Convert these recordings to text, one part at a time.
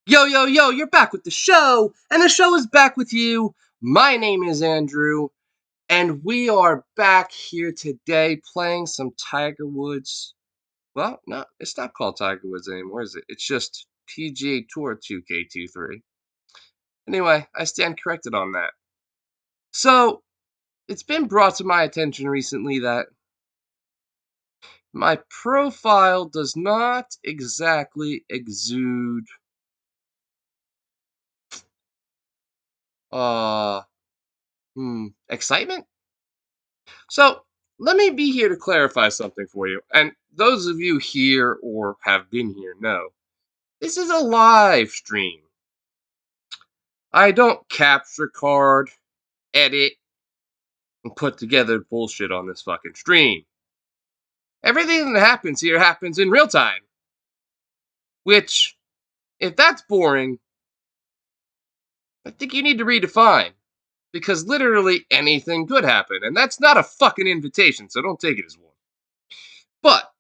Yo, yo, yo, you're back with the show, and the show is back with you. My name is Andrew, and we are back here today playing some Tiger Woods. Well, no, it's not called Tiger Woods anymore, is it? It's just PGA Tour 2K23. Anyway, I stand corrected on that. So, it's been brought to my attention recently that my profile does not exactly exude uh excitement. So let me be here to clarify something for you. And those of you here or have been here know this is a live stream. I don't capture card, edit, and put together bullshit on this fucking stream. Everything that happens here happens in real time. Which, if that's boring, I think you need to redefine. Because literally anything could happen. And that's not a fucking invitation, so don't take it as one. But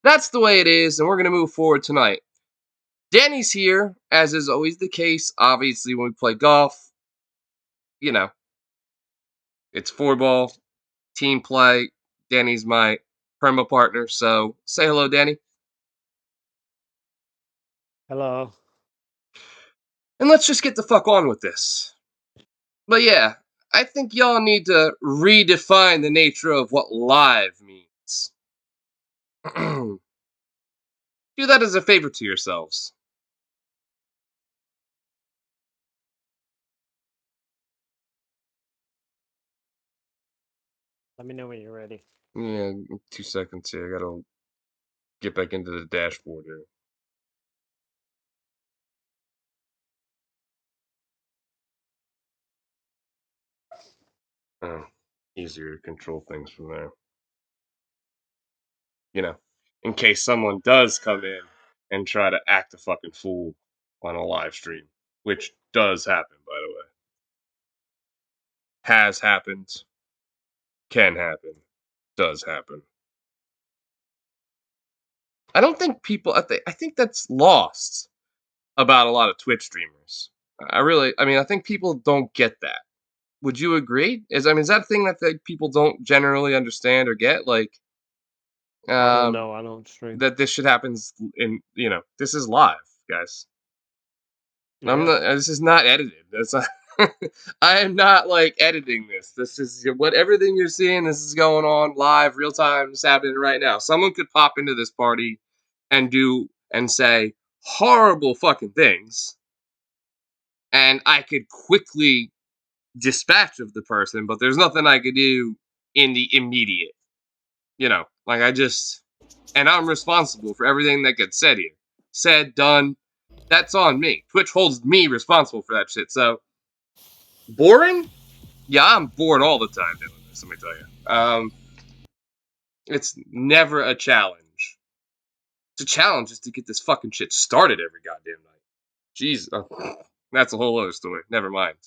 that's the way it is, and we're going to move forward tonight. Danny's here, as is always the case. Obviously, when we play golf, you know, it's 4 ball, team play. Danny's my perma partner, so say hello, Danny. Hello. And let's just get the fuck on with this. But yeah, I think y'all need to redefine the nature of what live means. Do that as a favor to yourselves. Let me know when you're ready. Yeah, 2 seconds here. I gotta get back into the dashboard here. Oh, easier to control things from there. You know, in case someone does come in and try to act a fucking fool on a live stream, which does happen, by the way. Has happened, can happen, does happen. I don't think people, I think that's lost about a lot of Twitch streamers. I think people don't get that. Would you agree? Is that a thing that people don't generally understand or get? Like, um, No, I don't stream. that this shit happens this is live, guys. I'm Yeah. not. This is not edited. That's not, I am not like editing this. This is what everything you're seeing. This is going on live, real time. It's happening right now. Someone could pop into this party and say horrible fucking things, and I could quickly dispatch of the person. But there's nothing I could do in the immediate. Like and I'm responsible for everything that gets said here, said, done. That's on me. Twitch holds me responsible for that shit. So boring? Yeah, I'm bored all the time doing this. Let me tell you. It's never a challenge. It's a challenge just to get this fucking shit started every goddamn night. Jeez, that's a whole other story. Never mind.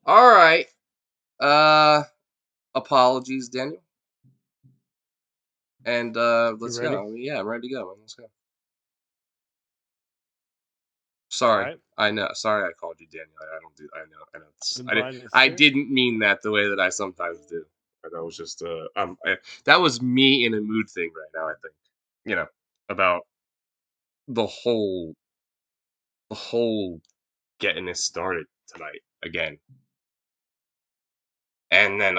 All right. Uh, Apologies, Daniel. And You let's ready? go. Yeah, I'm ready to go. Let's go. All Sorry, right. I know. Sorry, I called you Daniel. I don't do. I know. I know. The I did. brightness I too. didn't mean that the way that I sometimes do. That was just that was me in a mood thing right now. I think you know about the whole the whole getting this started tonight again, and then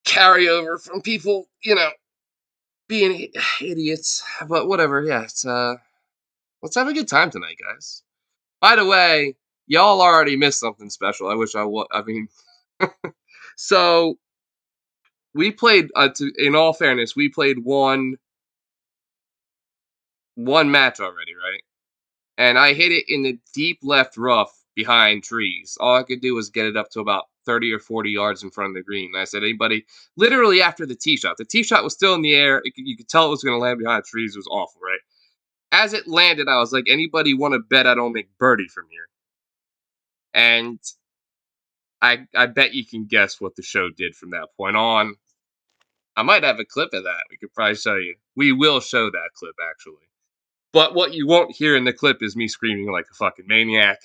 carry over from people being idiots. But whatever. Yeah, it's let's have a good time tonight, guys. By the way, y'all already missed something special. I wish I was. I mean, so we played. In all fairness, we played one match already, right? And I hit it in the deep left rough behind trees. All I could do was get it up to about 30 or 40 yards in front of the green. And I said, anybody, literally after the tee shot, the tee shot was still in the air. You could tell it was going to land behind trees. It was awful, right? As it landed, I was like, anybody want to bet I don't make birdie from here? And I bet you can guess what the show did from that point on. I might have a clip of that. We could probably show you. We will show that clip actually. But what you won't hear in the clip is me screaming like a fucking maniac,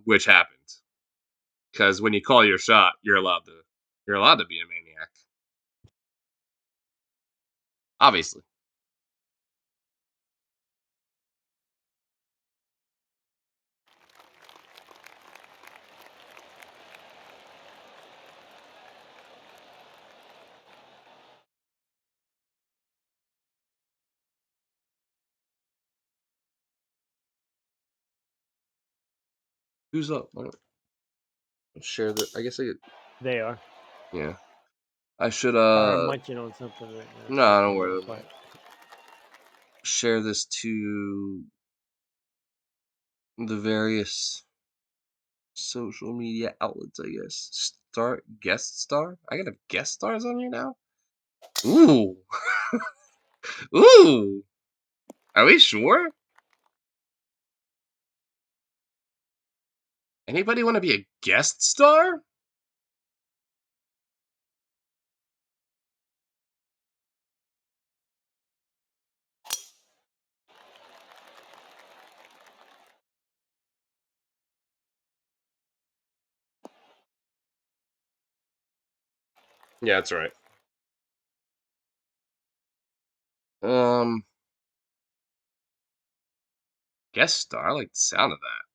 which happens because when you call your shot, you're allowed to be a maniac, obviously. Who's up? Share the. I guess I. They are. Yeah. I should. Sorry, I'm munching on something right now. That's why No, it's don't a little worry about quiet. it. Share this to the various social media outlets. I guess. Start guest star. I gotta have guest stars on here now. Ooh. Ooh. Are we sure? Anybody want to be a guest star? Yeah, that's right. Um, guest star. I like the sound of that.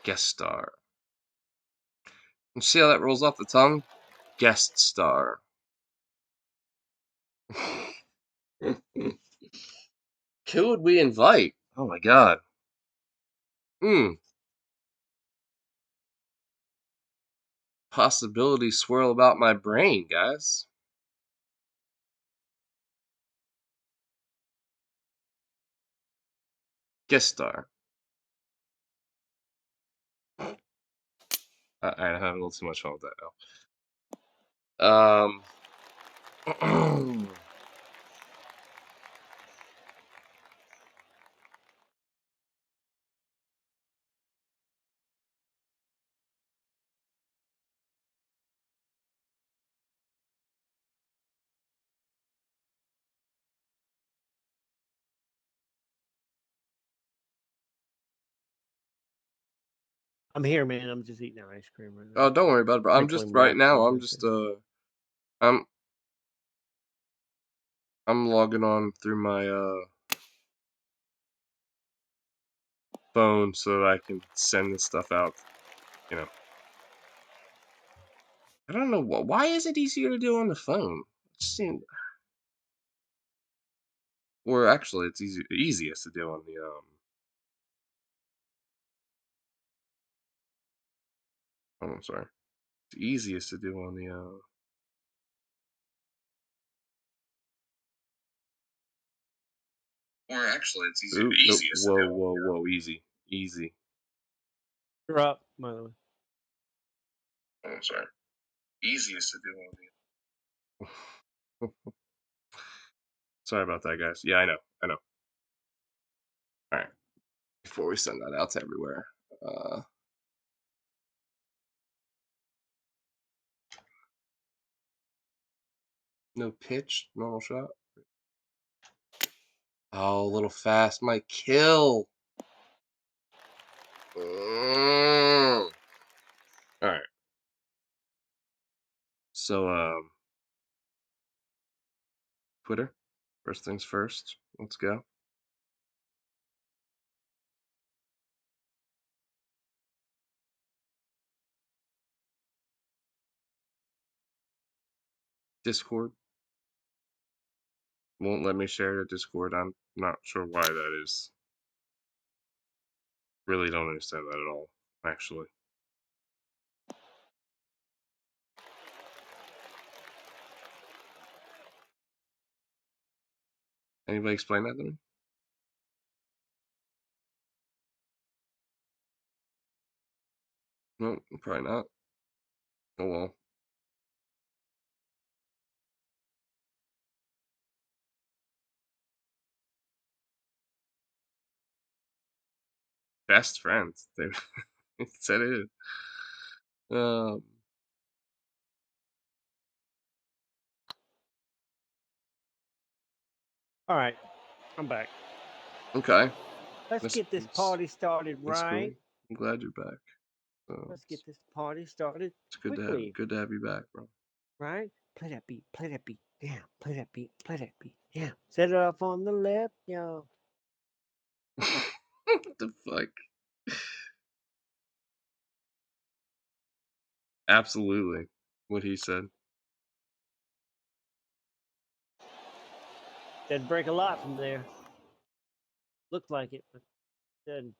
Guest star. You see how that rolls off the tongue? Guest star. Who would we invite? Oh my god. Hmm. Possibilities swirl about my brain, guys. Guest star. I have a little too much fun with that now. I'm here, man. I'm just eating ice cream right now. Oh, don't worry about it, bro. I'm Tickling just right my now. I'm just intestine. I'm I'm logging on through my phone so that I can send this stuff out. You know, I don't know why is it easier to do on the phone. It seemed, or actually, it's easiest to do on the Oh, I'm sorry. It's easiest to do on the Or actually, it's easiest to do. Whoa, easy, easy. You're up, by the way. Oh, I'm sorry. Easiest to do on the. Sorry about that, guys. Yeah, I know. All right. Before we send that out to everywhere, uh, no pitch, normal shot. Oh, a little fast might kill. All right. So, Twitter. First things first. Let's go. Discord. Won't let me share to Discord. I'm not sure why that is. Really don't understand that at all, actually. Anybody explain that to me? No, probably not. Oh well. Best friends. They Said it. Um, All right, I'm back. okay. Let's That's, get this that's party started that's cool. right. I'm glad you're back. Let's get this party started It's quickly, good to have you back, bro. right? Play that beat, play that beat. Yeah, play that beat, play that beat. Yeah, set it off on the left, yo. What the fuck? Absolutely. What he said. Didn't break a lot from there. Looked like it, but didn't.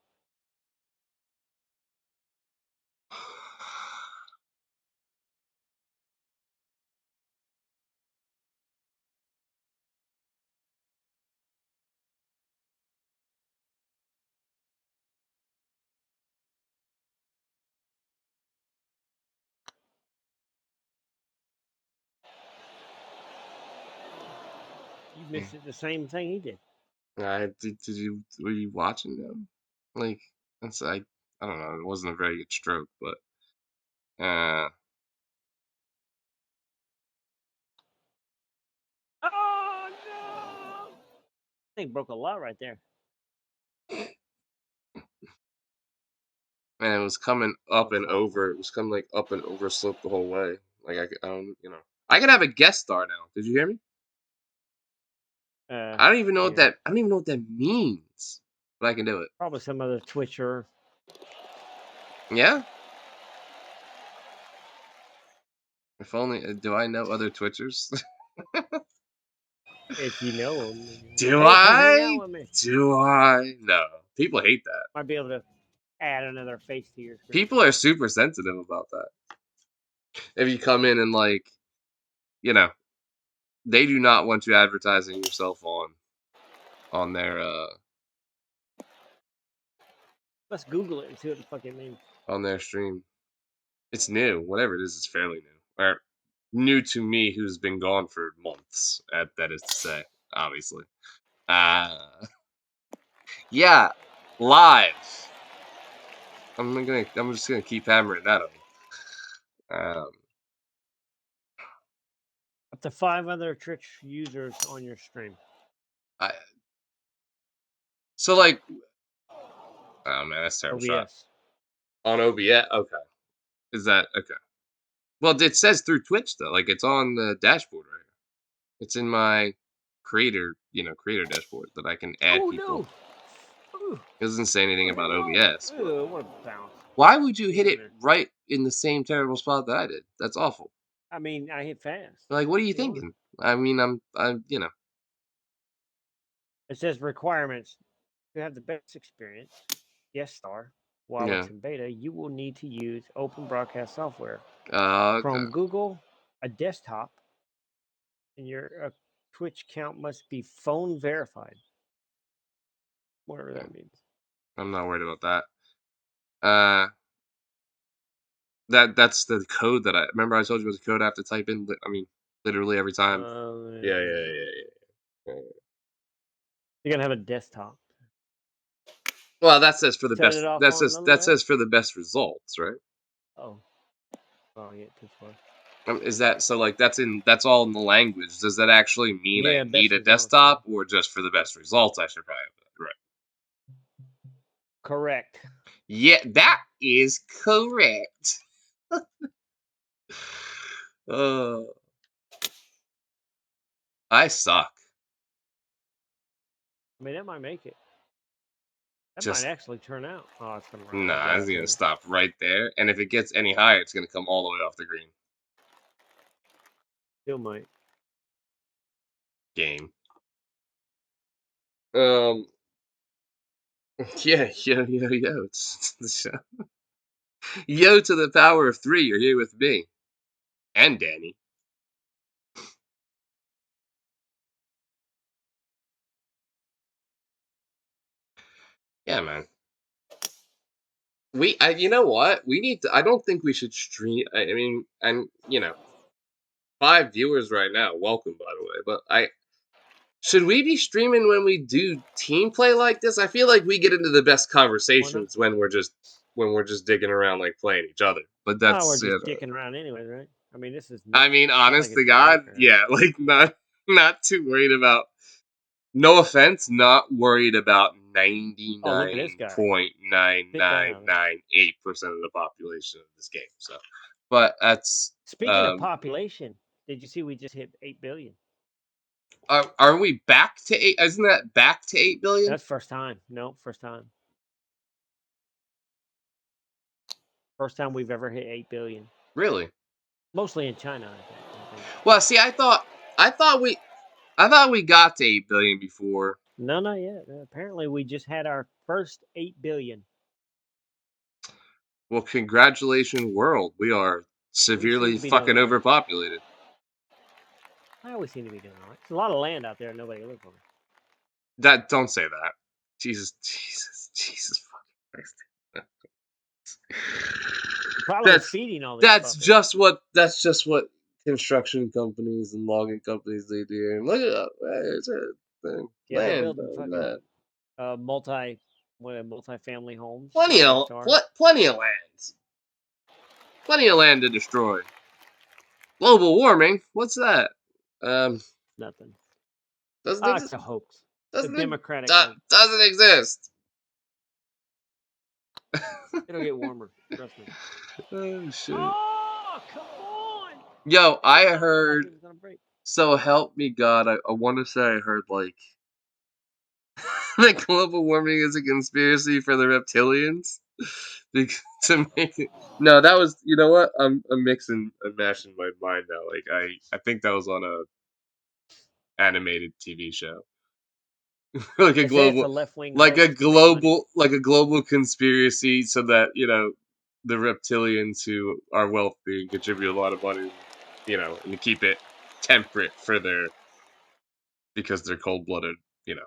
You Yeah. missed it the same thing he did. Did you were you watching them? Like that's I don't know. It wasn't a very good stroke, but uh Oh no! I think broke a lot right there. man, it was coming Oh, up it's and awful. over. It was coming like up and over slope the whole way. Like I don't, I can have a guest star now. Did you hear me? I don't even know what Yeah. that. I don't even know what that means, but I can do it. Probably some other Twitcher. Yeah. If only. Do I know other Twitchers? If you know him, Do hey, come hang out I? with me. Do I? No. People hate that. Might be able to add another face to your screen. People are super sensitive about that. If you come in and like, you know, they do not want you advertising yourself on their Let's Google it and see what the fuck it means. on their stream. It's new. Whatever it is, it's fairly new. Or new to me who's been gone for months, that is to say, obviously. Uh yeah, live. I'm just gonna keep hammering that on you. Up to 5 other Twitch users on your stream. I so like oh man, that's a terrible shot. OBS. On OBS? Okay. Is that okay? Well, it says through Twitch though. Like it's on the dashboard right here. It's in my creator dashboard that I can add Oh people. no! Ooh, It doesn't say anything what hit about wrong? OBS, but Ooh, what a bounce. why would you Get hit in it there. right in the same terrible spot that I did? That's awful. I mean, I hit fast. Like, what are you You know? thinking? I mean, I'm. It says requirements. To have the best experience, yes star, while Yeah. it's in beta, you will need to use open broadcast software Okay. from Google, a desktop, and your Twitch account must be phone verified, whatever Yeah, that means. I'm not worried about that. That's the code that I remember. I told you it was a code I have to type in. I mean, literally every time. Yeah, yeah, yeah, yeah. Yeah. You're gonna have a desktop. Well, that says for the Set it best. off on the That left. says for the best results, right? Oh, oh yeah, too far. Is that so? Like that's all in the language. Does that actually mean I Yeah, need best a results. Yeah, desktop, or just for the best results? I should probably have that. Right. correct. Yeah, that is correct. uh, I suck. I mean, that might make it. That might Just actually turn out. Oh, it's gonna run out of nah. It's gas, gonna isn't it? stop right there, and if it gets any higher, it's gonna come all the way off the green. Still might. Game. Um. Yeah. Yo. Yo. Yo. It's the show. Yo to the power of three. You're here with me and Danny. Yeah, man. You know what? We need to. I don't think we should stream. I mean, and 5 viewers right now. Welcome, by the way. But should we be streaming when we do team play like this? I feel like we get into the best Why not? conversations when we're just when we're just digging around like playing each other. But Oh, we're that's just it. dicking around anyways, right? I mean, this is I mean, not like honest it's to a God, daycare. yeah, like not too worried about. No offense, not worried about ninety Oh, look at this nine guy. point nine Sit nine down. nine eight percent of the population of this game. So, but that's Speaking of um, population, did you see we just hit 8 billion? are we back to eight? Isn't that back to 8 billion? That's first time. No, first time. First time we've ever hit 8 billion. Really? Mostly in China, I think. Well, see, I thought we I thought we got to 8 billion before. No, not yet. Apparently, we just had our first 8 billion. Well, congratulations, world. We are We seem severely to be doing fucking all right. overpopulated. I always seem to be doing all right. There's a lot of land out there nobody lives on. That don't say that. Jesus fucking The Christ. problem is That's feeding all these that's puppets. just what construction companies and logging companies they do. And look at that. There's a thing. Yeah, they're Land, building that. fucking multi-family homes Plenty like of next to ours. plenty of lands. Plenty of land to destroy. Global warming? What's that? Um, Nothing. doesn't Ah, it's exist. a hoax. It's a Doesn't democratic hoax. doesn't exist. It'll get warmer. Trust me. Oh shit. Oh, come on! Yo, It I sounded like heard. it was gonna break. So help me God, I want to say I heard like that global warming is a conspiracy for the reptilians. To make it. No, that was. You know what? I'm mixing and mashing my mind now. Like I think that was on a animated TV show. like a They say it's a global left-wing hoax to make money. like a global conspiracy so that the reptilians who are wealthy and contribute a lot of money, and to keep it temperate for their because they're cold-blooded, you know.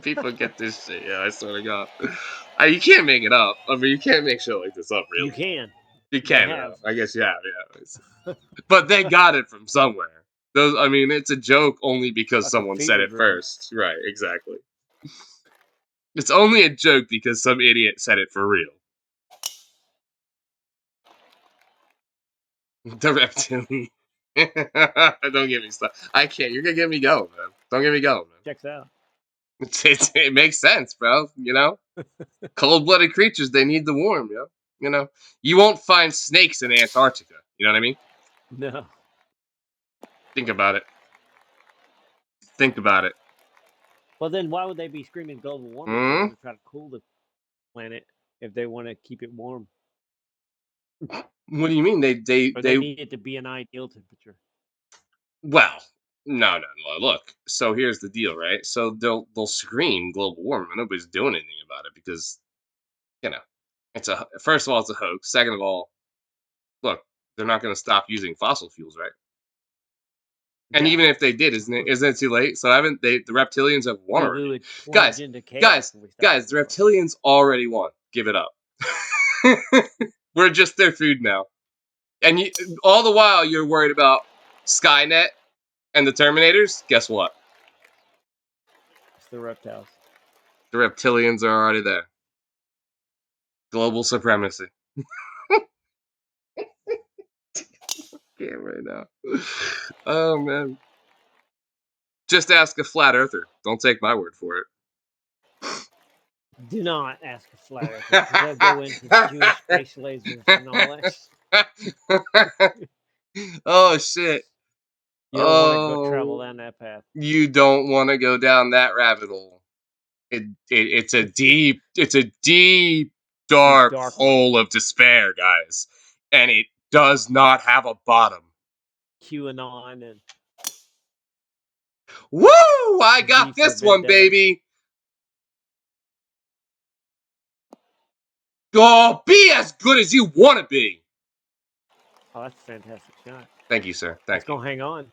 People get this shit. Yeah, I swear to God. You can't make it up. I mean, you can't make shit like this up, You really. can. You They can, have. I guess you have, yeah. But they got it from somewhere. I mean, it's a joke only because Fucking someone said fever it dreams. first. Right, exactly. It's only a joke because some idiot said it for real. The reptilian. Don't get me started. I can't. You're gonna get me going, man. Don't get me going, man. Checks out. It makes sense, bro. Cold-blooded creatures. They need the warm, yo. You won't find snakes in Antarctica. You know what I mean? No. Think about it. Think about it. Well, then why would they be screaming global warming if they Hmm? want to try to cool the planet? If they want to keep it warm, What do you mean? or they need it to be an ideal temperature. Well, no, no, no. Look, so here's the deal, right? So they'll scream global warming, but nobody's doing anything about it because you know it's a first of all it's a hoax. Second of all, look, they're not going to stop using fossil fuels, right? And Yeah. even if they did, isn't it too late? So haven't they? The reptilians have won We already, would plunge guys. into chaos Guys, if we stopped guys, the using fossil fuels. reptilians already won. Give it up. We're just their food now, and all the while you're worried about Skynet and the Terminators. Guess what? It's the reptiles. The reptilians are already there. Global supremacy. Can't right now. Oh man. Just ask a flat earther. Don't take my word for it. Do not ask a flat earther because they'll go into Jewish space lasers and all that. Oh shit. You don't want to go travel Oh, down that path. you don't want to go down that rabbit hole. It's a deep, Deep dark dark one. hole of despair, guys, and it does not have a bottom. QAnon and Woo! I V got for this one, Vendetta. baby. Oh, be as good as you want to be. Oh, that's a fantastic shot. Thank you, sir. It's Thank you. gonna hang on.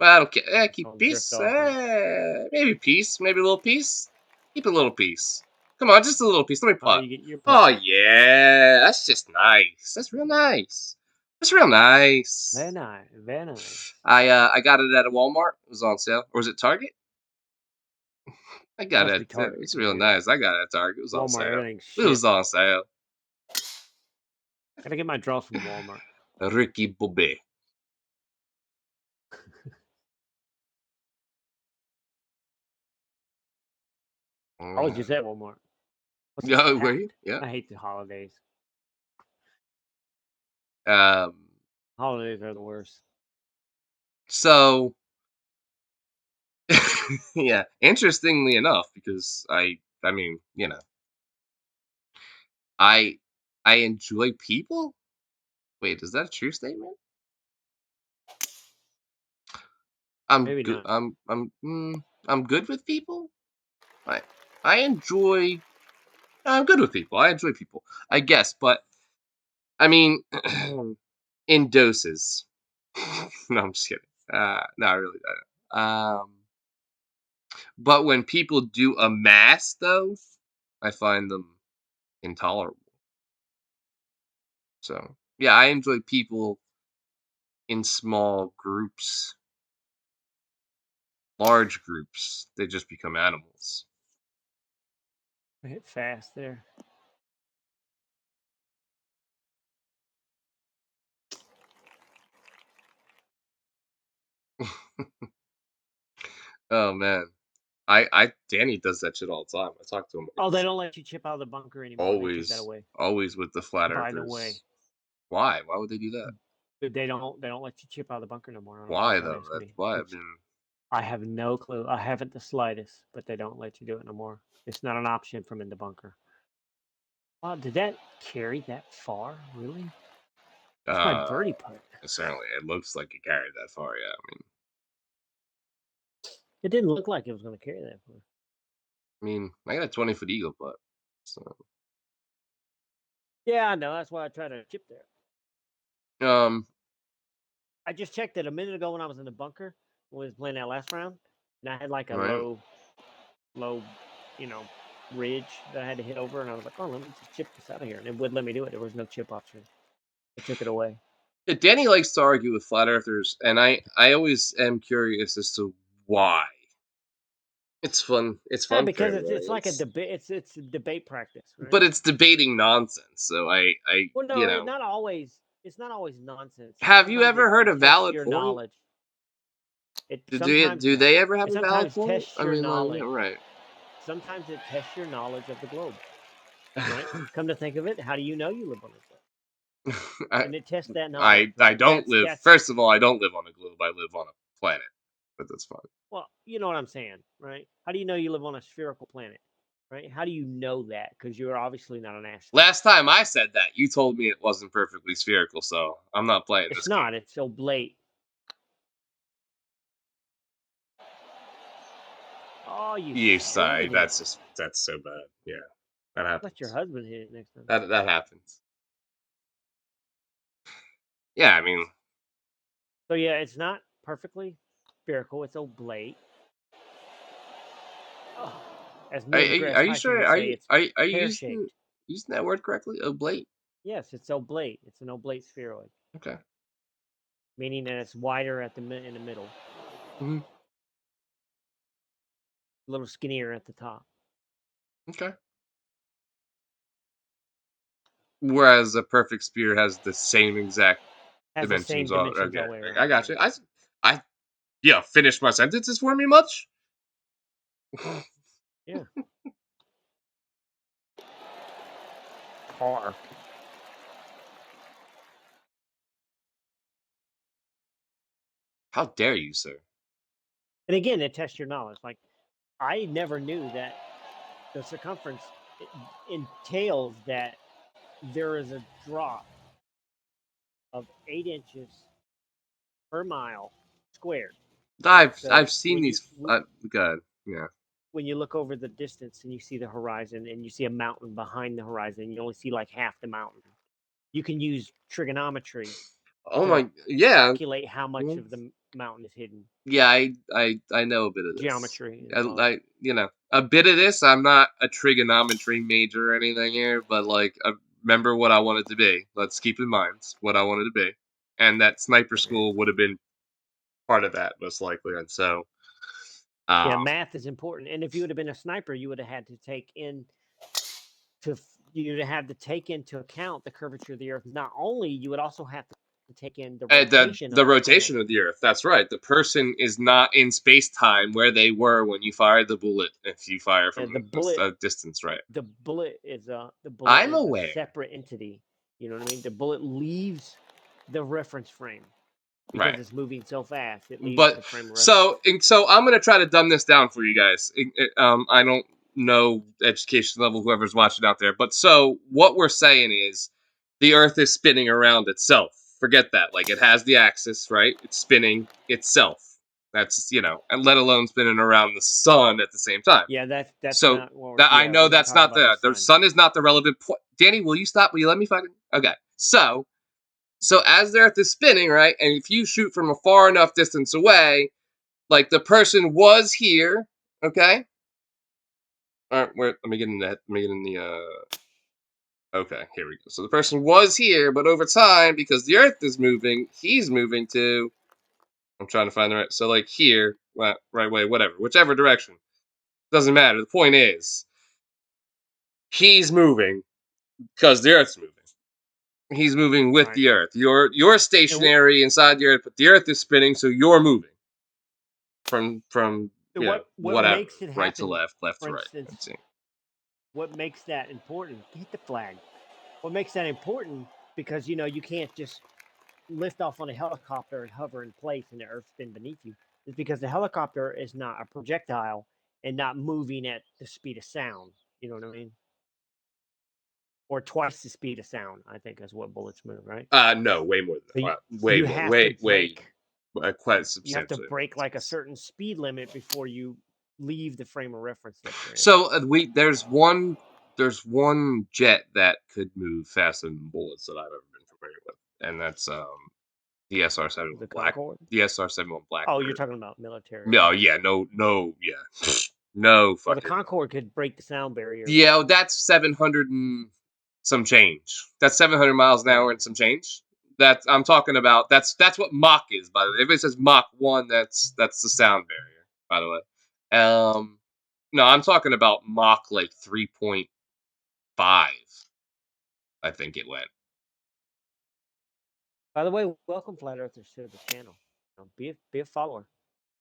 Well, I don't care. It's Keep gonna drift peace. off. Huh? Maybe peace. Maybe a little peace. Keep a little peace. Come on, just a little piece. Let me Oh, putt. you're Oh putting. yeah, that's just nice. That's real nice. That's real Very nice. nice. Very nice. I got it at a Walmart. It was on sale, or was it Target? I got Must be it. Target It's because real here, nice. I got it at Target. It was on Walmart, sale. everything's It was shipped. on sale. Gotta get my draws from Walmart. Ricky Bobby. I was just at Walmart. What's this Yeah, were you? packed? Yeah. I hate the holidays. Um. Holidays are the worst. So yeah, interestingly enough, because I mean, I I enjoy people. Wait, is that a true statement? I'm Maybe good. not. I'm good with people. I I enjoy. I'm good with people. I enjoy people. I guess, but I mean, in doses. No, I'm just kidding. No, I really don't. But when people do amass, though, I find them intolerable. So yeah, I enjoy people in small groups. Large groups, they just become animals. I hit fast there. Oh man, I Danny does that shit all the time. I talk to him Oh, they don't let you chip out of the bunker anymore. They took that always, away. always with the flat By the way, earthers. Why? Why would they do that? they don't let you chip out of the bunker no more. I don't know. Why Don't though? ask That's me. why. I It's mean, I have no clue. I haven't the slightest, but they don't let you do it no more. It's not an option from in the bunker. Wow, did that carry that far? Really? That's my uh, birdie putt. certainly it looks like it carried that far. Yeah, It didn't look like it was going to carry that far. I got a 20-foot eagle putt. So, Yeah, I know. That's why I tried to chip there. um, I just checked it a minute ago when I was in the bunker when we was playing that last round, and I had like a right. low, you know, ridge that I had to hit over, and I was like, oh, let me just chip this out of here, and it wouldn't let me do it. There was no chip option. It took it away. Yeah, Danny likes to argue with flat earthers, and I always am curious as to why. It's fun. It's Yeah, fun for because everybody. it's like a debate. It's a debate practice, But right? it's debating nonsense. So Well, no, it not always. It's not always nonsense. have you Sometimes ever heard it a tests valid your point? knowledge. It Do sometimes do they ever have it a valid sometimes point? tests I your mean, like, yeah, knowledge. right. Sometimes it tests your knowledge of the globe, right? Come to think of it, how do you know you live on the globe? I, And it tests that knowledge, I right? don't live. That's First of all, I don't live on a globe. I live on a planet, but that's fine. well, you know what I'm saying, right? How do you know you live on a spherical planet, right? How do you know that? Because you're obviously not an astronaut. Last time I said that, you told me it wasn't perfectly spherical, so I'm not playing It's this game. not. It's oblate. Oh, you You sorry, shorted it. that's so bad. Yeah, that Let your happens. husband hit it next time. That happens. Yeah, I mean, So yeah, it's not perfectly spherical. It's oblate. Oh, as Neil are deGrasse you Tyson sure? would say, it's Are you pear shaped. using that word correctly? Oblate. Yes, it's oblate. It's an oblate spheroid, Okay. meaning that it's wider at in the middle, Hmm. a little skinnier at the top. Okay. Whereas a perfect sphere has the same exact Has the same dimensions. All dimensions okay, all the way I around. got Yeah, you. I yeah. Finish my sentences for me, much. yeah. Par. How dare you, sir? And again, it tests your knowledge. Like I never knew that the circumference entails that there is a drop of 8 inches per mile squared. Right. So I've seen these. Good. Yeah. when you look over the distance and you see the horizon and you see a mountain behind the horizon, you only see like half the mountain. You can use trigonometry Oh to my. Yeah. calculate how much Mhm. of the mountain is hidden. Yeah. I know a bit of this. Geometry involved. A bit of this. I'm not a trigonometry major or anything here, but like, remember what I wanted to be. Let's keep in mind what I wanted to be, and that sniper Okay. school would have been part of that most likely, and so Yeah, Um, math is important. And if you would have been a sniper, you would have had to you'd have to take into account the curvature of the Earth. Not only you would also have to take in the rotation the of the planet. rotation of the Earth. That's right. The person is not in space time where they were when you fired the bullet. If you fire from And the a distance, right? the bullet I'm is a aware, separate entity. You know what I mean? The bullet leaves the reference frame right? because it's moving so fast. It leaves But the frame of reference. so I'm gonna try to dumb this down for you guys. I don't know education level whoever's watching out there, but so what we're saying is the Earth is spinning around itself. Forget that. Like it has the axis, right? It's spinning itself. That's and let alone spinning around the sun at the same time. Yeah, that's So not what we're, that I yeah, know we're not that's talking not about the the sun. sun is not the relevant point. Danny, will you stop? Will you let me fucking okay? So as the Earth is spinning, right, and if you shoot from a far enough distance away, like the person was here, okay. All right, wait, let me get in that. Let me get in the. Okay, here we go. So the person was here, but over time, because the Earth is moving, he's moving to. I'm trying to find the right. So like here, right way, whatever, whichever direction, doesn't matter. The point is, he's moving because the Earth's moving. He's moving with Right. the Earth. You're And stationary inside the Earth, but the Earth is spinning, so you're moving from what whatever, makes it right to happen, left, left for to right. instance, Let's see. what makes that important? Hit the flag. What makes that important? Because you can't just lift off on a helicopter and hover in place and the earth spin beneath you. Is because the helicopter is not a projectile and not moving at the speed of sound. You know what I mean? Or twice the speed of sound, I think is what bullets move, right? No, way more than So that. you, Way you more, have to break quite you have to substantially more break like a intense. certain speed limit before you leave the frame of reference that you're in. So there's one jet that could move faster than bullets that I've ever been familiar with, and that's the SR seventy one The Black, Concorde. the SR 71 Oh, you're Blackbird. talking about military. No, Okay. yeah, no, yeah, no Well, the fucking. Concorde could break the sound barrier. Yeah, that's 700 and some change. That's 700 miles an Yeah. hour and some change. That I'm talking about. That's what Mach is. By the way, if it says Mach 1, that's the sound barrier. By the way, no, I'm talking about Mach like 3.5. I think it went. By the way, welcome flat earthers to the channel. Be a follower.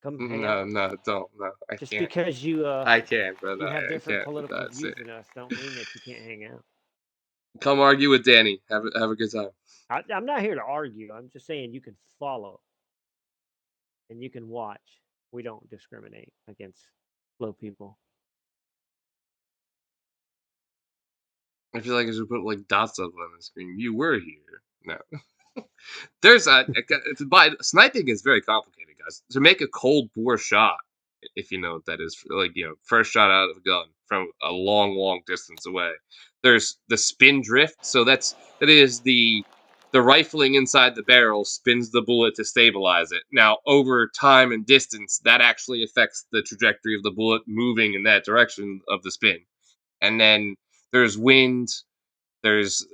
Come hang out No, with us. no, don't, no. I Just can't. because I can't, but you have I different can't. political That's it. views than us, don't mean that you can't hang out. Come argue with Danny. Have a good time. I'm not here to argue. I'm just saying you can follow and you can watch. We don't discriminate against slow people. I feel like I should put like dots up on the screen. You were here. No. There's but sniping is very complicated, guys. To make a cold bore shot, if you know what that is, like first shot out of a gun from a long, long distance away. There's the spin drift, so that is the rifling inside the barrel spins the bullet to stabilize it. Now, over time and distance, that actually affects the trajectory of the bullet moving in that direction of the spin. And then there's wind, there's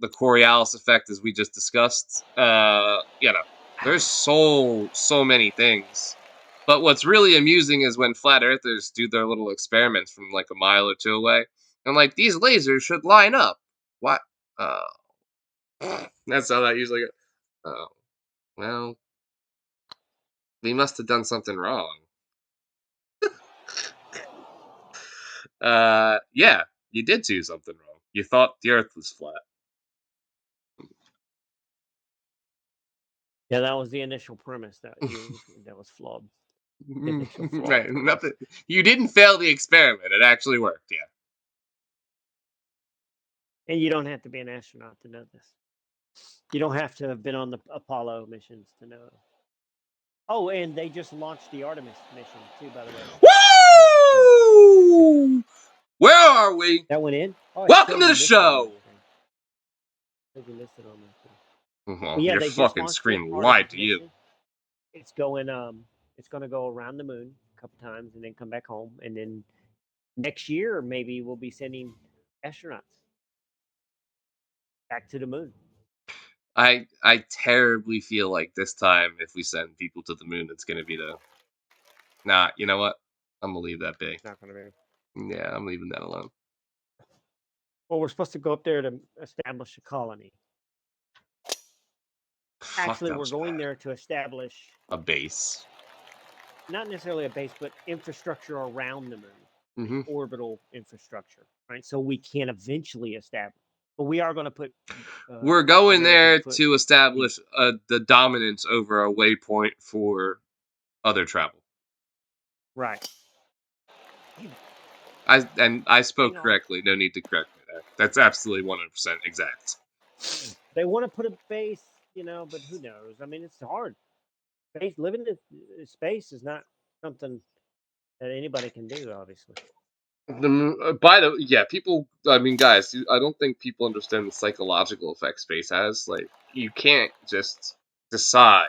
the Coriolis effect, as we just discussed. There's so many things. But what's really amusing is when flat earthers do their little experiments from like a mile or two away, and like these lasers should line up. What? Uh, that's how that usually goes. Oh, well, we must have done something wrong. Yeah, you did do something wrong. You thought the Earth was flat. Yeah, that was the initial premise that was flawed. The initial flawed Right, premise. nothing. You didn't fail the experiment. It actually worked. Yeah. And you don't have to be an astronaut to know this. You don't have to have been on the Apollo missions to know. Oh, and they just launched the Artemis mission too, by the way. So Woo! Where are we? that went in. Oh, it Welcome showed to the you listed on show. my thing. Showed you listed on my thing. Well, Well, yeah, your they just fucking launched the screen lied Artemis to you. mission. It's going to go around the moon a couple times and then come back home, and then next year maybe we'll be sending astronauts back to the moon. I terribly feel like this time, if we send people to the moon, it's gonna be Nah, you know what? I'm gonna leave that be. Not going to be. Yeah, I'm leaving that alone. Well, we're supposed to go up there to establish a colony. Fuck Actually, them. we're going there to establish A base. not necessarily a base, but infrastructure around the moon, like Hmm. orbital infrastructure, right? So we can eventually establish. But we are going to put We're going American there foot to feet. establish the dominance over a waypoint for other travel. Right. I spoke Hang on. correctly. No need to correct me there. That's absolutely 100% exact. They want to put a base, but who knows? I mean, it's hard. Space, living in space is not something that anybody can do, obviously. By the yeah, people. I mean, guys, I don't think people understand the psychological effects space has. Like, you can't just decide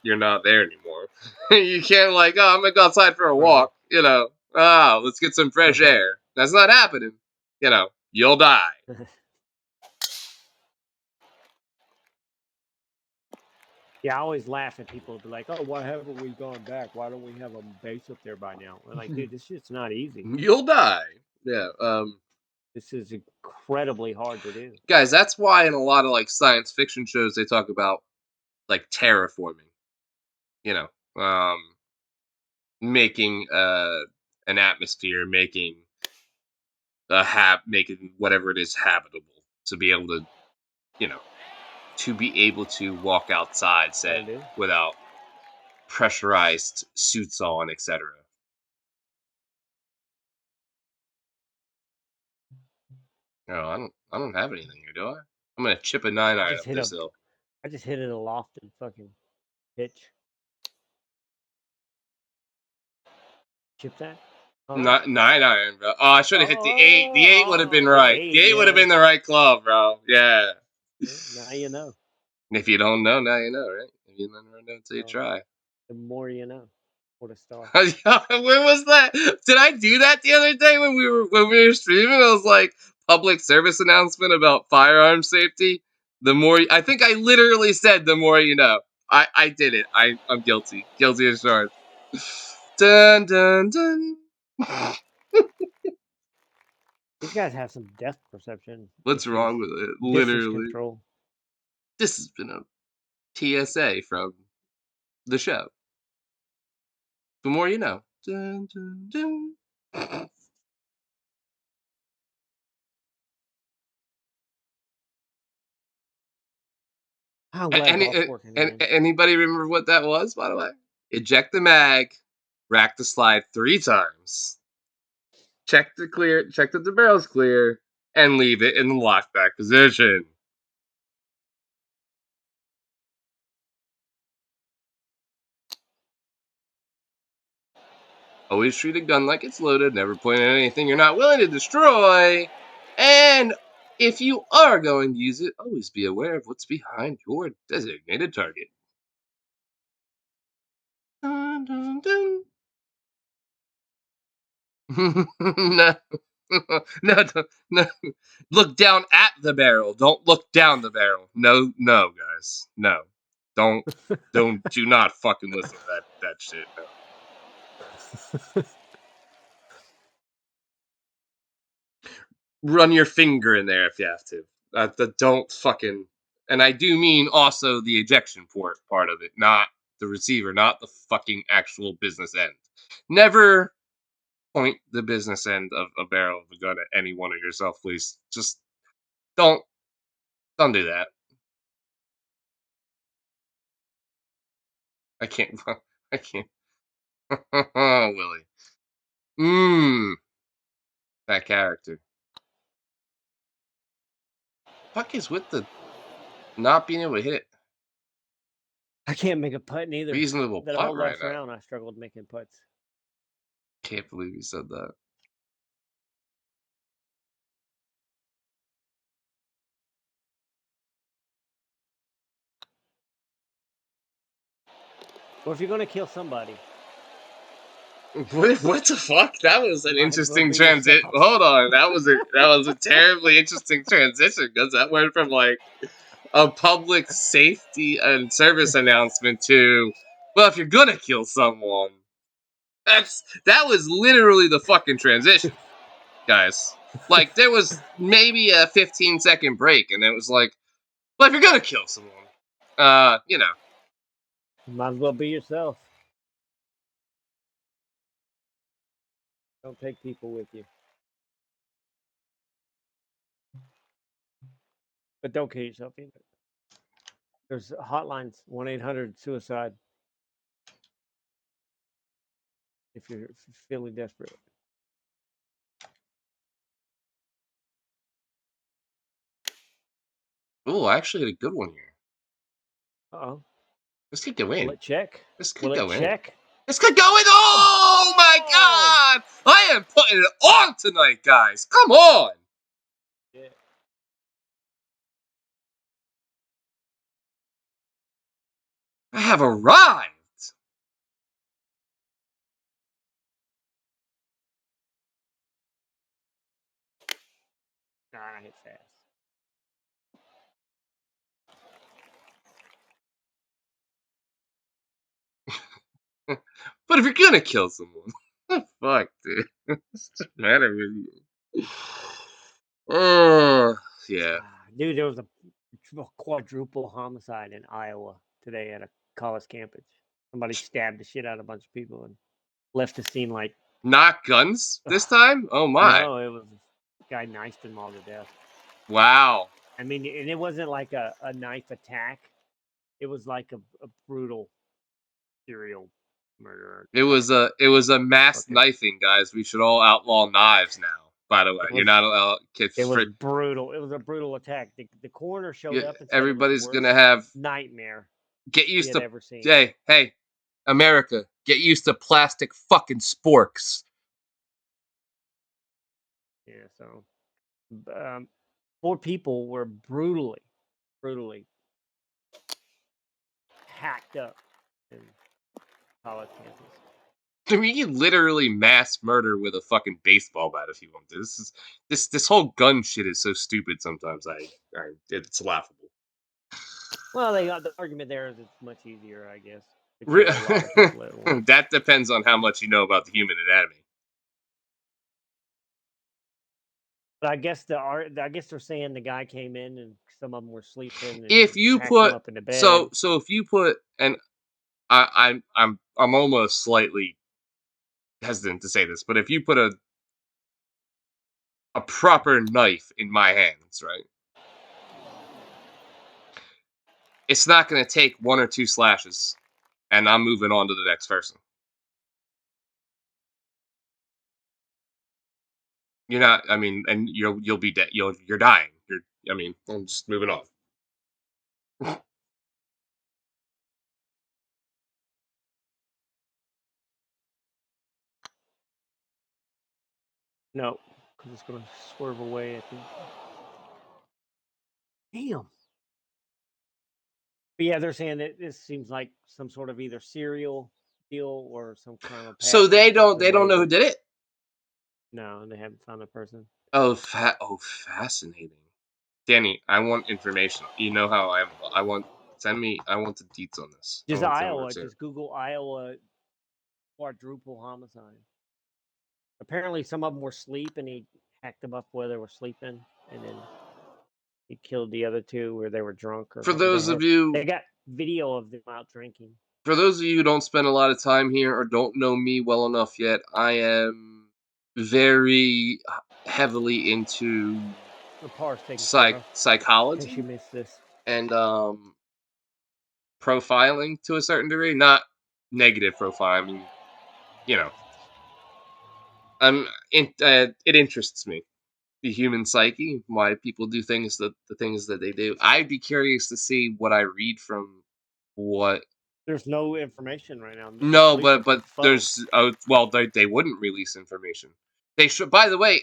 you're not there anymore. You can't like, oh, I'm gonna go outside for a Right. walk. Let's get some fresh air. That's not happening. You'll die. Yeah, I always laugh at people be like, "Oh, why haven't we gone back? Why don't we have a base up there by now?" We're like, dude, this shit's not easy. You'll die. Yeah. This is incredibly hard to do. Guys, that's why in a lot of like science fiction shows they talk about like terraforming. You know, making an atmosphere, making whatever it is habitable to be able to, you know, to be able to walk outside, Gotta say, do. without pressurized suits on, etc. No, I don't have anything here, do I? I'm gonna chip a nine I iron just up hit this a, hill. I just hit it a lofted fucking pitch. Chip that. All right. Not nine iron, bro. Oh, I should have hit the eight. The eight would have been The right. The eight. eight would have been Yes. the right club, bro. Yeah. Now you know. If you don't know, now you know, right? If you never know until you Well, try. the more you know. What a star. When was that? Did I do that the other day when we were streaming? I was like public service announcement about firearm safety. I think I literally said the more you know. I did it. I'm guilty. Guilty as charged. Dun dun dun. These guys have some depth perception What's issues. wrong with it? Distance Literally. control. This has been a TSA from the show. The more you know. Dun dun dun. I'm glad golf's working again. Anybody remember what that was, by the way? Eject the mag, rack the slide 3 times, check that the barrel's clear, and leave it in the lockback position. Always treat a gun like it's loaded, never point at anything you're not willing to destroy. And if you are going to use it, always be aware of what's behind your designated target. Dun, dun, dun. No, no, no. Look down at the barrel. Don't look down the barrel. No, no, guys. No. Don't, do not fucking listen to that shit. No. Run your finger in there if you have to. Don't fucking. And I do mean also the ejection port part of it, not the receiver, not the fucking actual business end. Never point the business end of a barrel of a gun at any one of yourself, please. Just don't don't do that. I can't. I can't. Oh, Willie. Mmm. That character. Fuck is with the not being able to hit I can't make a putt neither. reasonable That putt whole right last now. round, I struggled making putts. Can't believe you said that. Well, if you're gonna kill somebody, What the fuck? That was you an might as well interesting be transit. yourself. Hold on, that was a terribly interesting transition because that went from like a public safety and service announcement to, well, if you're gonna kill someone, That was literally the fucking transition, guys. Like there was maybe a 15-second break, and it was like, well, if you're gonna kill someone, you know, Might as well be yourself. Don't take people with you. But don't kill yourself either. There's hotlines 1-800-suicide if you're feeling desperate. oh, I actually had a good one here. Uh-oh. This could go Will in. it check? This could Will it go in. check? This could go in. Oh my Oh! god! I am putting it on tonight, guys. Come on. Yeah. I have arrived. Nah, I hit fast. But if you're gonna kill someone, fuck, dude. What's the matter with you? Oh, yeah. Dude, there was a quadruple homicide in Iowa today at a college campus. Somebody stabbed the shit out of a bunch of people and left the scene like, Not guns this ugh. time? Oh my. No, it was a guy knifed him all to death. Wow. I mean, and it wasn't like a knife attack. It was like a brutal serial murderer type It was a mass fucking. knifing, guys. We should all outlaw knives now. By the way, It you're was not allowed. it was brutal. It was a brutal attack. The coroner showed up and said it was the Everybody's worst gonna have nightmare get he used had to. ever seen. Hey, America, get used to plastic fucking sporks. Yeah, so um, 4 people were brutally hacked up in college campus. I mean, you can literally mass murder with a fucking baseball bat if you want to. This whole gun shit is so stupid. Sometimes it's laughable. Well, they got the argument there is it's much easier, I guess, to kill a lot of people at once. That depends on how much you know about the human anatomy. But I guess they're saying the guy came in and some of them were sleeping and If he you hacked them put up in the bed. so if you put and I'm almost slightly hesitant to say this, but if you put a proper knife in my hands, right? It's not going to take one or two slashes, and I'm moving on to the next person. You're not. I mean, and you'll be dead. You're dying. I mean, I'm just moving on. No, because it's going to swerve away, I think. Damn. But yeah, they're saying that this seems like some sort of either serial deal or some crime of So passage or they something. don't know who did it. No, they haven't found the person. Oh, fascinating. Danny, I want information. You know how I am. I want send me. I want the deets on this. I Just want to know where Iowa. it's at. Just Google Iowa quadruple homicide. Apparently, some of them were asleep, and he hacked them up while they were sleeping, and then he killed the other two where they were drunk or For something. those of you They got video of them out drinking. for those of you who don't spend a lot of time here or don't know me well enough yet, I am very heavily into The par's taken care of. In case you psychology missed this. and profiling to a certain degree. Not negative profile. I mean, you know, it interests me the human psyche, why people do the things that they do. I'd be curious to see what I read from what. There's no information right now. The No, police are but fuddled. there's well they wouldn't release information. They should. By the way,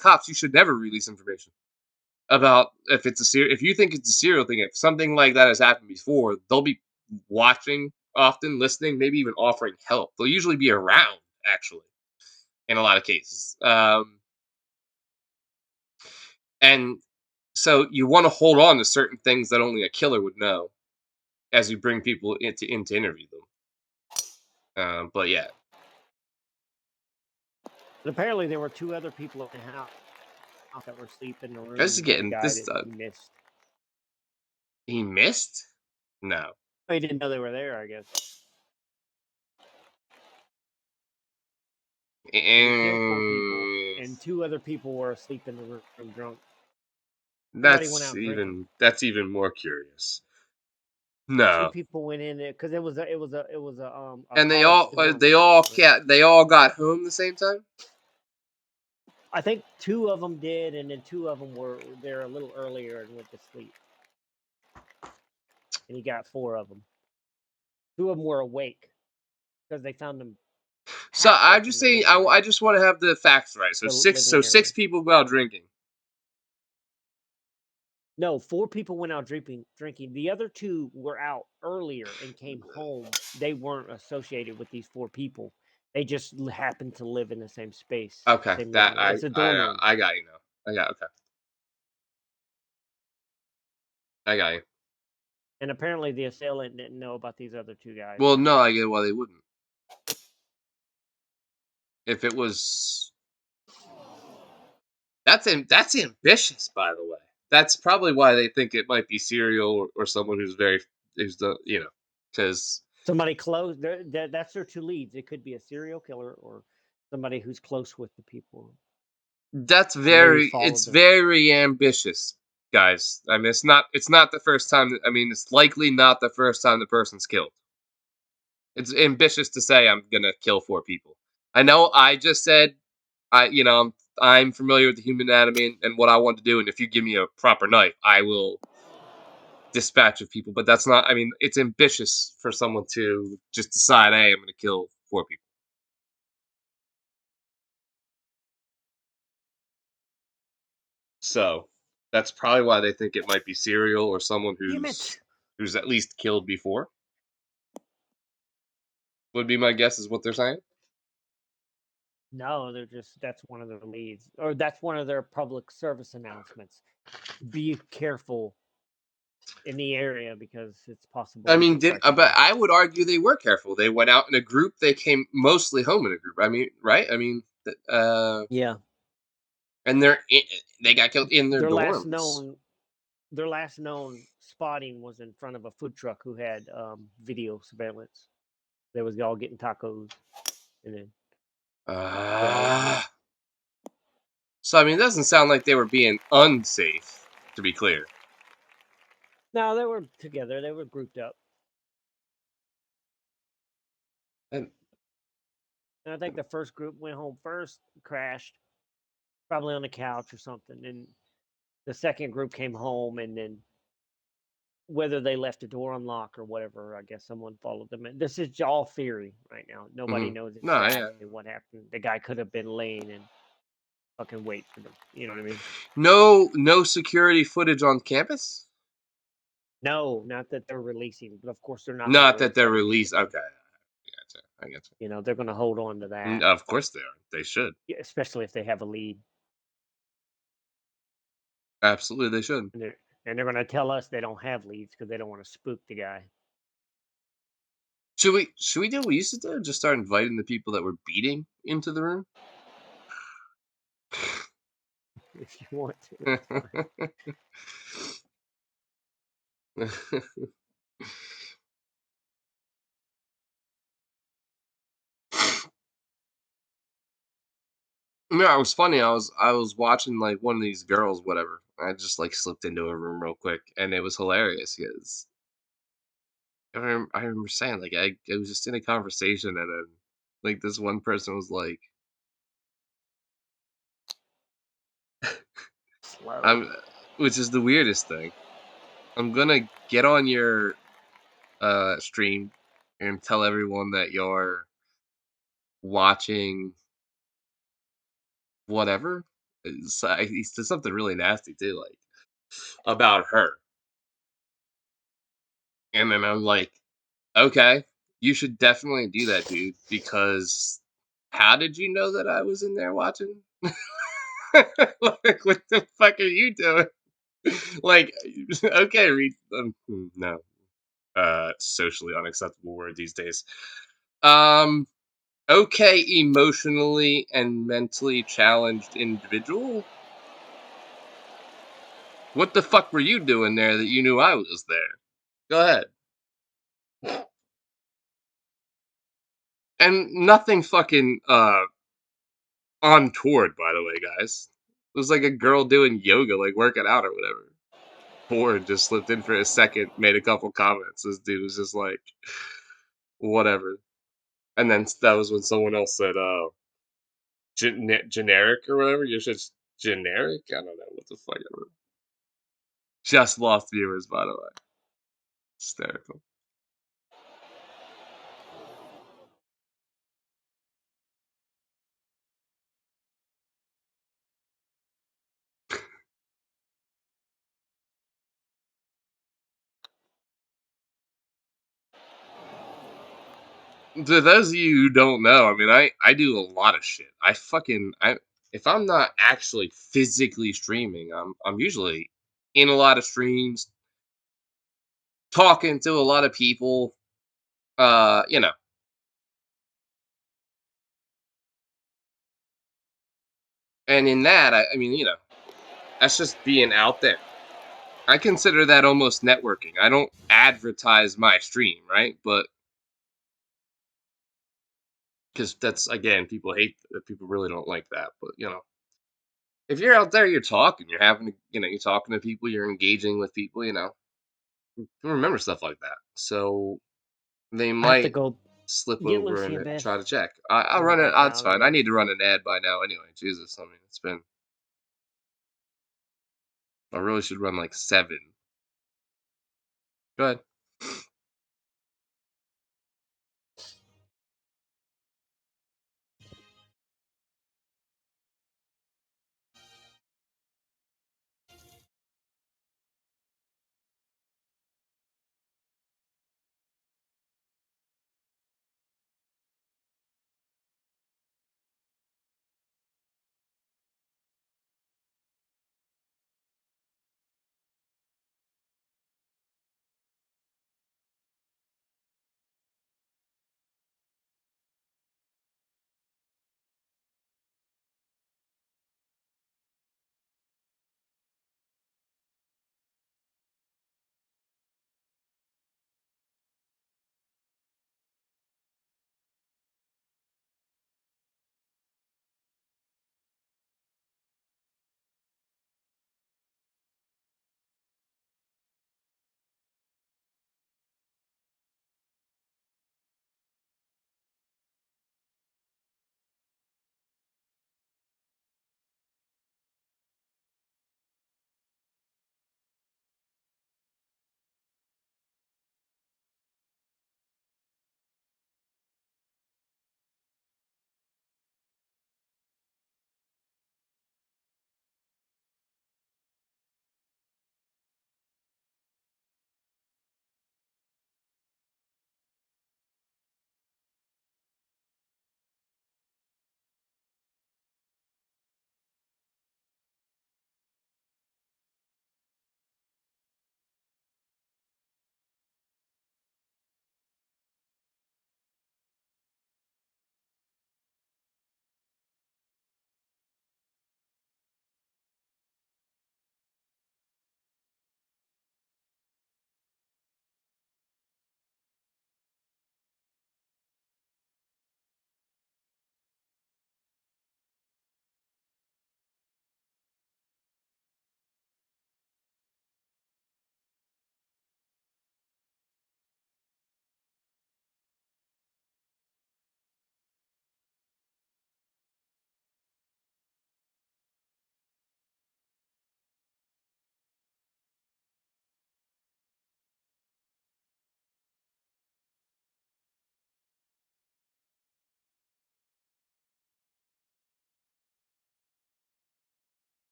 cops, you should never release information about if it's if you think it's a serial thing. If something like that has happened before, they'll be watching often, listening, maybe even offering help. They'll usually be around actually in a lot of cases. And so you want to hold on to certain things that only a killer would know as you bring people into interview them. But yeah, And apparently, there were two other people in the house that were asleep in the This is room with the getting guy this. that he missed. He missed? No. He didn't know they were there, I guess. But he killed four people, And and two other people were asleep in the room drunk. Somebody went that's out drinking. even more curious. Two No. people went in there because it was a And college dorm room. they all got home the same time? I think two of them did, and then two of them were there a little earlier and went to sleep. And he got four of them. Two of them were awake because they found them So hacked I'm up just in the saying living I just want to have the facts right. the living Six area. people go out drinking. No, four people went out drinking. The other two were out earlier and came home. They weren't associated with these four people. They just happened to live in the same space, Okay, same living that area. It's a dorm room. I got you now. Okay. I got you. And apparently the assailant didn't know about these other two guys. Well, no, I get why they wouldn't. If it was that's ambitious, by the way. That's probably why they think it might be serial or someone who's the because Somebody close. That's their two leads. It could be a serial killer or somebody who's close with the people. Maybe followed it's them. very ambitious, guys. I mean, it's not the first time. I mean, it's likely not the first time the person's killed. It's ambitious to say I'm gonna kill four people. I know I just said I'm familiar with the human anatomy and what I want to do, and if you give me a proper knife, I will dispatch of people. But that's not. I mean, it's ambitious for someone to just decide, hey, I'm gonna kill four people. So that's probably why they think it might be serial or someone Damn it! who's at least killed before. Would be my guess is what they're saying. No, they're just that's one of their leads, or that's one of their public service announcements. Be careful in the area because it's possible I we mean, could did track you but down. I would argue they were careful. They went out in a group. They came mostly home in a group. I mean, right? I mean, Yeah, and they got killed in their their last dorms. known their last known spotting was in front of a food truck who had video surveillance. They was all getting tacos, and then they all went home. Uh, so I mean, it doesn't sound like they were being unsafe. To be clear, No, they were together. They were grouped up, and and I think the first group went home first, crashed, probably on the couch or something, and the second group came home, and then whether they left the door unlocked or whatever, I guess someone followed them. And this is all theory right now. Nobody mhm. knows No, yeah. exactly what happened. The guy could have been laying and fucking wait for them. You know what I mean? No security footage on campus. No, not that they're releasing, but of course they're not going to Not that release they're everything. released. Okay, I gotcha. I gotcha. They're going to hold on to that, Of course they are. They should. especially if they have a lead, Absolutely, they should. and they're going to tell us they don't have leads because they don't want to spook the guy. Should we do what we used to do? Just start inviting the people that were beating into the room. If you want to, it's I fine. No, it was funny. I was watching like one of these girls, whatever. I just like slipped into a room real quick, and it was hilarious because I remember saying like I was just in a conversation, and then like this one person was like, Slow. "I'm," which is the weirdest thing. I'm gonna get on your stream and tell everyone that you're watching whatever. He said something really nasty too, like about her, and then I'm like, okay, you should definitely do that, dude, because how did you know that I was in there watching? Like, what the fuck are you doing? Like, okay, read. No, socially unacceptable word these days. Um, okay emotionally and mentally challenged individual. What the fuck were you doing there that you knew I was there? Go ahead. And nothing fucking untoward, by the way, guys. It was like a girl doing yoga, like working out or whatever. Bored, just slipped in for a second, made a couple comments. This dude was just like, whatever. And then that was when someone else said, generic or whatever. You're just generic? I don't know what the fuck ever. Just lost viewers, by the way. Hysterical. To those of you who don't know, I mean, I do a lot of shit. I if I'm not actually physically streaming, I'm usually in a lot of streams, talking to a lot of people. You know, and in that, I mean, that's just being out there. I consider that almost networking. I don't advertise my stream, right? But because that's again, people hate that. People really don't like that. But if you're out there, you're talking, you're having, you're talking to people, you're engaging with people. Remember stuff like that. So they I have to might go slip get over Lucy and in bed. try to check. I'll We're run it. back That's down fine. I again. need to run an ad by now anyway. Jesus, I mean, it's been. I really should run like 7. Go ahead.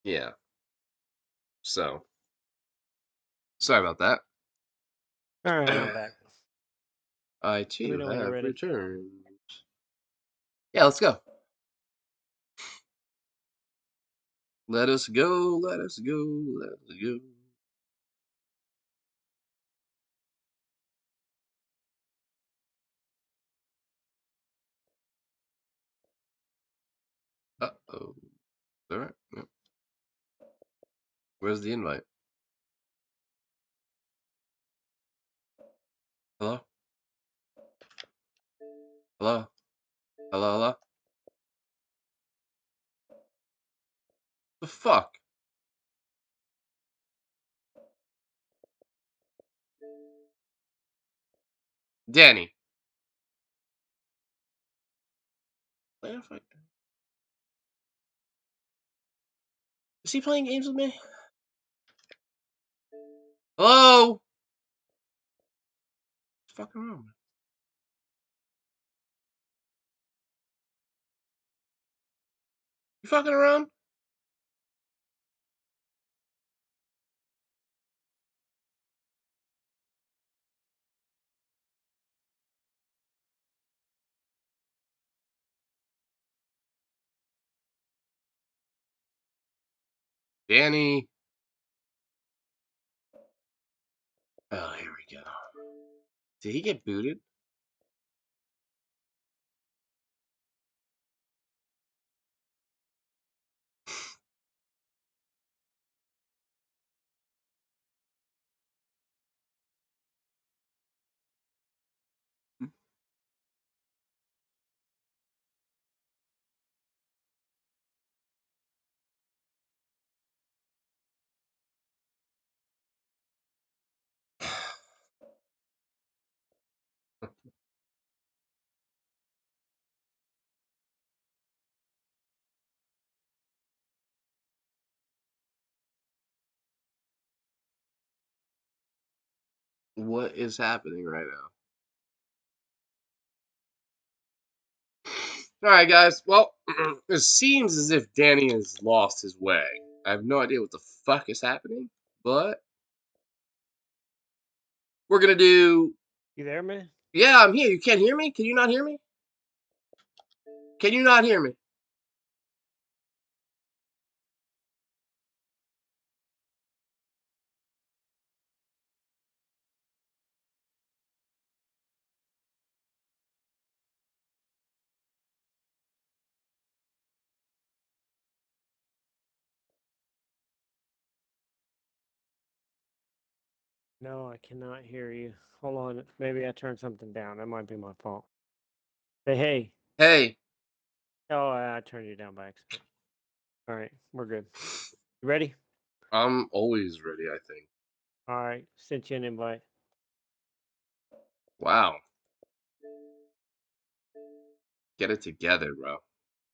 Yeah. So sorry about that. All right, I'm back. I Let me too know when you're have ready. returned. Yeah, let's go. Let us go, let us go, let us go. Uh-oh. Alright, yep. Where's the invite? Hello? Hello? Hello, hello? The fuck? Danny. Where the fuck? Is he playing games with me? Hello? What's fucking wrong? You fucking around? Danny. Oh, here we go. Did he get booted? What is happening right now? Alright, guys. Well, it seems as if Danny has lost his way. I have no idea what the fuck is happening, but we're gonna do. You there, man? Yeah, I'm here. You can't hear me? Can you not hear me? Can you not hear me? No, I cannot hear you. Hold on. Maybe I turned something down. That might be my fault. Say hey. Hey, Oh, I turned you down by accident. All right, we're good. You ready? I'm always ready, I think. All right, sent you an invite. Wow. Get it together, bro.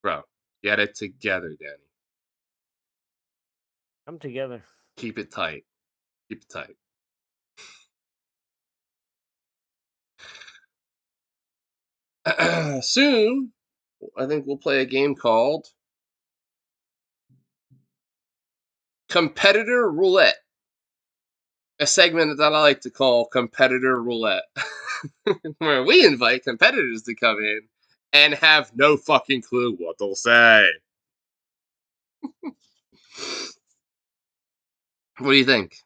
Bro, get it together, Danny. I'm together. Keep it tight. Keep it tight. Soon, I think we'll play a game called Competitor Roulette. A segment that I like to call Competitor Roulette. Where we invite competitors to come in and have no fucking clue what they'll say. What do you think?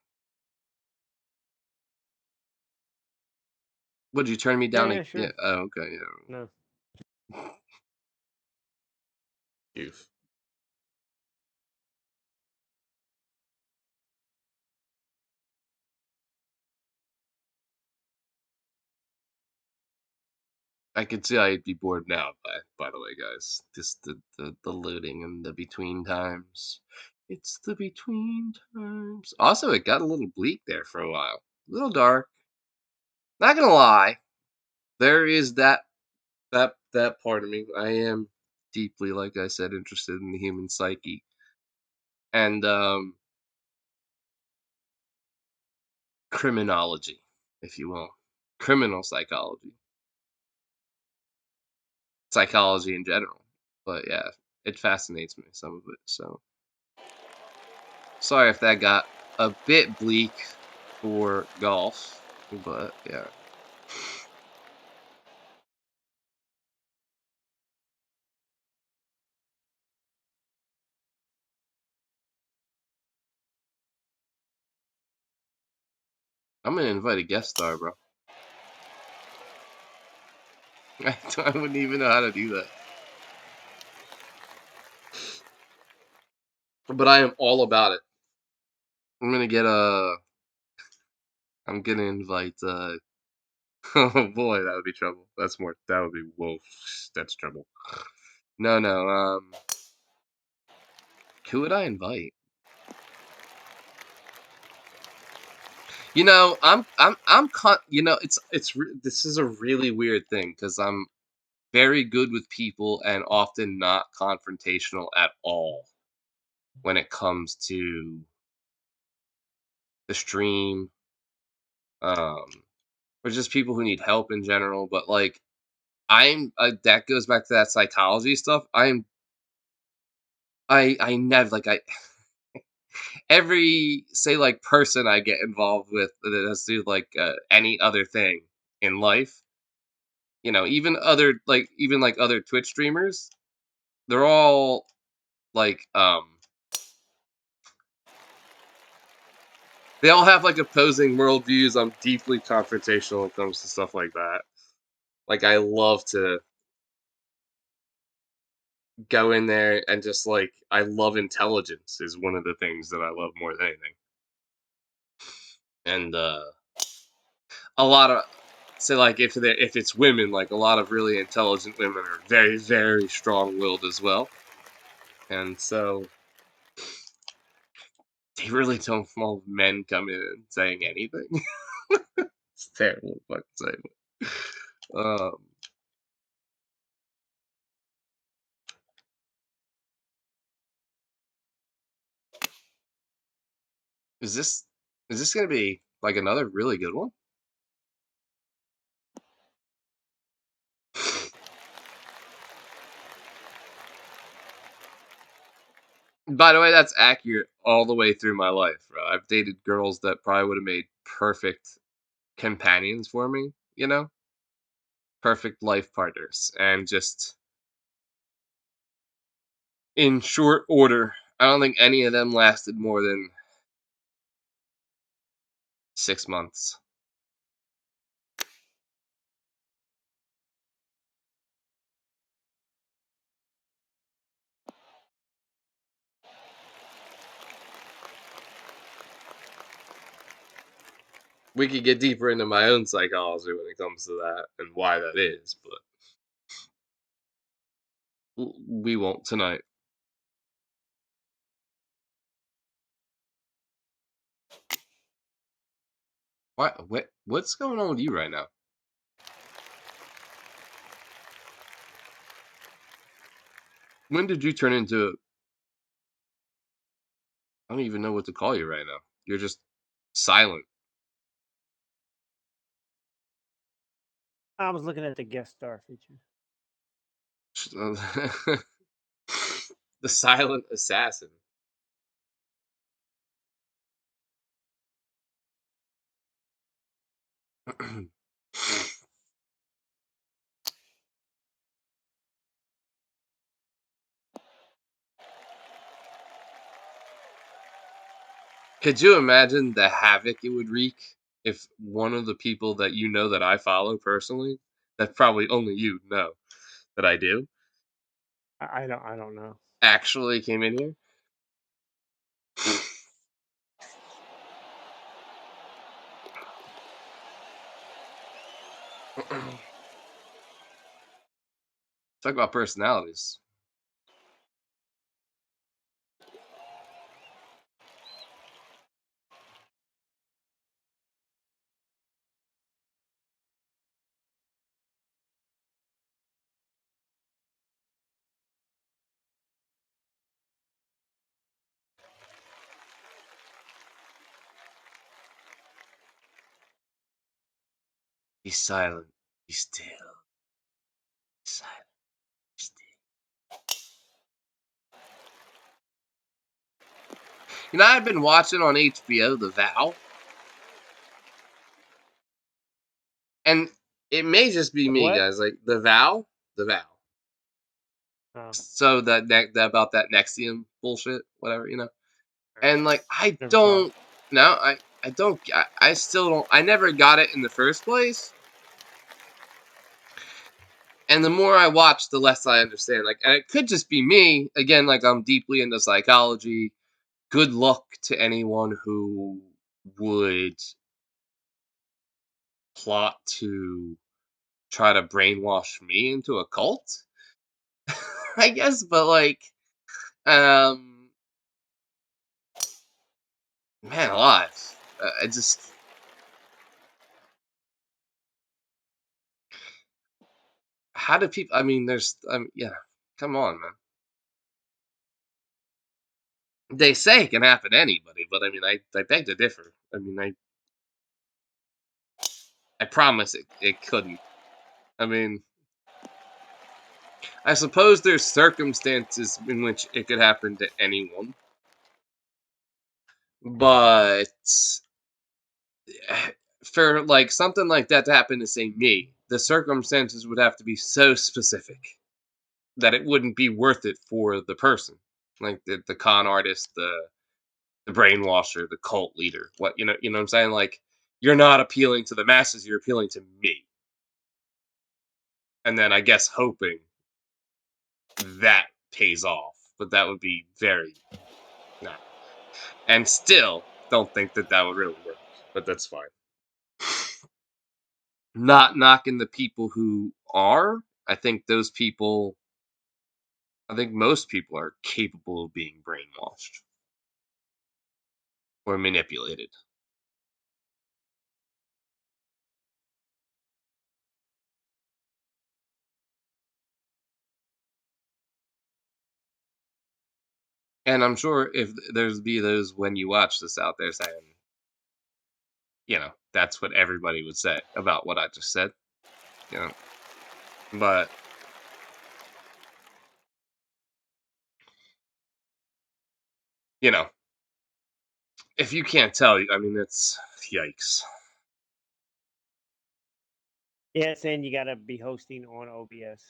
Would you turn me Yeah, down? yeah, Yeah. sure. Oh, okay. Yeah. No. Youth. I can see how you'd be bored now. By the way, guys, just the loading and the between times. It's the between times. Also, it got a little bleak there for a while. A little dark. Not gonna lie. There is that part of me. I am deeply, like I said, interested in the human psyche and criminology, if you will, criminal psychology in general. But yeah, it fascinates me, some of it. So sorry if that got a bit bleak for golf, but yeah. I'm gonna invite a guest star, bro. I wouldn't even know how to do that. But I am all about it. I'm gonna get a. I'm gonna invite. Oh boy, that would be trouble. That's more. That would be whoa. That's trouble. No, no. Who would I invite? This is a really weird thing because I'm very good with people and often not confrontational at all when it comes to the stream, um, or just people who need help in general. But like, that goes back to that psychology stuff. I never like I every say like person I get involved with that has to do like any other thing in life. Even like other Twitch streamers, they're all like they all have like opposing worldviews. I'm deeply confrontational when it comes to stuff like that. Like I love to go in there and just like I love intelligence is one of the things that I love more than anything. And a lot of say like if it's women, like a lot of really intelligent women are very very strong willed as well, and so they really don't want men coming in and saying anything. It's terrible fucking statement. Um, is this gonna be like another really good one? By the way, that's accurate all the way through my life. Bro. I've dated girls that probably would have made perfect companions for me. Perfect life partners, and just in short order, I don't think any of them lasted more than 6 months. We could get deeper into my own psychology when it comes to that and why that is, but we won't tonight. What's going on with you right now? When did you turn into I don't even know what to call you right now. You're just silent. I was looking at the guest star feature. The silent assassin. Could you imagine the havoc it would wreak if one of the people that you know that I follow personally, that probably only you know that I do, I don't know. actually came in here? Talk about personalities. Be silent. Be still. Be silent. Be still. I've been watching on HBO The Vow, and it may just be The me, what? guys. Like The Vow. Oh, So that about that Nexium bullshit, whatever. And like I never saw it. don't no, I don't. I still don't. I never got it in the first place. And the more I watch, the less I understand. Like, and it could just be me. Again, like I'm deeply into psychology. Good luck to anyone who would plot to try to brainwash me into a cult. I guess, but like, um, man alive. I just, how do people? I mean, yeah. Come on, man. They say it can happen to anybody, but I mean, I beg to differ. I mean, I promise it couldn't. I mean, I suppose there's circumstances in which it could happen to anyone, but for like something like that to happen to say me, the circumstances would have to be so specific that it wouldn't be worth it for the person, like the con artist, the brainwasher, the cult leader. What you know what I'm saying? Like you're not appealing to the masses, you're appealing to me, and then I guess hoping that pays off, but that would be very nah. And still, don't think that that would really work, but that's fine. Not knocking the people who are. I think those people. I think most people are capable of being brainwashed or manipulated. And I'm sure if there's be those when you watch this out there saying, that's what everybody would say about what I just said, you know. But, you know, if you can't tell, I mean, it's yikes. Yeah, it's saying you got to be hosting on OBS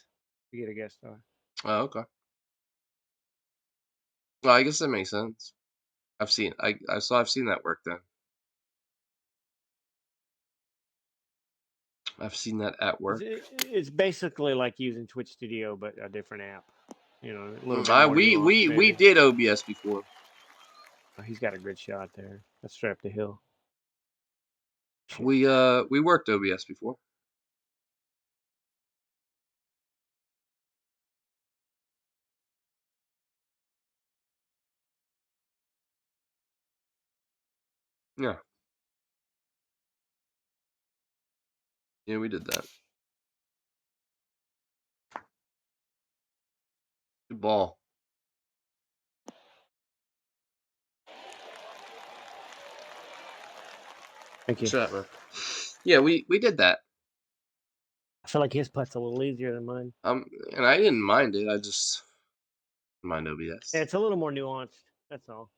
to get a guest star. Oh, okay. Well, I guess that makes sense. I've seen that work then. I've seen that at It's, work. it's basically like using Twitch Studio, but a different app. A little Mm, bit more nuanced, we maybe. did OBS before. Oh, he's got a good shot there. That's straight up the hill. Shit. We worked OBS before. Yeah, yeah, we did that. Good ball. Thank Good you. shot, man. Yeah, we did that. I feel like his putt's a little easier than mine. And I didn't mind it. I just mind Yeah, OBS. it's a little more nuanced. That's all.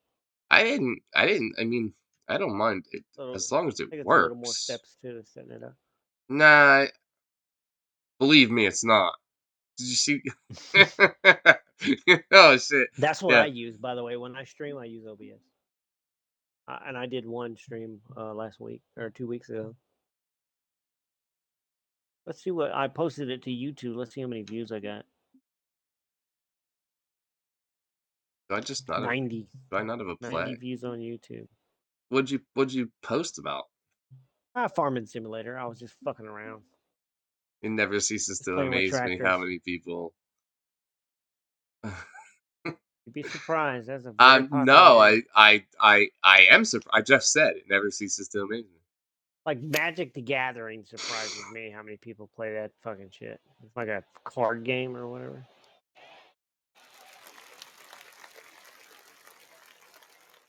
I didn't. I mean, I don't mind it as long as I it think it's a little more works. steps to setting it up. Nah, believe me, it's not. Did you see? Oh shit! That's what I Yeah, use, by the way. When I stream, I use OBS. And I did one stream last week or 2 weeks ago. Let's see what I posted it to YouTube. Let's see how many views I got. do I just not have? 90. Do I not have a 90 play? views on YouTube. What'd you post about? Farming simulator. I was just fucking around. It never ceases Just to playing with amaze me how tractors. many people. You'd be surprised. That's a very popular No, game. I am surprised. I just said it never ceases to amaze me. Like Magic the Gathering surprises me how many people play that fucking shit. It's like a card game or whatever.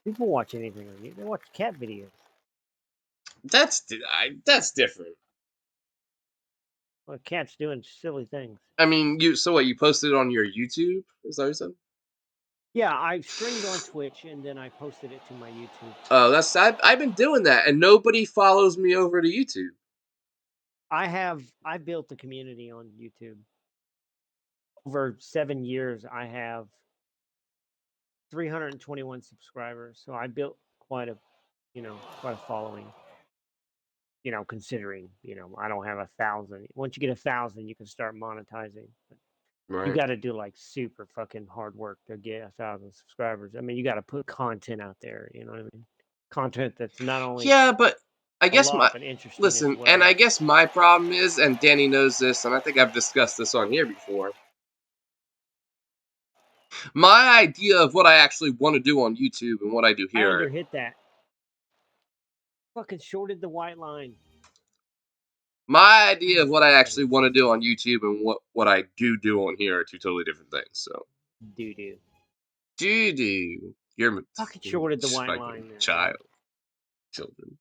People watch anything on YouTube. They watch cat videos. That's different. Well, cats doing silly things. I mean, you posted it on your YouTube? Is that what you said? Yeah, I streamed on Twitch and then I posted it to my YouTube. Oh, I've been doing that, and nobody follows me over to YouTube. I built a community on YouTube. Over 7 years, I have 321 subscribers. So I built quite a quite a following. Considering I don't have 1,000. Once you get 1,000, you can start monetizing. But you Right. got to do like super fucking hard work to get 1,000 subscribers. I mean, you got to put content out there. You know what I mean? Content that's not only Yeah, but I a guess lot my but interesting as listen, and I well. guess my problem is, and Danny knows this, and I think I've discussed this on here before. My idea of what I actually want to do on YouTube and what I do I here, underhit that. Fucking shorted the white line. my idea of Oh, what I that is actually want to do on disgusting. YouTube and what I do on here are two totally different things. So, Doo doo. do you're Fucking shorted the white fucking line there, man. child, children.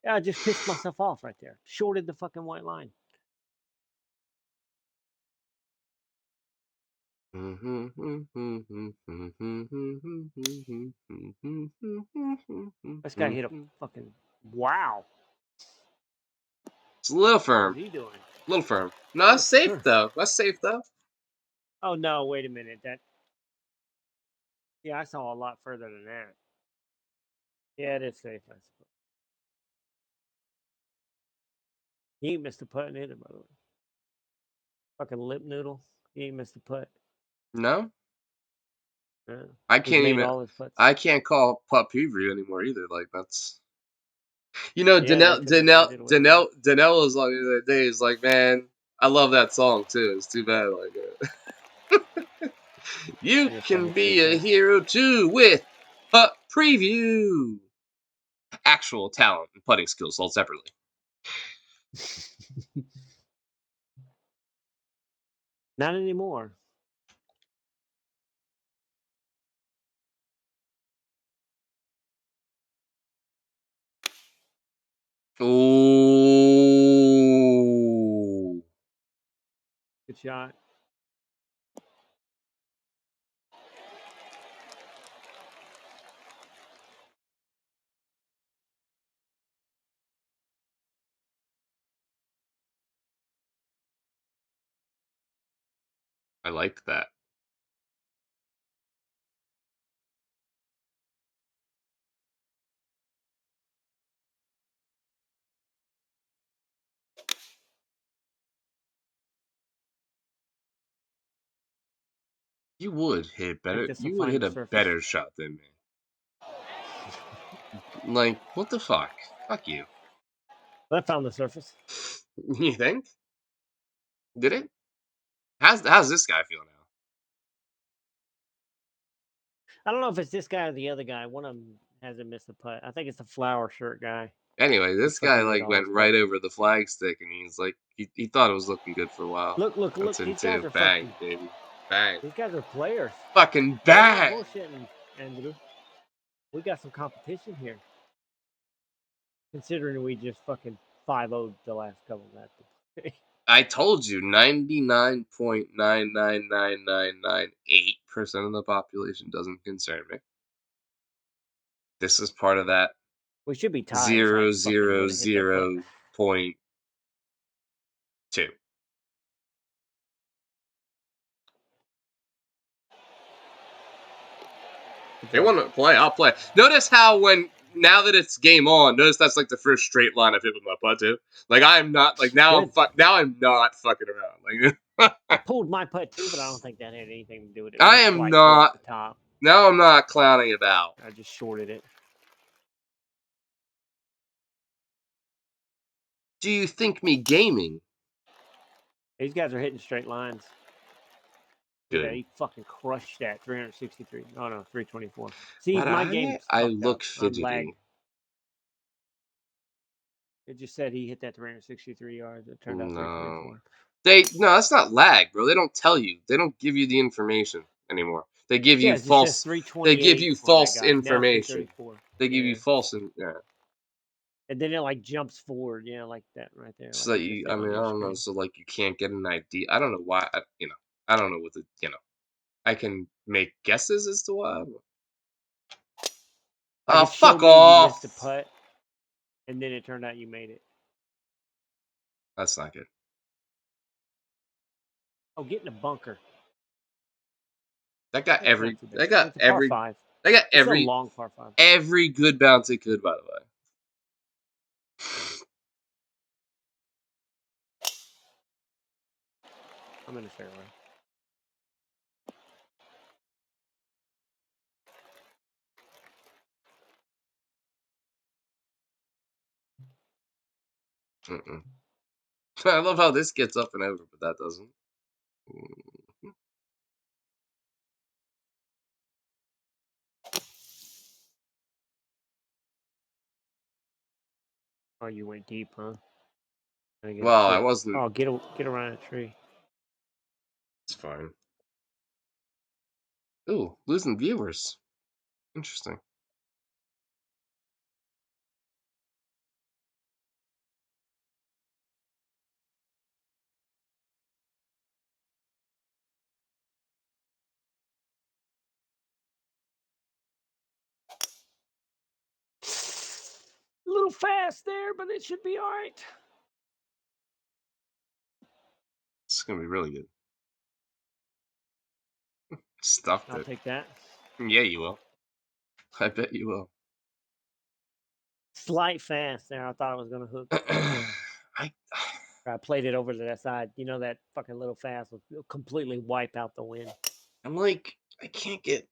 Yeah, I just pissed myself off right there. Shorted the fucking white line. This guy hit a fucking wow. It's a little What's firm, he doing? a little firm. No, Little that's safe firm. though. That's safe though. Oh no, wait a minute. Yeah, I saw a lot further than that. Yeah, it is safe, I suppose. He ain't missed a putt either, by the way. Fucking lip noodle. He ain't missed a putt. No, Yeah. I He's can't made even. all his putts. I can't call pup preview anymore either. Like that's Yeah, they took it away from him. Danelle was on the other day. He's like, man, I love that song too. It's too bad. Like, you You're can fucking be a stupid. hero too with pup preview. Actual talent and putting skills sold separately. Not anymore. Ooh, Good shot. I like that. You would hit I think better. this will You would find hit the a surface. better shot than me. Like, what the fuck? Fuck you. That found the surface. You think? Did it? How's this guy feel now? I don't know if it's this guy or the other guy. One of them hasn't missed a putt. I think it's the flower shirt guy. Anyway, He's this guy fucking made like all went his right putts. over the flag stick, and he's like, he thought it was looking good for a while. Look, look, That's look. in These guys two. are Bang, fucking. baby, bang, These guys are players. fucking We're not bang. bullshitting, Andrew. We got some competition here. Considering we just fucking 5-0'd the last couple matches. I told you, 99.9999998% of the population doesn't concern me. This is part of that We should be tied if I zero fucking zero would have hit that putt. 0.2. Good They job. want to play. I'll play. Notice how now that it's game on, notice that's like the first straight line I've hit with my putt too. Like I'm not like Good. now I'm not fucking around. Like I pulled my putt too, but I don't think that had anything to do with it. It I was a am slight pull off not the top. now. I'm not clowning about. I just shorted it. Do you think me gaming? These guys are hitting straight lines. Look at that. Good. He fucking crushed that 363. Oh no, 324. See, But my I game's I fucked up. look I'm lagged. fidgety. It just said he hit that 363 yards. It turned out No. 324. No, that's not lag, bro. They don't tell you. They don't give you the information anymore. They give Yeah, you it just says false. They give 328 you on that false guy. Now information. 334. They give you Yeah. false. Yeah. And then it like jumps forward, like that right there, So like that it just I did on mean, I your don't know. screen. So like, you can't get an idea. I don't know why. I don't know what the. I can make guesses as to why. Like Oh, it showed fuck me you missed a off. putt, and then it turned out you made it. That's not good. Oh, get in the bunker. That got That's not every. too bad. That got It's a par every. five. I got It's a long par five. every good bounce it could, by the way. I'm in the fairway. Mm-mm. I love how this gets up and over, but that doesn't. Mm. Oh, you went deep, huh? I get Well, I clipped. wasn't. Oh, get around a tree. It's fine. Ooh, losing viewers. Interesting. A little fast there, but it should be all right. It's gonna be really good. Stuffed I'll it. take that. Yeah, you will. I bet you will. Slight fast there. I thought I was gonna hook. I I played it over to that side. You know that fucking little fast will completely wipe out the wind. I'm like I can't get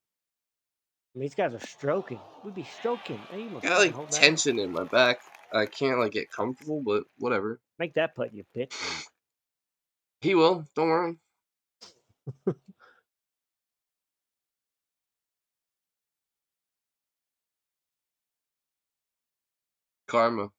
These guys are stroking. We'd be stroking. Hey, you must got fucking like hold that up. tension in my back. I can't like get comfortable, but whatever. Make that putt, you bitch. He will. Don't worry. Karma.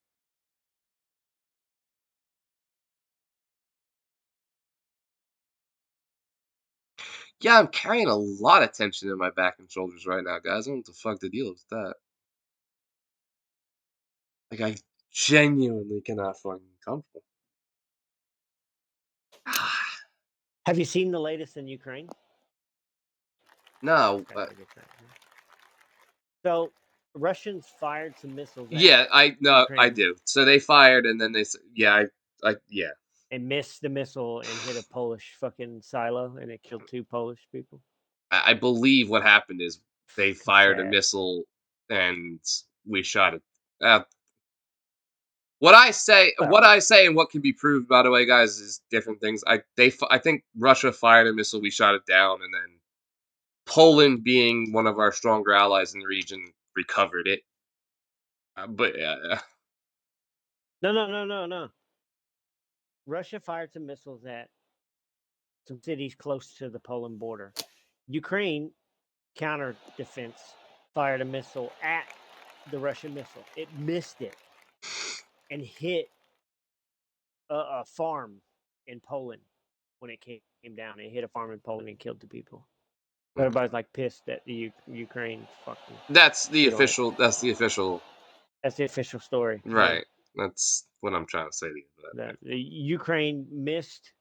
Yeah, I'm carrying a lot of tension in my back and shoulders right now, guys. I don't know what the fuck the deal is with that. Like I genuinely cannot fucking get comfortable. Have you seen the latest in Ukraine? No. Okay, I get that. So, Russians fired some missiles at Yeah, I no, I Ukraine do. So they fired, and then they yeah, yeah. and missed the missile and hit a Polish fucking silo, and it killed 2 Polish people. I believe what happened is they Fucking fired a sad. missile and we shot it. What I say, and what can be proved, by the way, guys, is different things. I think Russia fired a missile, we shot it down, and then Poland, being one of our stronger allies in the region, recovered it. But yeah, No, no, no, no, no. Russia fired some missiles at some cities close to the Poland border. Ukraine counter defense fired a missile at the Russian missile. It missed it and hit a farm in Poland when it came down. It hit a farm in Poland and killed 2 people. Everybody's like pissed that the Ukraine fucking that's the shit on it. official. That's the official. That's the official story. Yeah, Right. That's what I'm trying to say to you. But, that the Ukraine missed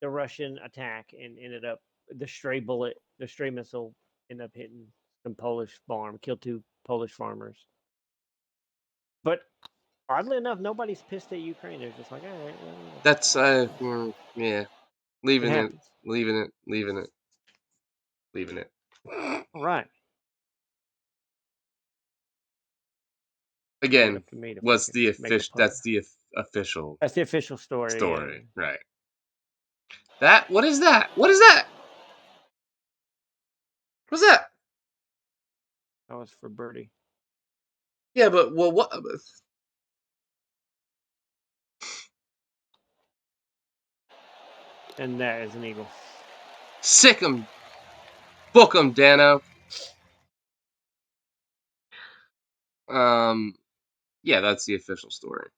the Russian attack and ended up the stray missile ended up hitting some Polish farm, killed 2 Polish farmers. But oddly enough, nobody's pissed at Ukraine. They're just like, all right, well, that's yeah, it leaving it, happens. leaving it, leaving it, leaving it. All right, leave it Again, up to me to what's fucking the make the official? putt. That's the official That's the official story. Yeah, story, right? That what is that? What is that? What's that? that was for birdie. Yeah, but well, what? And that is an eagle. Sick 'em, book 'em, Dano. Um, yeah, that's the official story.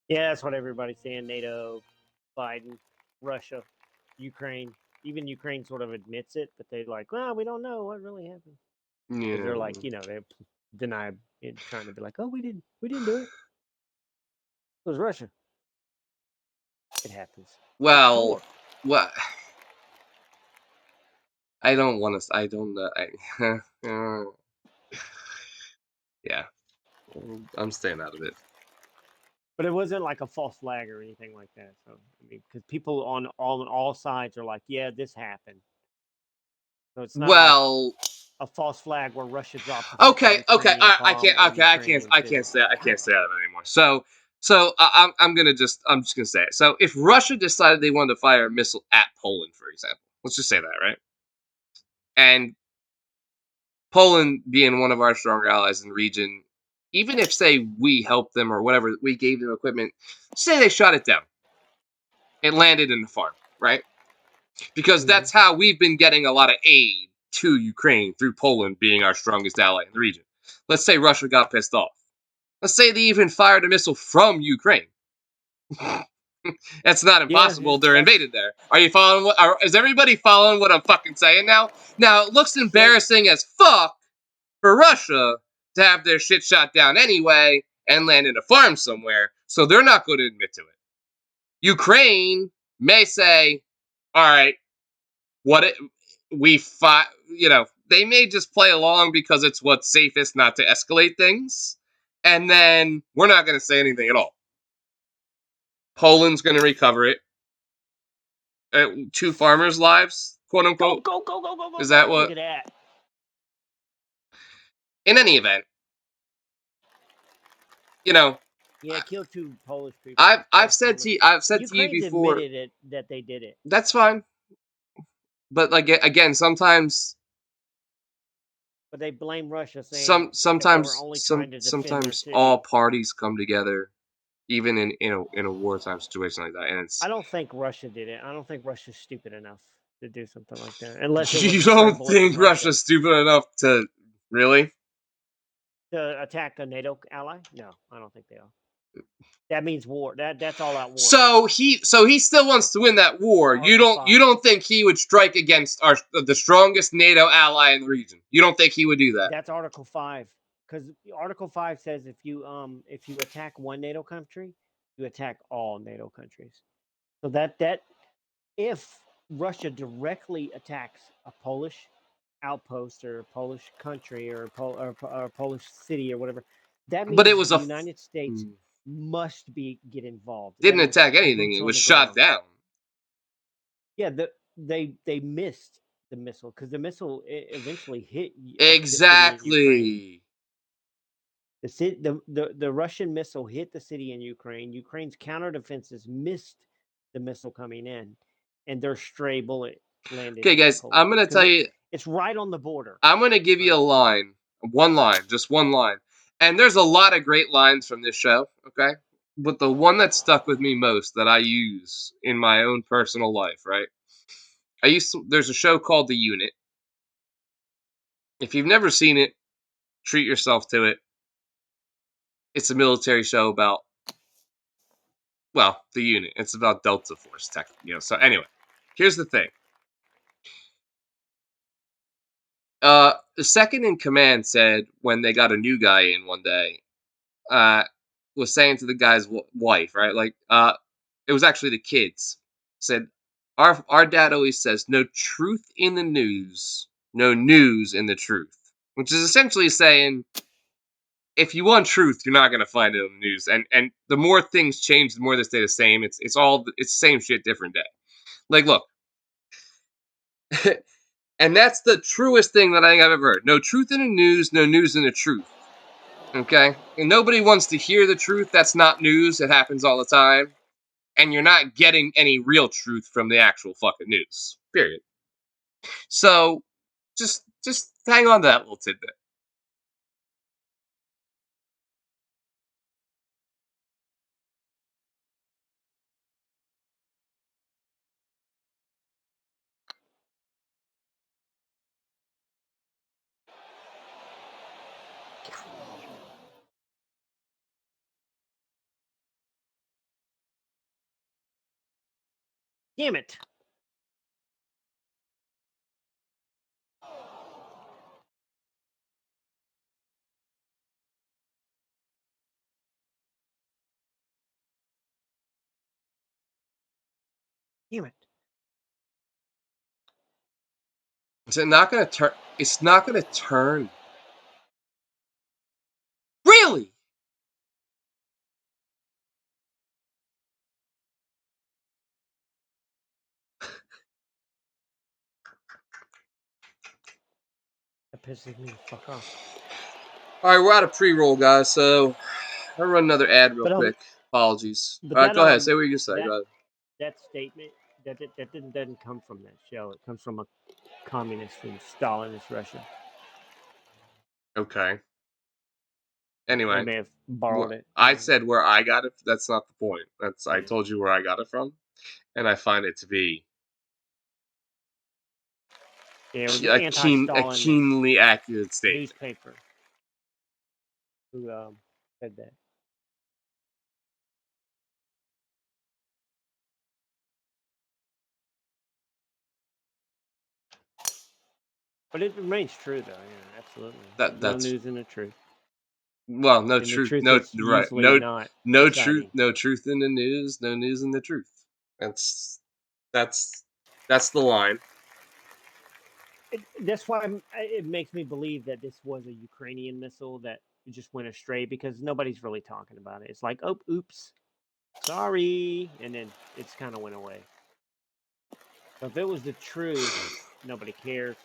Yeah, that's what everybody's saying. NATO, Biden, Russia, Ukraine. Even Ukraine sort of admits it, but they're like, well, we don't know what really happened. Because they're Yeah. like, they deny it, trying to be like, oh, we didn't do it. It was Russia. It happens for Well, sure. well, I don't want to. I don't know. Yeah, I'm staying out of it. But it wasn't like a false flag or anything like that. So I mean, because people on all sides are like, yeah, this happened. So it's not like Well, a false flag where Russia dropped a fucking okay. Ukrainian I bomb can't. on Okay, Ukrainian I can't say. citizens. I can't say that anymore. I'm gonna just. I'm just gonna say it. So if Russia decided they wanted to fire a missile at Poland, for example, let's just say that, right? And Poland being one of our stronger allies in the region, even if say we helped them or whatever, we gave them equipment, say they shot it down, it landed in the farm, right? Because Hmm. that's how we've been getting a lot of aid to Ukraine through Poland being our strongest ally in the region. Let's say Russia got pissed off. Let's say they even fired a missile from Ukraine. It's not Yeah, impossible. They're that's invaded there. Are you following what? Is everybody following what I'm fucking saying now? Now it looks so. embarrassing as fuck for Russia to have their shit shot down anyway and land in a farm somewhere, so they're not going to admit to it. Ukraine may say, "All right, what it, we fought," they may just play along because it's what's safest not to escalate things, and then we're not going to say anything at all. Poland's going to recover it. Two farmers' lives, quote Go, unquote. go, go, go, go, go, Is that go. Look what? at that. In any event, you know, Yeah, killed two Polish people. I've Polish said farmers. to you, I've said to you Ukraine's before. admitted it that they did it, That's fine, but like again, but they blame Russia, saying that they were only trying to defend their sometimes all city. parties come together, even in a wartime situation like that, and I it's don't think Russia did it. I don't think Russia's stupid enough to do something like that, unless it was you a stray don't bullet from think Russia Russia's stupid enough to really. to attack a NATO ally. No, I don't think they are. That means war. That's all out war. So he still wants to win that war. You Article don't you 5. don't think he would strike against the strongest NATO ally in the region? You don't think he would do that? That's Article 5, because Article 5 says if you attack one NATO country, you attack all NATO countries. So that if Russia directly attacks a Polish outpost or a Polish country or a Polish city or whatever, that But it means was the United States hmm, must get involved. That didn't means attack anything. boots It on was the shot ground. down. Yeah, they missed the missile because the missile eventually hit the city in Ukraine. Exactly. The Russian missile hit the city in Ukraine. Ukraine's counter defenses missed the missile coming in, and their stray bullet landed Okay, in guys, I'm Poland gonna because tell you. it's right on the border. I'm gonna give you a Right. line, one line, just one line. And there's a lot of great lines from this show. Okay, but the one that stuck with me most that I use in my own personal life, right? There's a show called The Unit. If you've never seen it, treat yourself to it. It's a military show about, well, the unit. It's about Delta Force, technically. So anyway, here's the thing. The second in command said when they got a new guy in one day, uh, was saying to the guy's wife, right? Like, it was actually the kids. Said, our dad always says, no truth in the news, no news in the truth, which is essentially saying, if you want truth, you're not gonna find it in the news. And the more things change, the more they stay the same. It's the same shit, different day. Like, look, and that's the truest thing that I think I've ever heard. No truth in the news, no news in the truth. Okay, and nobody wants to hear the truth. That's not news. It happens all the time, and you're not getting any real truth from the actual fucking news. Period. So, just hang on to that little tidbit. Damn it! Damn it! Is it not gonna turn? It's not gonna turn. Really? pisses me the fuck off. All right, we're out of pre-roll, guys. So I'll run another ad real But quick. Apologies. but All right, that go ahead. Say what you say. that Go ahead. that statement that doesn't come from that show. It comes from a communist from Stalinist Russia. Okay. They Anyway, may have borrowed it. I said where I got it. That's not the point. That's I Yeah. told you where I got it from, and I find it to be Yeah, it was an a anti-Stalinist keenly accurate statement. newspaper who said that. But it remains true, though. Yeah, absolutely. That There's no that's news in the truth, well, no and the truth, truth no is right, usually not exciting. no truth in the news, no news in the truth. That's that's that's the line. That's why it makes me believe that this was a Ukrainian missile that just went astray because nobody's really talking about it. It's like, oh, oops, sorry, and then it's kind of went away. But if it was the truth, nobody cares.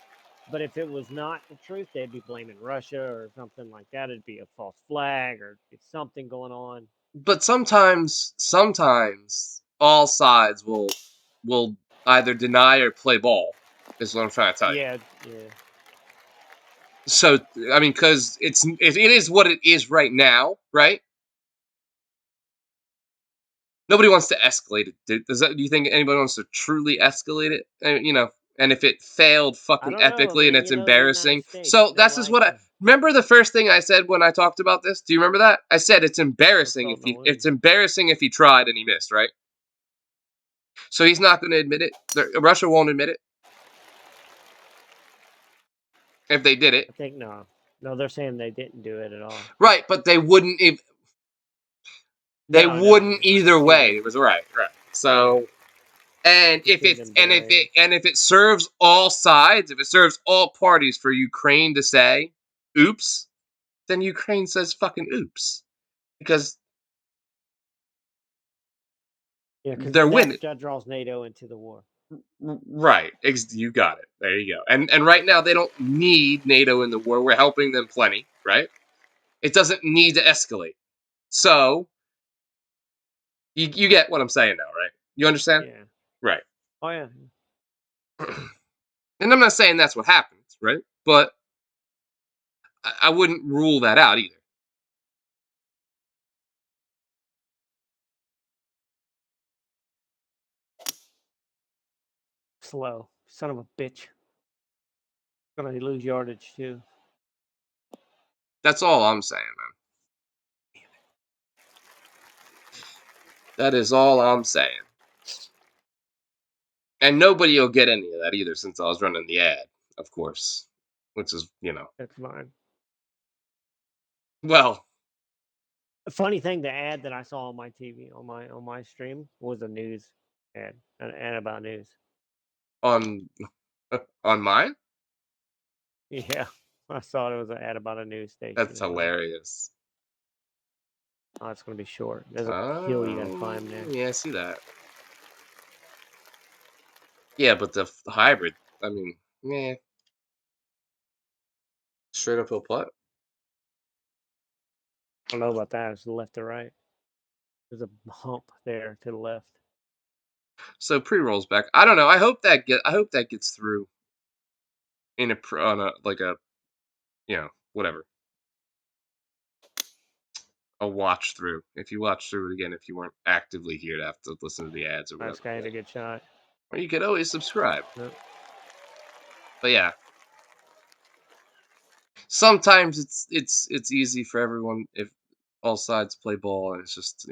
But if it was not the truth, they'd be blaming Russia or something like that. It'd be a false flag or it's something going on. But sometimes all sides will either deny or play ball. Is what I'm trying to tell you. Yeah, yeah. So I mean, because it is what it is right now, right? Nobody wants to escalate it. Do you think anybody wants to truly escalate it? And if it failed I fucking don't know, epically and man. it's You know, the United embarrassing. States, So they that's just like what I to remember. The first thing I said when I talked about this. Do you remember that? I said insult no it's one. embarrassing if he tried and he missed, right? So he's not going to admit it. Russia won't admit it if they did it, I think no. No, they're saying they didn't do it at all. right? But they wouldn't. If they No, no, wouldn't no. I can either see way. them. It was right, right. Yeah, So I can see them delaying. and if it serves all sides, if it serves all parties for Ukraine to say, "Oops," then Ukraine says fucking oops because Yeah, because they're then winning. that draws NATO into the war. Right. You got it. There you go. And right now they don't need NATO in the war. We're helping them plenty, right? It doesn't need to escalate. So you get what I'm saying now, right? You understand? Yeah. Right. Oh yeah. And I'm not saying that's what happens, right? But I wouldn't rule that out either. Slow. Son of a bitch. Gonna lose yardage too. That's all I'm saying, man. That is all I'm saying. And nobody will get any of that either since I was running the ad, of course. Which is, That's fine. well, A funny thing, the ad that I saw on my TV on my stream was a news ad, an ad about news. on on mine? Yeah, I saw it was an ad about a news station That's or something. hilarious. Oh, it's gonna be short. There's a hill you gotta Oh, climb there. yeah, I see that. Yeah, but the hybrid, I mean, yeah, straight up hill putt. I don't know about that. It's the left or right. There's a hump there to the left. So pre-rolls back. I don't know. I hope that gets through in on a like a whatever, a watch through. If you watch through it again, if you weren't actively here to have to listen to the ads or This whatever, guy had a good shot. or you could always subscribe. No, But yeah, sometimes it's easy for everyone if all sides play ball, and it's just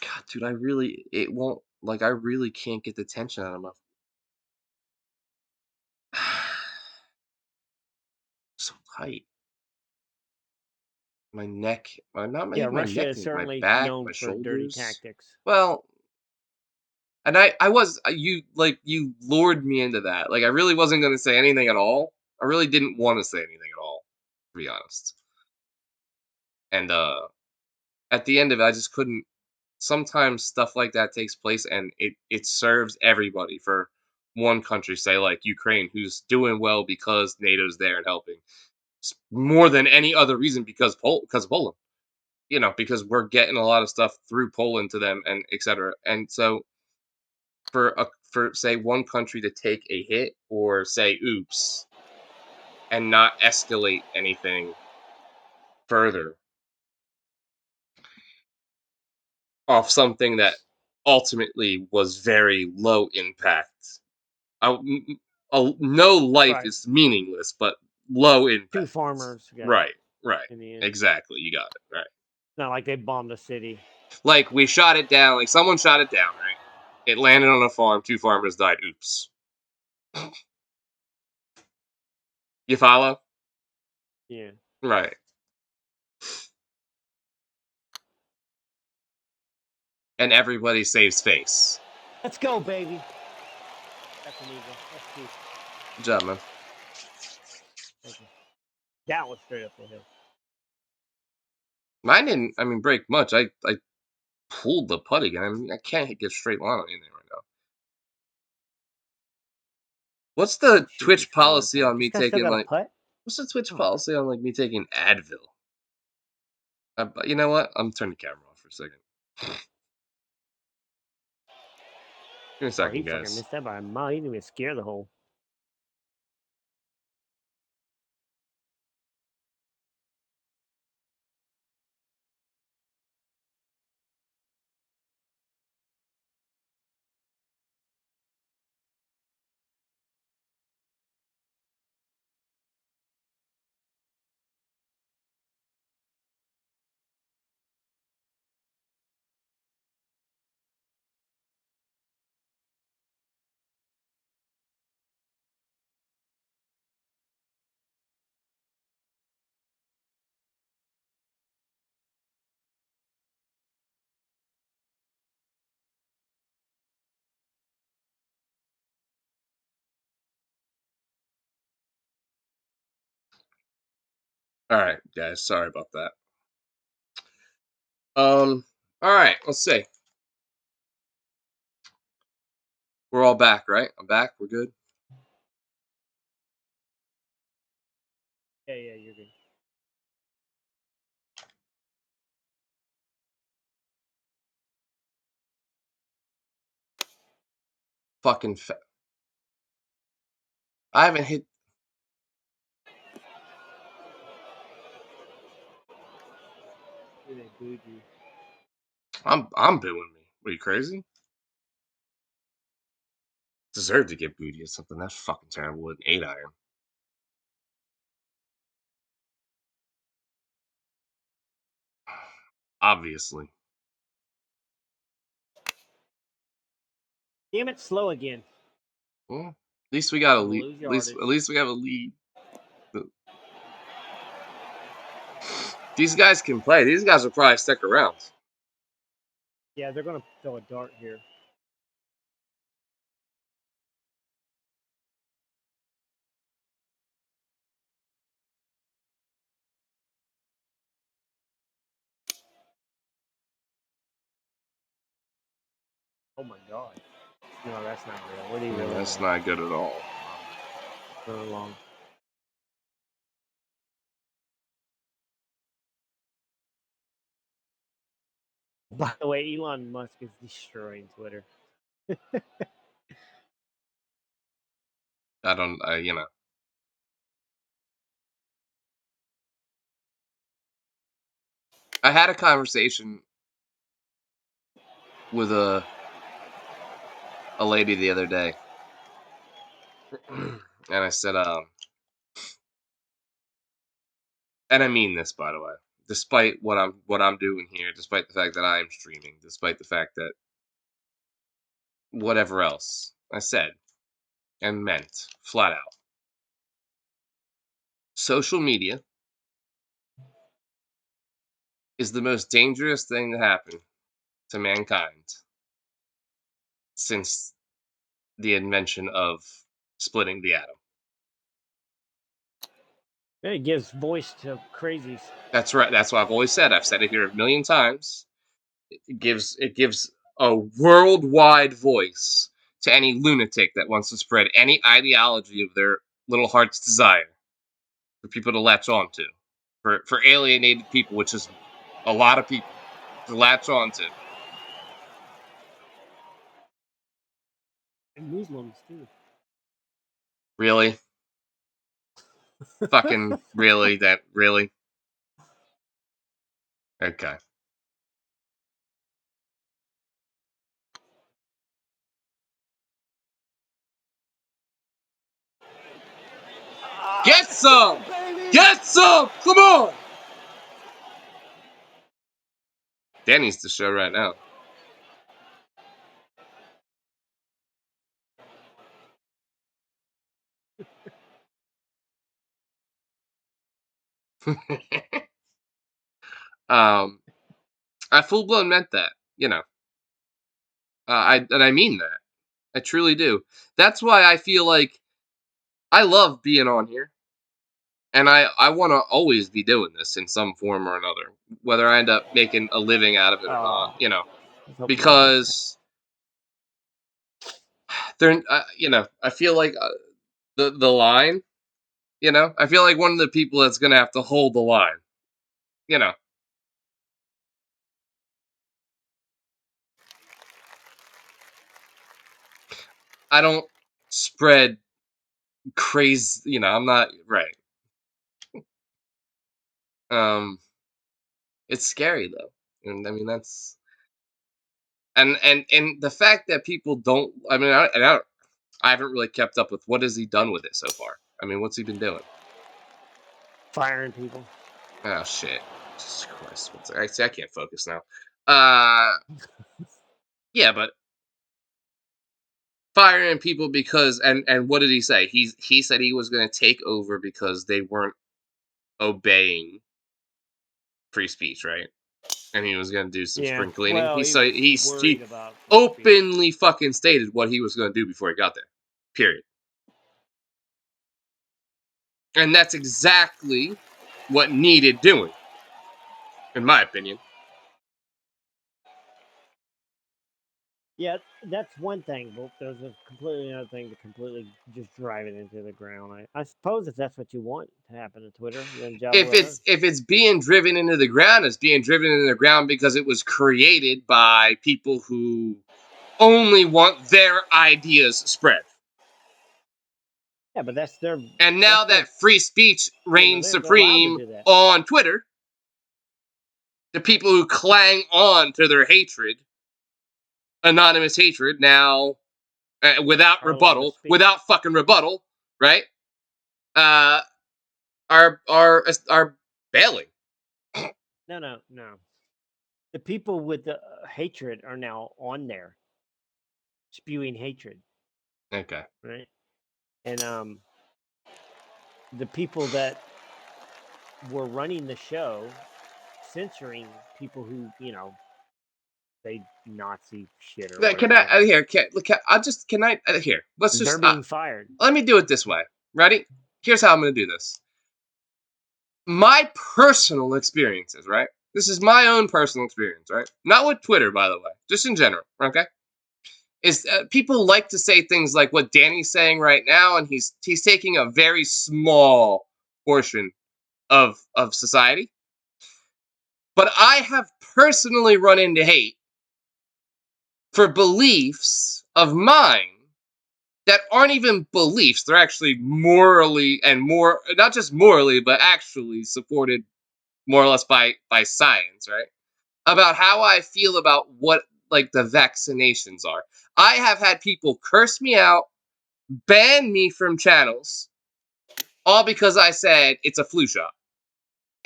God, dude, it won't like I really can't get the tension out of my so tight. My neck, not yeah, even my Russia neck, is my certainly back, known my for dirty shoulders. tactics. Well, and I was you lured me into that. Like I really wasn't going to say anything at all. I really didn't want to say anything at all, to be honest. And at the end of it, I just couldn't. Sometimes stuff like that takes place, and it serves everybody for one country, say like Ukraine, who's doing well because NATO's there and helping, more than any other reason because of Poland. Because we're getting a lot of stuff through Poland to them and etc. And so for say one country to take a hit or say oops and not escalate anything further off something that ultimately was very low impact. No life Right. is meaningless, but low Two impact. farmers got Right, right. in the end. Exactly. You got it. Right. Not like they bombed a city. Like we shot it down, like someone shot it down, right? It landed on a farm, two farmers died. Oops. You follow? Yeah. Right. And everybody saves face. Let's go, baby. That's an eagle. That's two. Good job, man. Thank you. That was straight up the hill. Mine didn't, break much. I pulled the putt again. I can't get straight line on anything right now. What's the Shoot these Twitch cards. policy Like on this me guy still taking got a like? putt. What's the Twitch Oh, policy on like me taking Advil? You know what? I'm turning the camera off for a second. Give me a oh, he second, fucking guys. missed that by a mile. He didn't even scare the hole. All right, guys. Sorry about that. All right. Let's see. We're all back, right? I'm back. We're good. Yeah, yeah, you're good. Fucking. I haven't hit. They booed you. I'm booing me. Are you crazy? Deserve to get booty at something that's fucking terrible with an 8 iron. Obviously. Damn it, slow again. Well, at least we got a Gonna lead. lose At yardage. least we have a lead. These guys can play. These guys will probably stick around. Yeah, they're gonna throw a dart here. Oh my god. No, that's not real. What are you Yeah, really that's doing? not good at all. So long. By the way, Elon Musk is destroying Twitter. I don't. I had a conversation with a lady the other day, and I said, and I mean this, by the way, despite what I'm doing here, despite the fact that I am streaming, despite the fact that whatever else I said and meant flat out, social media is the most dangerous thing to happen to mankind since the invention of splitting the atom. It gives voice to crazies. That's right. That's what I've always said. I've said it here a million times. It gives a worldwide voice to any lunatic that wants to spread any ideology of their little heart's desire for people to latch on to, for alienated people, which is a lot of people to latch on to. And Muslims too. Really? Fucking really? That really? Okay. Get Go, some! baby! Get some! Come on! Danny's the show right now. um, I full blown meant that. You know, I mean that. I truly do. That's why I feel like I love being on here, and I want to always be doing this in some form or another, whether I end up making a living out of it or not. Oh, You know, I was hoping you'd make that. because they're, I feel like the line. You know, I feel like one of the people that's gonna have to hold the line. You know, I don't spread crazy. You know, I'm not right. Um, it's scary though, and I mean that's and the fact that people don't. I mean, I haven't really kept up with what has he done with it so far. I mean, what's he been doing? Firing people. Oh shit! Jesus Christ! I see. I can't focus now. Uh, yeah, but firing people because and what did he say? He said he was going to take over because they weren't obeying free speech, right? And he was going to do some Yeah. spring cleaning. Well, He he so was worried he about free speech. openly fucking stated what he was going to do before he got there. Period. And that's exactly what needed doing, in my opinion. Yeah, that's one thing, but there's a completely another thing to completely just drive it into the ground. I suppose if that's what you want to happen to Twitter, then job If well done. it's being driven into the ground, it's being driven into the ground because it was created by people who only want their ideas spread. Yeah, but And that's now their that free speech reigns they're allowed to supreme do that. on Twitter, the people who clang on to their hatred, anonymous hatred, now Are allowed to speak. without fucking rebuttal, right? Uh, are bailing. No, no, no. The people with the hatred are now on there spewing hatred, Okay. right? And the people that were running the show censoring people who say Nazi shit or Can I whatever. here? I'll just can I here? Let's They're just being fired. let me do it this way. Ready? Here's how I'm going to do this. My personal experiences, right? This is my own personal experience, right? Not with Twitter, by the way, just in general, okay? Is people like to say things like what Danny's saying right now, and he's taking a very small portion of society. But I have personally run into hate for beliefs of mine that aren't even beliefs. They're actually morally and more not just morally, but actually supported more or less by science, right? About how I feel about what like the vaccinations are. I have had people curse me out, ban me from channels, all because I said it's a flu shot.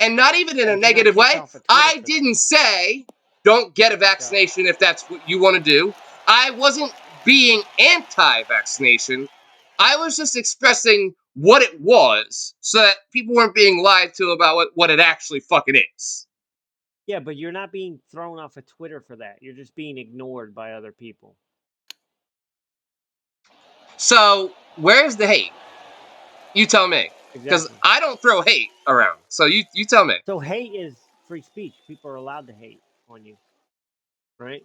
And not even in Yeah, a but you're not negative kicked way. off of Twitter I for that. didn't say don't get a So vaccination if that's what you want to do. I wasn't being anti vaccination. I was just expressing what it was so that people weren't being lied to about what it actually fucking is. yeah, but you're not being thrown off of Twitter for that. You're just being ignored by other people. So, where's the hate? You tell me. Because Exactly. I don't throw hate around. So, you tell me. So hate is free speech. People are allowed to hate on you, right?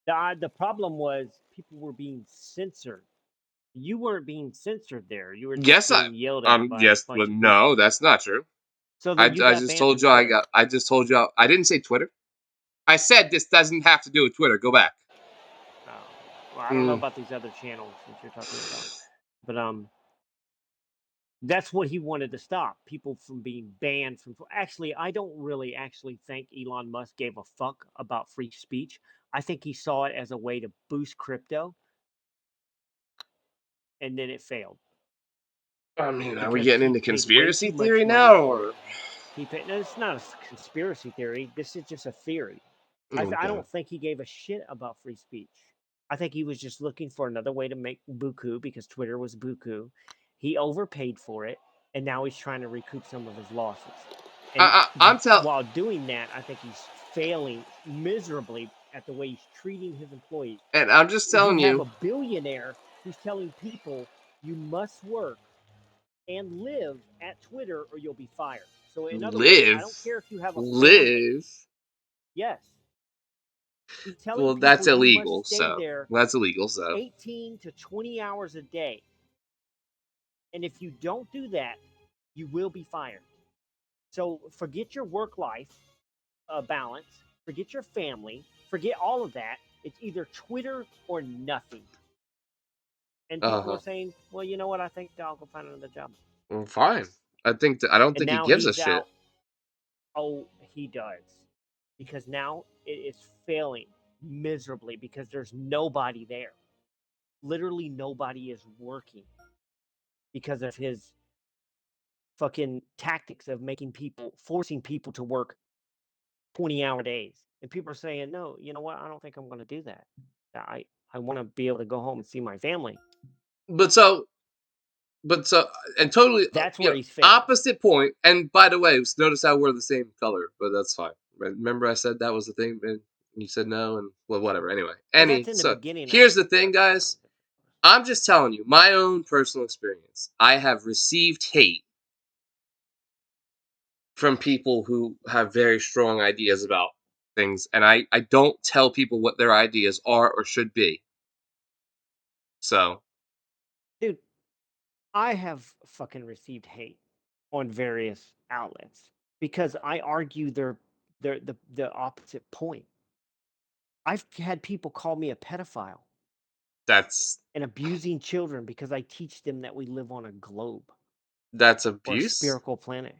The problem was people were being censored. You weren't being censored there. You were just Yes, being yelled at by a yes, bunch but of no, people. that's not true. So I, then you I got just banned told from you Twitter. I just told you I didn't say Twitter. I said this doesn't have to do with Twitter. Go back. Oh, well, I don't know Mm. about these other channels that you're talking about, but that's what he wanted to stop people from being banned from. Actually, I don't really actually think Elon Musk gave a fuck about free speech. I think he saw it as a way to boost crypto, and then it failed I mean, are we because getting he into paid way conspiracy too much theory money now, for it. or He paid. No, it's not a conspiracy theory. This is just a theory. I okay? don't think he gave a shit about free speech. I think he was just looking for another way to make buku because Twitter was buku. He overpaid for it, and now he's trying to recoup some of his losses. And I'm telling, while doing that, I think he's failing miserably at the way he's treating his employees. and I'm just You telling have you, a billionaire who's telling people you must work and live at Twitter or you'll be fired. So, in other words, I live, don't care if you have a family. live. Yes, he's telling Well, that's people you illegal. must stay So there that's illegal. So 18 to 20 hours a day. And if you don't do that, you will be fired. So forget your work life balance, forget your family, forget all of that. It's either Twitter or nothing. And people are uh, saying, well, you know what? I think I'll go find another job. well, fine. I don't And think he now gives a he's shit. out. Oh, he does. Because now it is failing miserably because there's nobody there. Literally nobody is working because of his fucking tactics of making people, forcing people to work 20-hour days. And people are saying, no, you know what? I don't think I'm going to do that. I want to be able to go home and see my family. But so but so and totally That's where he's failing. opposite point. And by the way, notice how we're the same color, but that's fine. Remember I said that was the thing, and you said no, and well, whatever. Anyway, Well, that's in the so beginning. here's the I thing, thought that guys. was it. I'm just telling you my own personal experience. I have received hate from people who have very strong ideas about things, and I don't tell people what their ideas are or should be. So Dude, I have fucking received hate on various outlets because I argue they're the opposite point. I've had people call me a pedophile that's and abusing children because I teach them that we live on a globe or a abuse. spherical planet.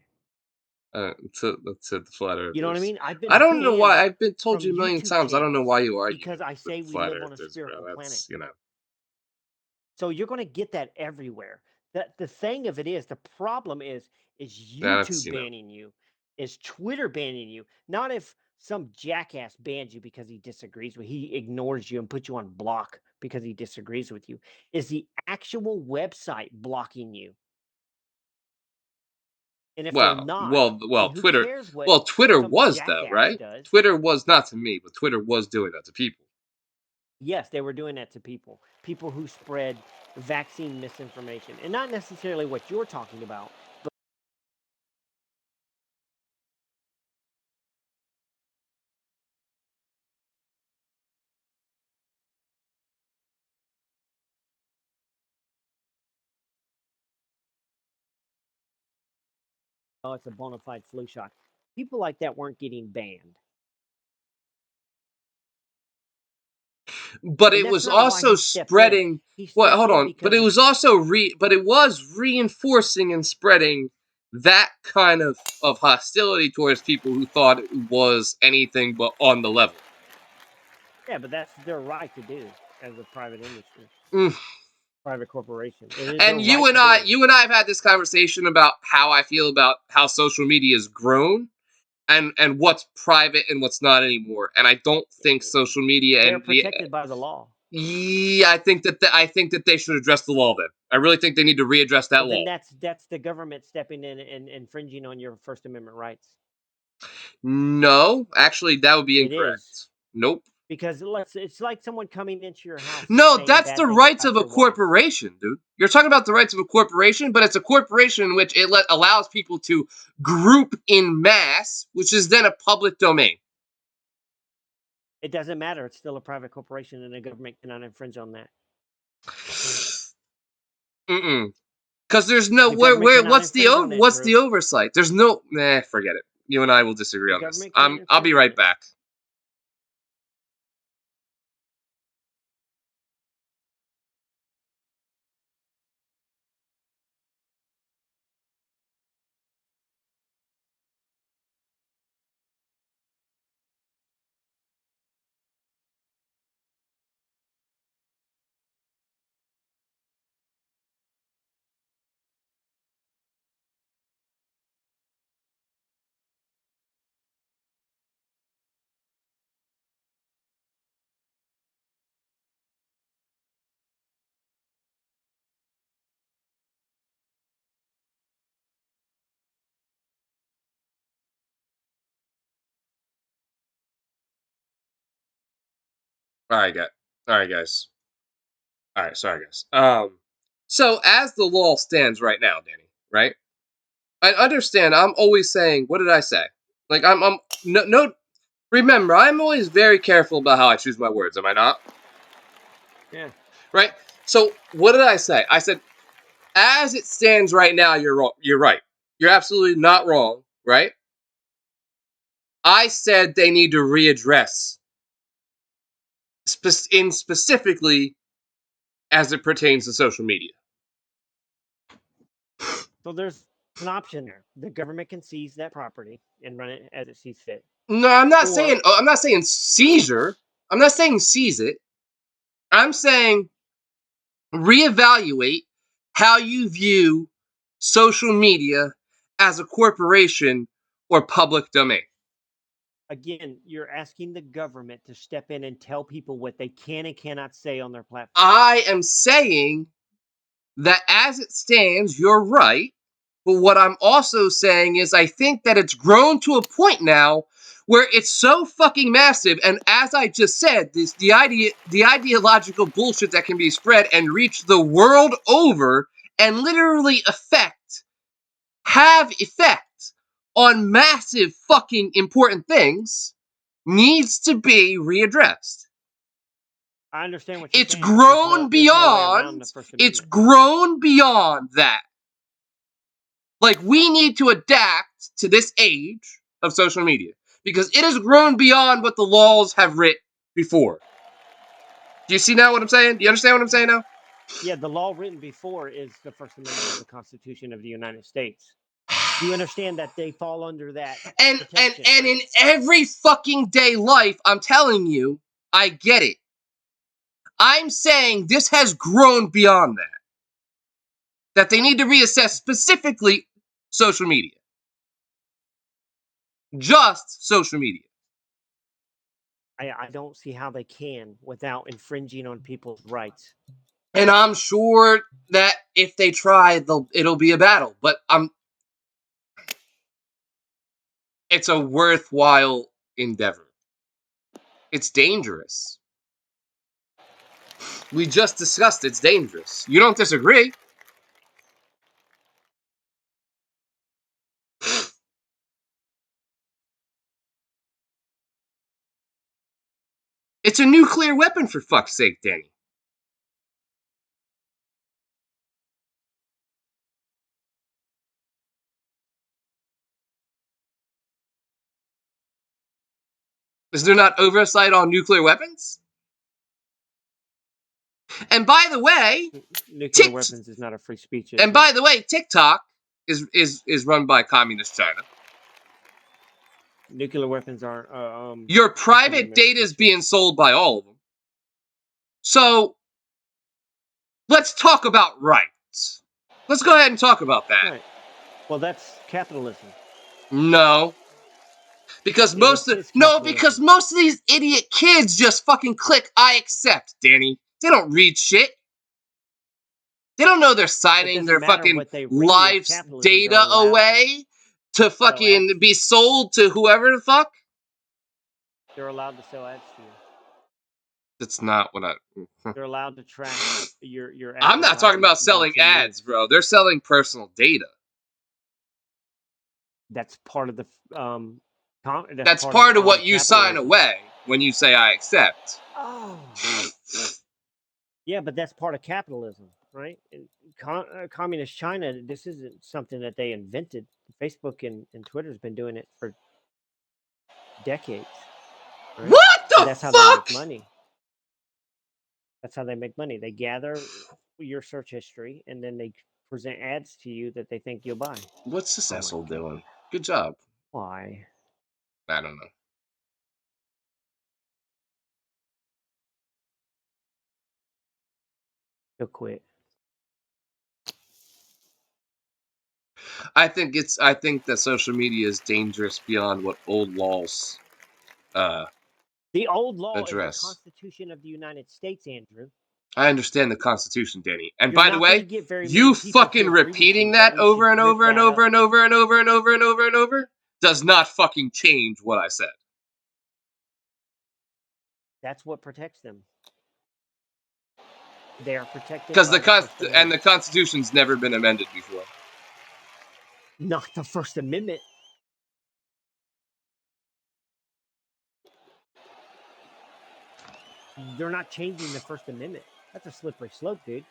To the flat You know what I earthers. mean? I've I been don't know why. banned I've been told from you a million YouTube times. I don't know channels why you argue because I with say we flat live on a earthers, bro. spherical planet. That's So you're going to get that everywhere. The thing of it is, the problem is that's YouTube banning you, is Twitter banning you. Not if some jackass bans you because he disagrees with, he ignores you and puts you on block because he disagrees with you. Is the actual website blocking you? And if they're not, then who Twitter. cares what Well, Twitter some was though, jackass right? does? Twitter was not to me, but Twitter was doing that to people. Yes, they were doing that to people who spread vaccine misinformation, and not necessarily what you're talking about, but oh, it's a bona fide flu shot. People like that weren't getting banned, But and it that's was not why also he stepped in. spreading. He Well, stepped hold in on. But because it was also but it was reinforcing and spreading that kind of hostility towards people who thought it was anything but on the level. yeah, but that's their right to do as a private industry, Mm. private corporation. It is their And right to do. you and I have had this conversation about how I feel about how social media has grown and what's private and what's not anymore. And I don't think social media They're and the protected by the law. yeah, I think that they should address the law. Then I really think they need to readdress that Well, then law. that's the government stepping in and infringing on your First Amendment rights. No, actually, that would be It is. incorrect. Nope. Because it's like someone coming into your house and No, saying that's bad the things rights about of a your wife. corporation, dude. You're talking about the rights of a corporation, but it's a corporation in which allows people to group in mass, which is then a public domain. It doesn't matter. It's still a private corporation, and the government cannot infringe on that. Mm-mm. Because there's no The government cannot infringe on it, what's the Drew. oversight? There's no forget it. You and I will disagree The on this. government can't I'll be infringe on right it. back. All right, guys. All right, guys. All right, sorry, guys. So as the law stands right now, Danny, right? I understand. I'm always saying, what did I say? Like I'm no. Remember, I'm always very careful about how I choose my words. Am I not? Yeah. Right. So what did I say? I said, as it stands right now, you're wrong. You're right. You're absolutely not wrong. Right. I said they need to readdress, in specifically as it pertains to social media. So there's an option there. The government can seize that property and run it as it sees fit. No, I'm not saying. Or I'm not saying seizure. I'm not saying seize it. I'm saying reevaluate how you view social media as a corporation or public domain. again, you're asking the government to step in and tell people what they can and cannot say on their platform. I am saying that as it stands, you're right. But what I'm also saying is I think that it's grown to a point now where it's so fucking massive. And as I just said, the ideological bullshit that can be spread and reach the world over and literally have effect on massive fucking important things needs to be readdressed. I understand what you're It's saying, but grown there's no way around beyond, the First it's Amendment. grown beyond that. Like, we need to adapt to this age of social media because it has grown beyond what the laws have writ before. Do you see now what I'm saying? Do you understand what I'm saying now? Yeah, the law written before is the First Amendment of the Constitution of the United States. Do you understand that they fall under that protection, And right? in every fucking day life, I'm telling you, I get it. I'm saying this has grown beyond that. That they need to reassess specifically social media. Just social media. I don't see how they can without infringing on people's rights. And I'm sure that if they try, it'll be a battle. But it's a worthwhile endeavor. It's dangerous. We just discussed it's dangerous. You don't disagree? It's a nuclear weapon, for fuck's sake, Danny. Is there not oversight on nuclear weapons? And by the way, Nuclear Tik weapons is not a free speech and issue. by the way, TikTok is run by communist China. Nuclear weapons are Your First private Amendment data is issue. being sold by all of them. So let's talk about rights. Let's go ahead and talk about that. Right. Well, that's capitalism. No, because It's capitalism. most of these idiot kids just fucking click I accept, Danny. They don't read shit. They don't know they're It signing doesn't their matter fucking what they read. It's life's capitalism. They're data allowed away to to sell ads fucking to be you. sold to whoever the fuck. They're allowed to sell ads to you. That's not what I. They're allowed to track your I'm not talking advertisement about selling wants and ads, needs. bro. They're selling personal data. That's part of the That's part of part of what you sign capitalism. away when you say I accept. Oh, yeah, but that's part of capitalism, right? Communist China, this isn't something that they invented. Facebook and Twitter has been doing it for decades, right? What And the that's how they make fuck? money. That's how they make money. They gather your search history and then they present ads to you that they think you'll buy. What's this Oh my asshole god. doing? Good job. Why? I don't know. He'll quit. I think that social media is dangerous beyond what old laws uh The old law is the address. Constitution of the United States, Andrew. I understand the Constitution, Danny. And You're by the not going to way, get very you many people to fucking agree with repeating you that that we over should and rip over and that up. over and over and over and over and over and over does not fucking change what I said. That's what protects them. They are protected Because by the First the Amendment. Constitution's never been amended before. Not the First Amendment. They're not changing the First Amendment. That's a slippery slope, dude.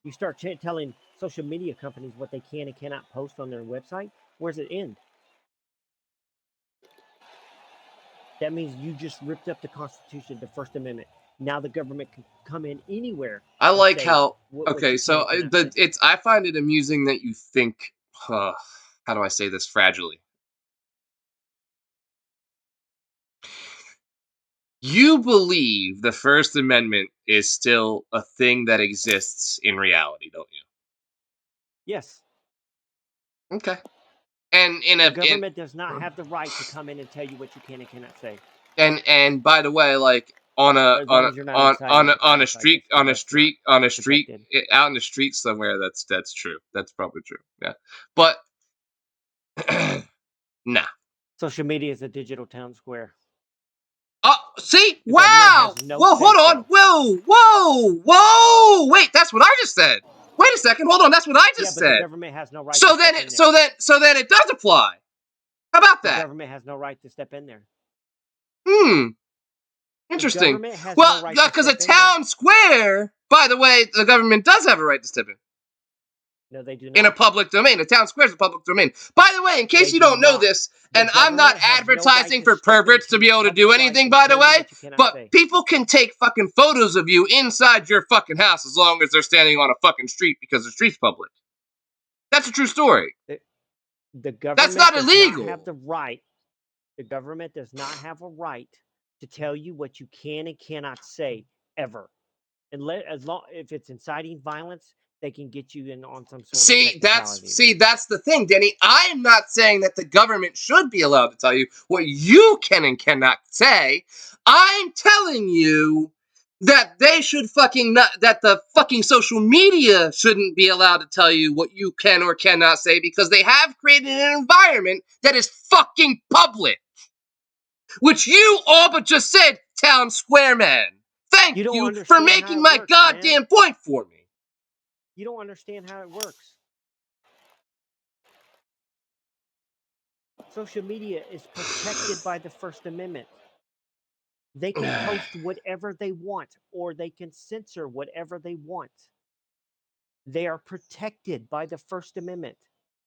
You start telling social media companies what they can and cannot post on their website, where's it end? That means you just ripped up the Constitution, the First Amendment. Now the government can come in anywhere I and like say how what okay, you can so and cannot say. I find it amusing that you think how do I say this fragilely? You believe the First Amendment is still a thing that exists in reality, don't Yes, you? Okay. And the government does not have the right to come in and tell you what you can and cannot say, and by the way, like on a as long as you're not inciting violence. I guess because that's not protected. out in the street somewhere, that's true. That's probably true. Yeah. But nah. Social media is a digital town square. Oh, see? The government Wow! has no Whoa, say hold on. so. Whoa! Wait, that's what I just said. Wait a second. Hold on. That's what I Yeah, just but the said. government has no right to So then, step in there. so then it does apply. How about The that? government has no right to step in there. Hmm. The Interesting. government has no Well, right to because a step in there. town square, by the way, the government does have a right to step No, they do in a not. public domain. A town square is a public domain. By the way, in They case you do don't know not. this, The and I'm not government has no right advertising to for step perverts into to be your able to do public life anything, and by the tell you way, what you cannot but say. people can take fucking photos of you inside your fucking house as long as they're standing on a fucking street because the street's public. That's a true story. The That's government not does not have illegal. the right. The government does not have a right to tell you what you can and cannot say ever. And as long if it's inciting violence, they can get you in on some sort of technicality there. That's the thing, Denny. I am not saying that the government should be allowed to tell you what you can and cannot say. I'm telling you that they should fucking not, that the fucking social media shouldn't be allowed to tell you what you can or cannot say because they have created an environment that is fucking public, which you all but just said, town square man. Thank You don't you for understand how making it my works, man. goddamn point for me. You don't understand how it works. Social media is protected by the First Amendment. They can post whatever they want or they can censor whatever they want. They are protected by the First Amendment.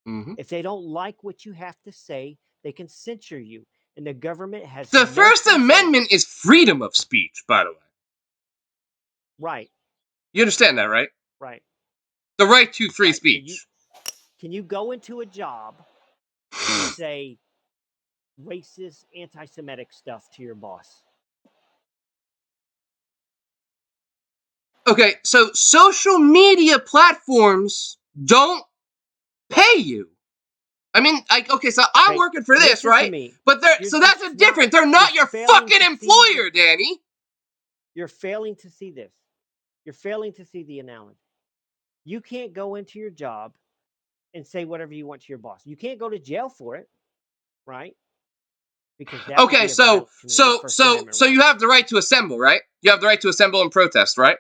Mm-hmm. If they don't like what you have to say, they can censor you. And the government has The no First say so. Amendment is freedom of speech, by the way. Right, You understand that, right? right, The right to free right. speech. Can you go into a job and say racist, anti-Semitic stuff to your boss? Okay, so social media platforms don't pay you. I mean, okay, so I'm Okay, working for this, listen to right? me. But they're You're so that's a just not. different. They're You're not your failing fucking to see the. employer, Danny. You're failing to see this. You're failing to see the analogy. You can't go into your job and say whatever you want to your boss. You can't go to jail for it, right? Because that would Okay, be a violation of your First Amendment so you rights. have the right to assemble, right? You have the right to assemble and protest, right?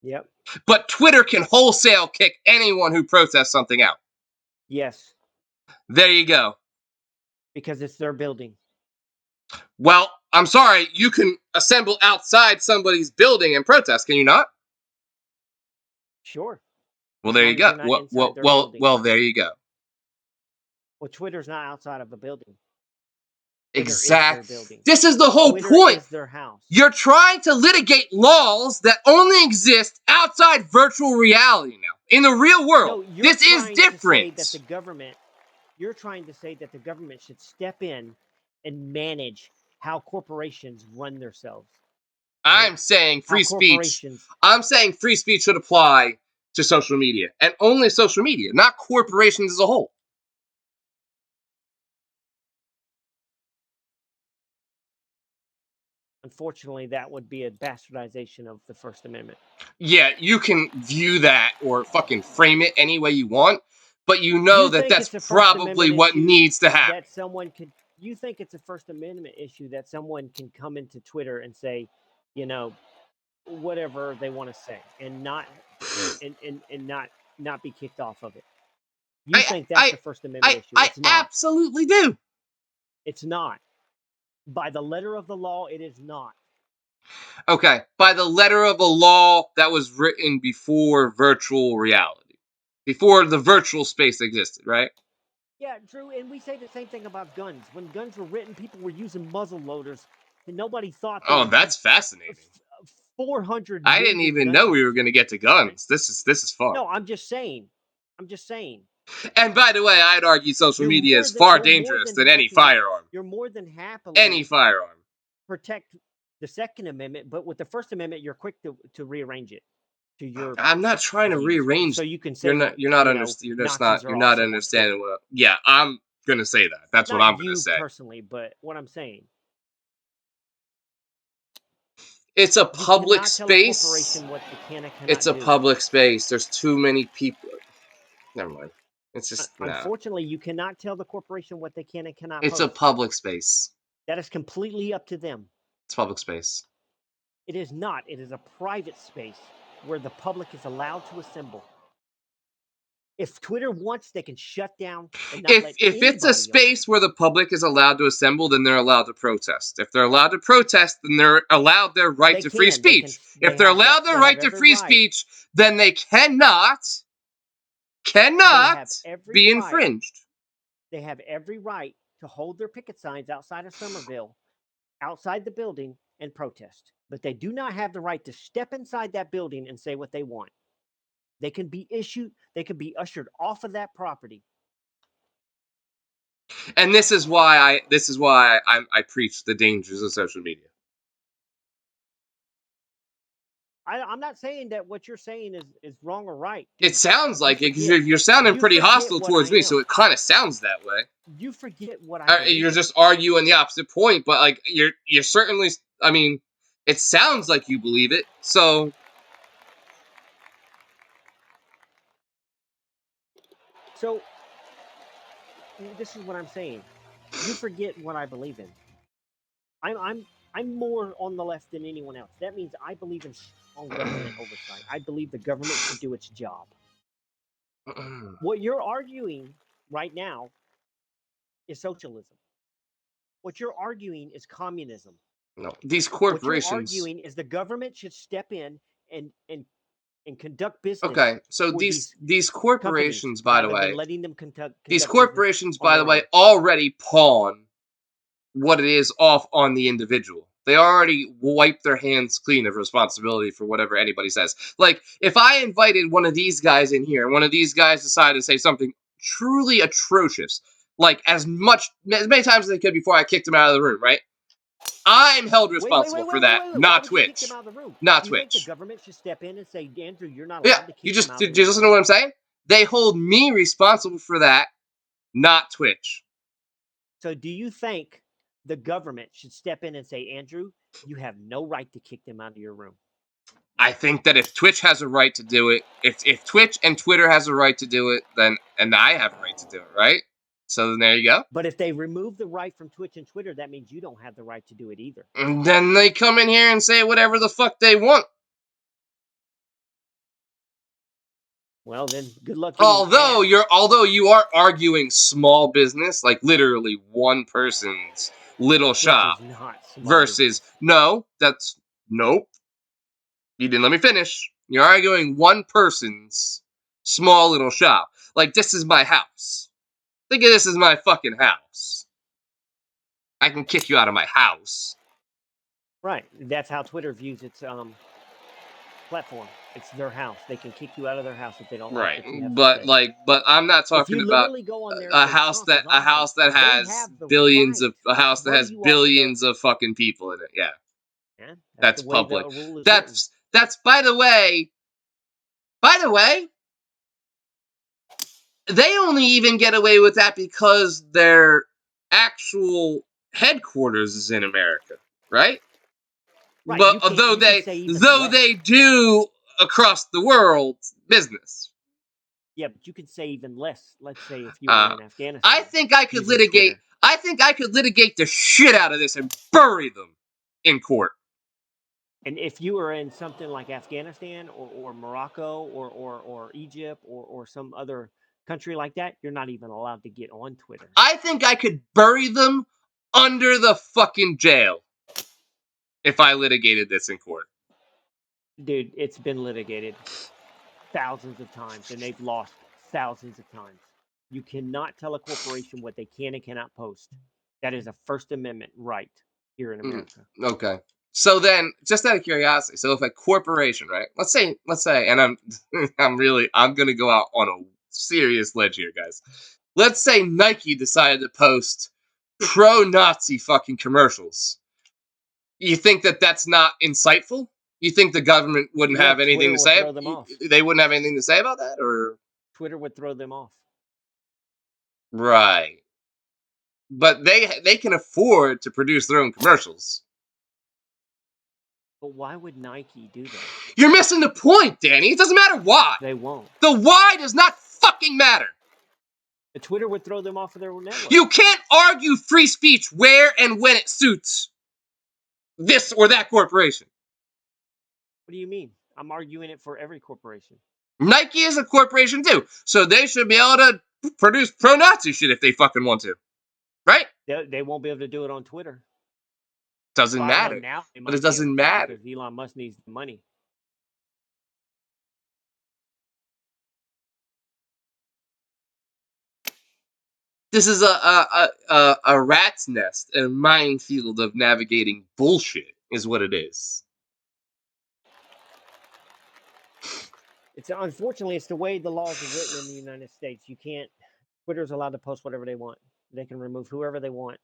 Yep. But Twitter can wholesale kick anyone who protests something out. Yes. There you go. because it's their building. Well, I'm sorry, you can assemble outside somebody's building and protest, can you not? Sure, Well, as there you long as go. you're not inside their Well, building. well, there you go. Well, Twitter's not outside of a building. Twitter is their Exact. building. This is the whole Twitter point. is their house. You're trying to litigate laws that only exist outside virtual reality now. In the real world, No, you're this is trying to say that the different. government you're trying to say that the government should step in and manage how corporations run themselves, right? I'm saying How free speech. corporations I'm saying free speech should apply to social media and only social media, not corporations as a whole. unfortunately that would be a bastardization of the First Amendment. Yeah, you can view that or fucking frame it any way you want, but you know You that think that's it's a First probably Amendment what issue needs to happen. that someone could you think it's a First Amendment issue that someone can come into Twitter and say, you know, whatever they want to say and not be kicked off of it. You I think that's I a First Amendment issue. I It's not. absolutely do. It's not. By the letter of the law, it is not. Okay, by the letter of a law that was written before virtual reality, before the virtual space existed, right? Yeah, true. And we say the same thing about guns. When guns were written, people were using muzzle loaders, and nobody thought there Oh, would be that's fascinating. 400 I didn't million even gun know we were going to users, get to right? guns. This is fun. No, I'm just saying. I'm just saying. And by the way, I'd argue social You're media more is than far you're more dangerous than than any happy. firearm. You're more than Any happily firearm. protect the Second Amendment, but with the First Amendment, you're quick to rearrange it to your I'm not trying to views, rearrange. so you can say, well, Nazis are You're not awesome on understanding Twitter. what. Yeah, I'm gonna say that. That's what Not I'm gonna you say. personally, but what I'm saying, It's a you public cannot tell a space. corporation what they can and It's cannot a do. public space. There's too many people. Never mind. It's just nah. Unfortunately, you cannot tell the corporation what they can and cannot It's a post. public space. That is completely up to them. It's public space. It is not. It is a private space where the public is allowed to assemble. If Twitter wants, they can shut down and not let If it's a anybody on. space where the public is allowed to assemble, then they're allowed to protest. If they're allowed to protest, then they're allowed their right They to free can. They can. speech. If they're allowed their They have right to every free right. speech, then they They cannot have every be right. infringed. They have every right to hold their picket signs outside of Somerville, outside the building, and protest. But they do not have the right to step inside that building and say what they want. They can be issued. They can be ushered off of that property. And this is why I preach the dangers of social media. I'm not saying that what you're saying is wrong or right, It dude. sounds You like it because forget. you're sounding You pretty forget hostile what I towards me, so am. it kind of sounds that way. You forget what I believe You're in. just arguing the opposite point, but like you're certainly. I mean, it sounds like you believe it. So So this is what I'm saying. You forget what I believe in. I'm I'm I'm more on the left than anyone else. That means I believe in strong government oversight. I believe the government should do its job. What you're arguing right now is socialism. What you're arguing is communism. no, these What you're corporations. arguing is the government should step in and and conduct business Okay, so for these these companies corporations, by the rather than way, letting them these conduct business corporations, on by the their way, own. already pawn what it is off on the individual. They already wipe their hands clean of responsibility for whatever anybody says. Like, if I invited one of these guys in here, and one of these guys decided to say something truly atrocious, like as many times as they could before I kicked him out of the room, right? I'm held responsible for that, Why not would you kick them Twitch. out of the room? Not Do you think the Twitch. government should step in and say, Andrew, you're not Yeah, allowed to you kick them just out of did their you listen to room? what I'm saying? They hold me responsible for that, not Twitch. So do you think the government should step in and say, Andrew, you have no right to kick them out of your room? I think that if Twitch has a right to do it, if Twitch and Twitter has a right to do it, then and I have a right to do it, right? So then there you go. But if they remove the right from Twitch and Twitter, that means you don't have the right to do it either. And then they come in here and say whatever the fuck they want. Well, then good luck getting Although you are arguing small business, like literally one person's little which shop is not small versus business. no, that's nope. You didn't let me finish. You're arguing one person's small little shop. Like this is my house. Think of this as my fucking house. I can kick you out of my house. Right. That's how Twitter views its platform. It's their house. They can kick you out of their house if they don't like Right. what you have to But say. like but I'm not If talking you about literally go on there and say Trump is a awesome, house that they has have the billions right a to house that throw has you off of their. billions of fucking people in it. Yeah. Yeah, that's the That's way public. the rule is written. That's by the way, they only even get away with that because their actual headquarters is in America, right? Right. But You can't. You can say even though less. they do across the world business. Yeah, but you could say even less. Let's say if you were Uh, in Afghanistan using litigate. Twitter. I think I could litigate the shit out of this and bury them in court. And if you were in something like Afghanistan or Morocco or Egypt or some other country like that, you're not even allowed to get on Twitter. I think I could bury them under the fucking jail if I litigated this in court. Dude, it's been litigated thousands of times and they've lost thousands of times. You cannot tell a corporation what they can and cannot post. That is a First Amendment right here in Mm, America. okay. So then, just out of curiosity, so if a corporation, right? Let's say, and I'm gonna go out on a serious ledge here, guys. Let's say Nike decided to post pro-Nazi fucking commercials. You think that that's not insightful? You think the government wouldn't Yeah, have anything Twitter to will say? throw them off. They wouldn't have anything to say about that, or Twitter would throw them off. right? But they can afford to produce their own commercials. But why would Nike do that? You're missing the point, Danny. It doesn't matter why. They won't. The why does not fucking matter. The Twitter would throw them off of their network. You can't argue free speech where and when it suits this or that corporation. What do you mean? I'm arguing it for every corporation. Nike is a corporation too, so they should be able to produce pro-Nazi shit if they fucking want to, right? They won't be able to do it on Twitter. Doesn't Well, I don't know. matter. Now they But it might be able doesn't to matter. because Elon Musk needs the money. This is a rat's nest, a minefield of navigating bullshit, is what it is. It's unfortunately it's the way the laws are written in the United States. You can't. Twitter's allowed to post whatever they want. They can remove whoever they want.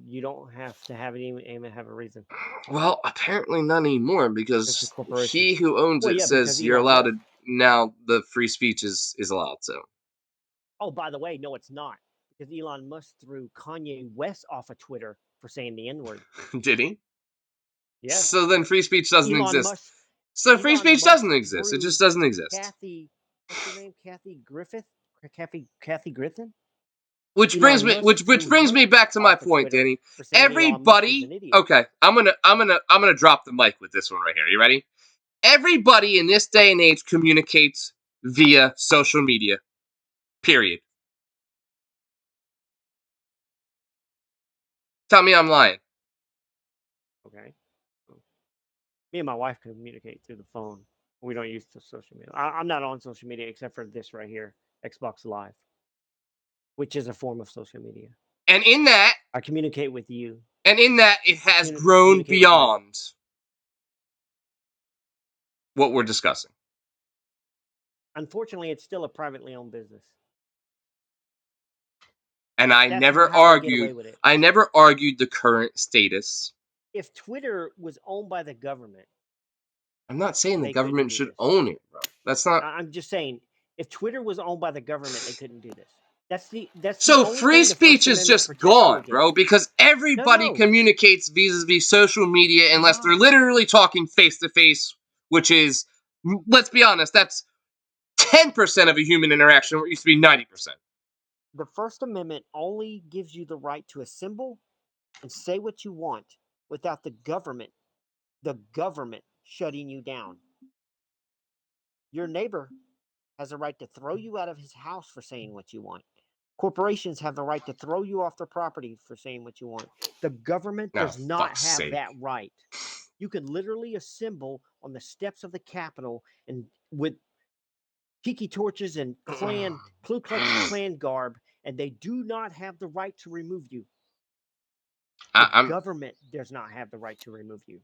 You don't have to have even have a reason. Well, apparently not anymore It's a because corporation. he who owns Well, it yeah, because says you're Elon allowed Musk. to now. The free speech is allowed. So Oh, by the way, no, it's not because Elon Musk threw Kanye West off of Twitter for saying the N word. did he? Yes, So then free speech doesn't Elon exist. Musk. So free Elon speech Musk doesn't exist. It threw just doesn't exist. Kathy. What's her name? Kathy Griffith. Kathy Griffin. Which brings Elon me Musk which threw brings me her back to my off of point, Twitter Danny. for saying Elon Musk is Everybody, an idiot. okay, I'm gonna drop the mic with this one right here. You ready? Everybody in this day and age communicates via social media. Period. Tell me I'm lying. Okay. Me and my wife communicate through the phone. We don't use the social media. I'm not on social media except for this right here, Xbox Live, which is a form of social media. And in that, I communicate with you. it I has grown communicate with her. beyond what we're discussing. Unfortunately, it's still a privately owned business. And I That's never how they get argued away with it. I never argued the current status. If Twitter was owned by the government, I'm not saying the they couldn't government do should this. own it, bro. That's not. I'm just saying, if Twitter was owned by the government, they couldn't do this. That's the So only free thing the First speech is Amendment just protects you gone, bro, against. because No, everybody no, communicates vis-a-vis social media unless they're stop. literally talking face to face, which is, let's be honest, that's 10% of a human interaction where it used to be 90%. The First Amendment only gives you the right to assemble and say what you want without the government shutting you down. Your neighbor has a right to throw you out of his house for saying what you want. Corporations have the right to throw you off their property for saying what you want. The government Oh, does not fuck's have sake. that right. You can literally assemble on the steps of the Capitol and with tiki torches and Ku Klux Klan garb, and they do not have the right to remove you. The I'm government does not have the right to remove you.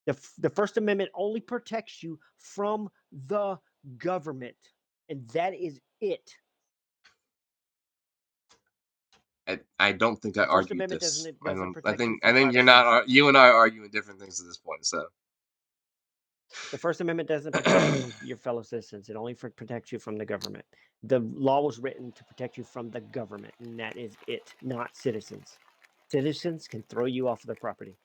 The First Amendment only protects you from the government, and that is it. I don't think I The First argued Amendment this. doesn't I protect you think from you're private not. citizens. You and I are arguing different things at this point. So The First Amendment doesn't protect you from your fellow citizens. It only protects you from the government. The law was written to protect you from the government, and that is it, not citizens. Citizens can throw you off of their property.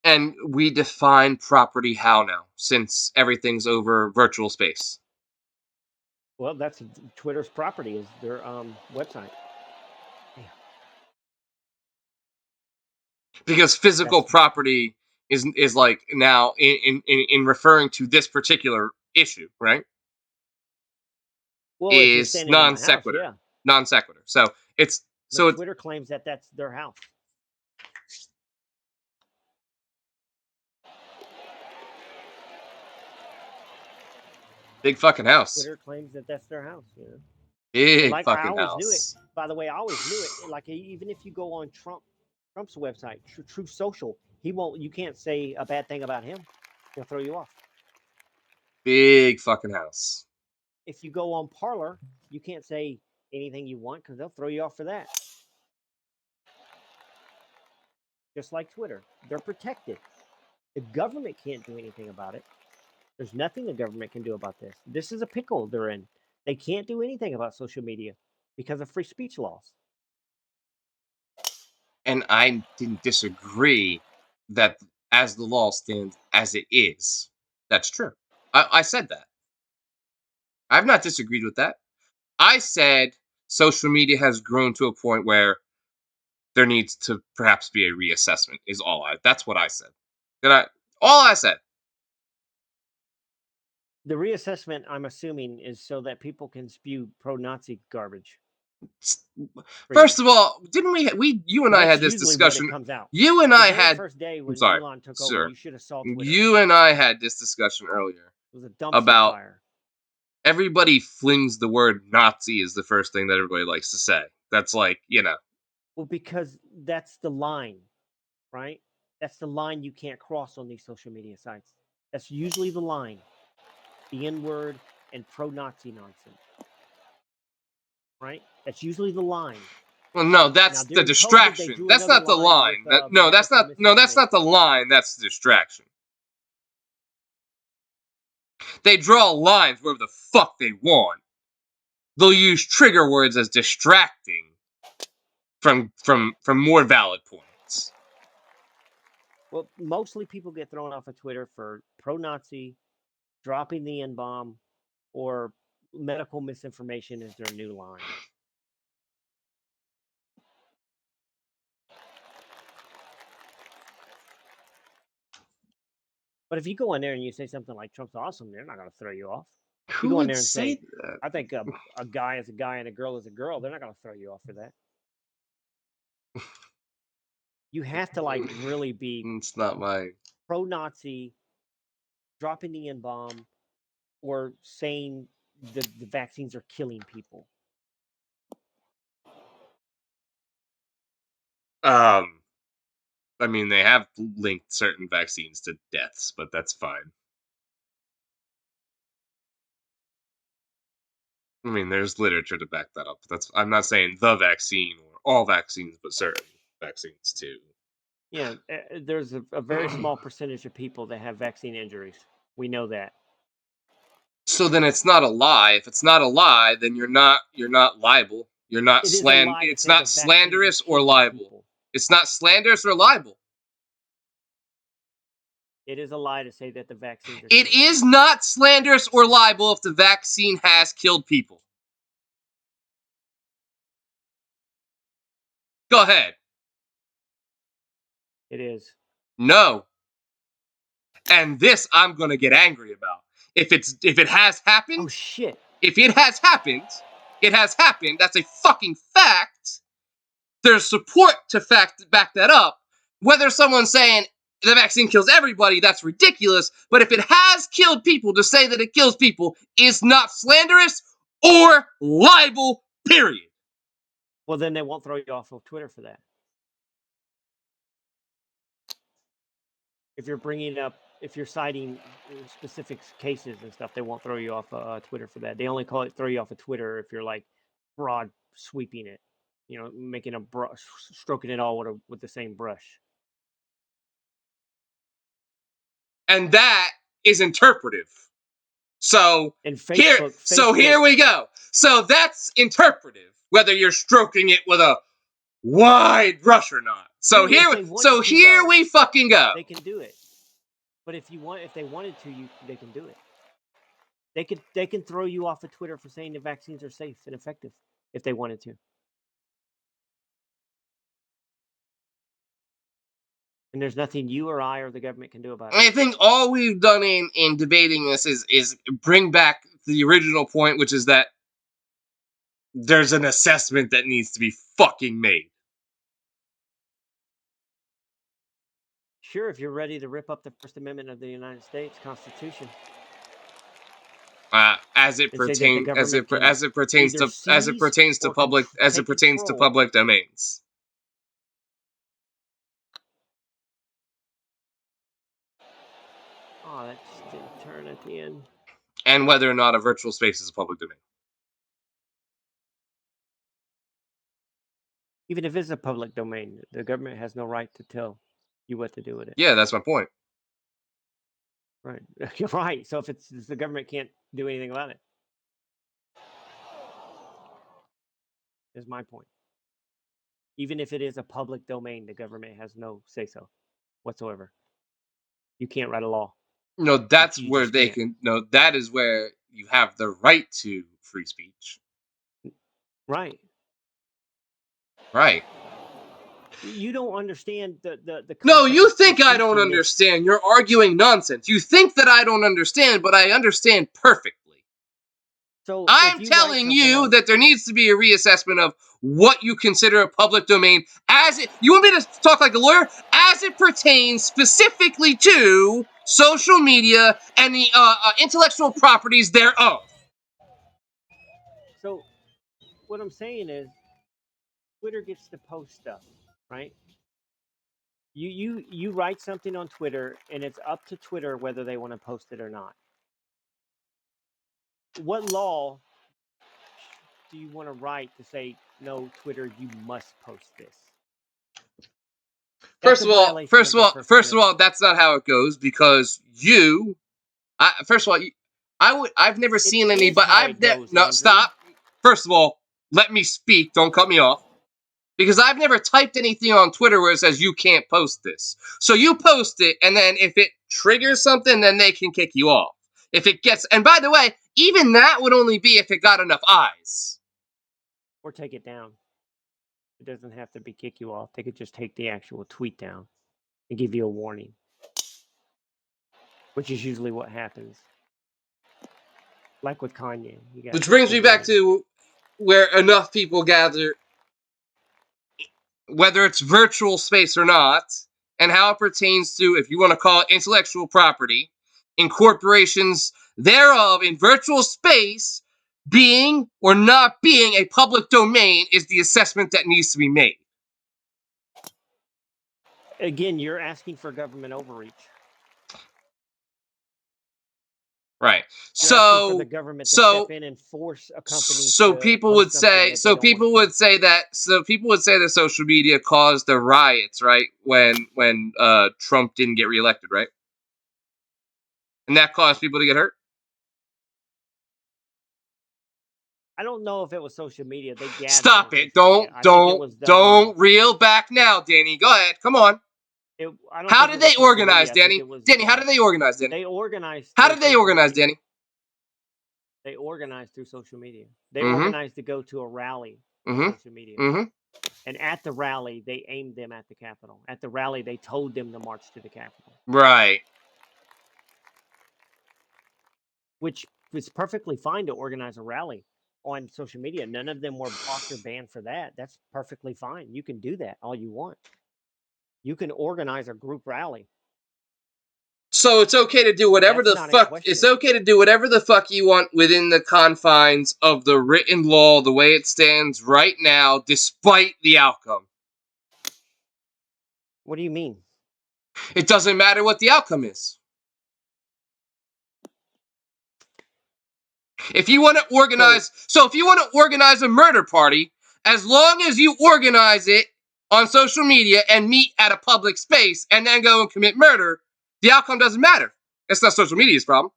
and we define property how now, since everything's over virtual space. Well, that's Twitter's property is their website. Because physical That's property is like now in referring to this particular issue, right? well, if you're Is standing in non my house, sequitur, yeah. non sequitur. So it's But so it's Twitter claims that that's their house. big fucking house, Twitter claims that that's their house. You know, and big like I fucking always knew it. house. By the way, I always knew it. Like even if you go on Trump's website, True Social, he won't. You can't say a bad thing about him. He'll throw you off. Big fucking house. If you go on Parlor, you can't say anything you want because they'll throw you off for that. Just like Twitter, they're protected. The government can't do anything about it. There's nothing the government can do about this. This is a pickle they're in. They can't do anything about social media because of free speech laws. And I didn't disagree that as the law stands as it is, that's true. I said that. I've not disagreed with that. I said social media has grown to a point where there needs to perhaps be a reassessment. Is all I. That's what I said. Did I? All I said. The reassessment, I'm assuming, is so that people can spew pro-Nazi garbage freely. First of all, didn't we you and I That's had this usually what it discussion. comes out. You and The I very had. first day I'm when sorry, Elon took over, sir. you should have saw Twitter. You and I had this discussion earlier It was a dumpster about fire. everybody flings the word Nazi is the first thing that everybody likes to say. That's like, Well, because that's the line, right? That's the line you can't cross on these social media sites. That's usually the line. The N-word and pro-Nazi nonsense, right? That's usually the line. well, no, Now that's the during COVID, they distraction. drew That's another not the line with line. No, that's medical not. No, that's not misinformation. the line. That's the distraction. They draw lines wherever the fuck they want. They'll use trigger words as distracting from more valid points. Well, mostly people get thrown off of Twitter for pro-Nazi, dropping the N-bomb, or medical misinformation is their new line. But if you go in there and you say something like Trump's awesome, they're not going to throw you off. If you Who go in would there and say say, that? I think a guy is a guy and a girl is a girl, they're not going to throw you off for that. You have to like really be It's not my. pro-Nazi, dropping the N-bomb, or saying the vaccines are killing people. Um, I mean, they have linked certain vaccines to deaths, but that's fine. I mean, there's literature to back that up. That's I'm not saying the vaccine or all vaccines, but certain vaccines too. Yeah, there's a very small percentage of people that have vaccine injuries. We know that. So then it's not a lie. If it's not a lie, then you're not liable. You're not It is a lie to It's say the not vaccines are slanderous or killing libel. people. It's not slanderous or libel. It is a lie to say that the vaccines are It killing is people. not slanderous or libel if the vaccine has killed people. Go ahead. It is. No. And this I'm going to get angry about. If it has happened, Oh shit. if it has happened, it has happened. That's a fucking fact. There's support to back that up. Whether someone's saying the vaccine kills everybody, that's ridiculous. But if it has killed people, to say that it kills people is not slanderous or libel, period. Well, then they won't throw you off of Twitter for that. If you're bringing up, if you're citing specific cases and stuff, they won't throw you off Twitter for that. They only throw you off of Twitter if you're like broad sweeping it, making a brush, stroking it all with the same brush. And that is interpretive. So And here, Facebook, we go. So that's interpretive, whether you're stroking it with a wide brush or not. So dude, if here, they wanted to, though, we fucking go. they can do it. But if they wanted to, they can do it. They can throw you off of Twitter for saying the vaccines are safe and effective if they wanted to. And there's nothing you or I or the government can do about it. I think all we've done in debating this is bring back the original point, which is that there's an assessment that needs to be fucking made. Sure, if you're ready to rip up the First Amendment of the United States Constitution, As it and say that the pertains government can as it pertains either seize or take control. public domains. Oh, that just didn't turn at the end. And whether or not a virtual space is a public domain. Even if it's a public domain, the government has no right to tell you what to do with it. Yeah, that's my point. Right. You're right. So if the government can't do anything about it, is my point. Even if it is a public domain, the government has no say so whatsoever. You can't write a law. No, that's You where just they can't. can. No, that is where you have the right to free speech. Right. Right. You don't understand the No, concept you of free think I speech don't in this. understand. You're arguing nonsense. You think that I don't understand, but I understand perfectly. So if I'm you write telling something you on, that there needs to be a reassessment of what you consider a public domain as it. You want me to talk like a lawyer? As it pertains specifically to social media and the intellectual properties thereof. so what I'm saying is, Twitter gets to post stuff, right? You write something on Twitter, and it's up to Twitter whether they want to post it or not. What law do you want to write to say, no, Twitter, you must post this? That's a violation of their First First of Amendment. all, that's not how it goes because first of all, I've never It seen is anybody. how it goes, No, Andrew. stop. First of all, let me speak. Don't cut me off. Because I've never typed anything on Twitter where it says you can't post this. So you post it, and then if it triggers something, then they can kick you off. If it gets, and by the way, even that would only be if it got enough eyes. Or take it down. It doesn't have to be kick you off. They could just take the actual tweet down and give you a warning, which is usually what happens. Like with Kanye, you got Which brings the me back warning. to where enough people gather, whether it's virtual space or not, and how it pertains to, if you want to call it intellectual property, incorporations thereof in virtual space being or not being a public domain is the assessment that needs to be made. Again, you're asking for government overreach. Right. You're asking for the government to step in and force a company to post something that they don't want to post. People would say that social media caused the riots, right? When Trump didn't get reelected, right? And that caused people to get hurt. I don't know if it was social media. They gathered Stop on it. social media. I think it was Don't reel back now, Danny. Go ahead. Come on. I don't How think it did was they social organize, media. I think Danny? it was Danny, how did they organize, Danny? they organized. How Through did they social organize, media. Danny? They organized through social media. They Mm-hmm. organized to go to a rally on Mm-hmm. social media. Mm-hmm. And at the rally, they aimed them at the Capitol. At the rally, they told them to march to the Capitol. Right. which is perfectly fine to organize a rally on social media. None of them were blocked or banned for that. That's perfectly fine. You can do that all you want. You can organize a group rally. So it's okay to do whatever That's the not in fuck. It's question. okay to do whatever the fuck you want within the confines of the written law, the way it stands right now, despite the outcome. What do you mean? It doesn't matter what the outcome is. If you want to organize, so if you want to organize a murder party, as long as you organize it on social media and meet at a public space and then go and commit murder, the outcome doesn't matter. It's not social media's problem.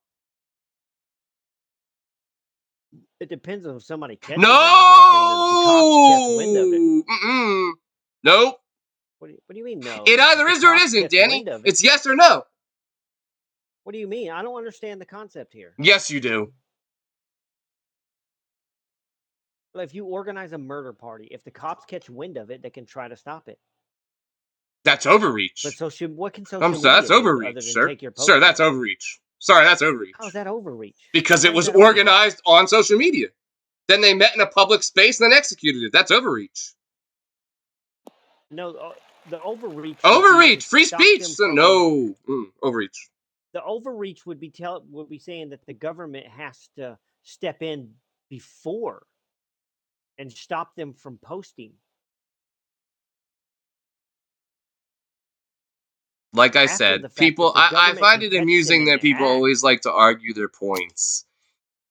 It depends on if somebody catches it, I guess, and the cops catch wind of it. No. Mm-mm. Nope. What do you mean no? It If either the is or it cops isn't, catch Danny. wind of it, It's yes or no. what do you mean? I don't understand the concept here. Yes, you do. Well, if you organize a murder party, if the cops catch wind of it, they can try to stop it. That's overreach. But what can social That's media do other overreach, than sir. take your Sir, post that's down? overreach. Sorry, that's How is overreach. that overreach? Because it How is was that overreach? organized on social media. Then they met in a public space and then executed it. That's overreach. No, the overreach would be to Overreach. Free stop speech. them So from. no. Overreach. The overreach would be saying that the government has to step in before and stop them from posting. Like I After said, the fact, people. if the I government find can it catch them amusing in that the people act, always like to argue their points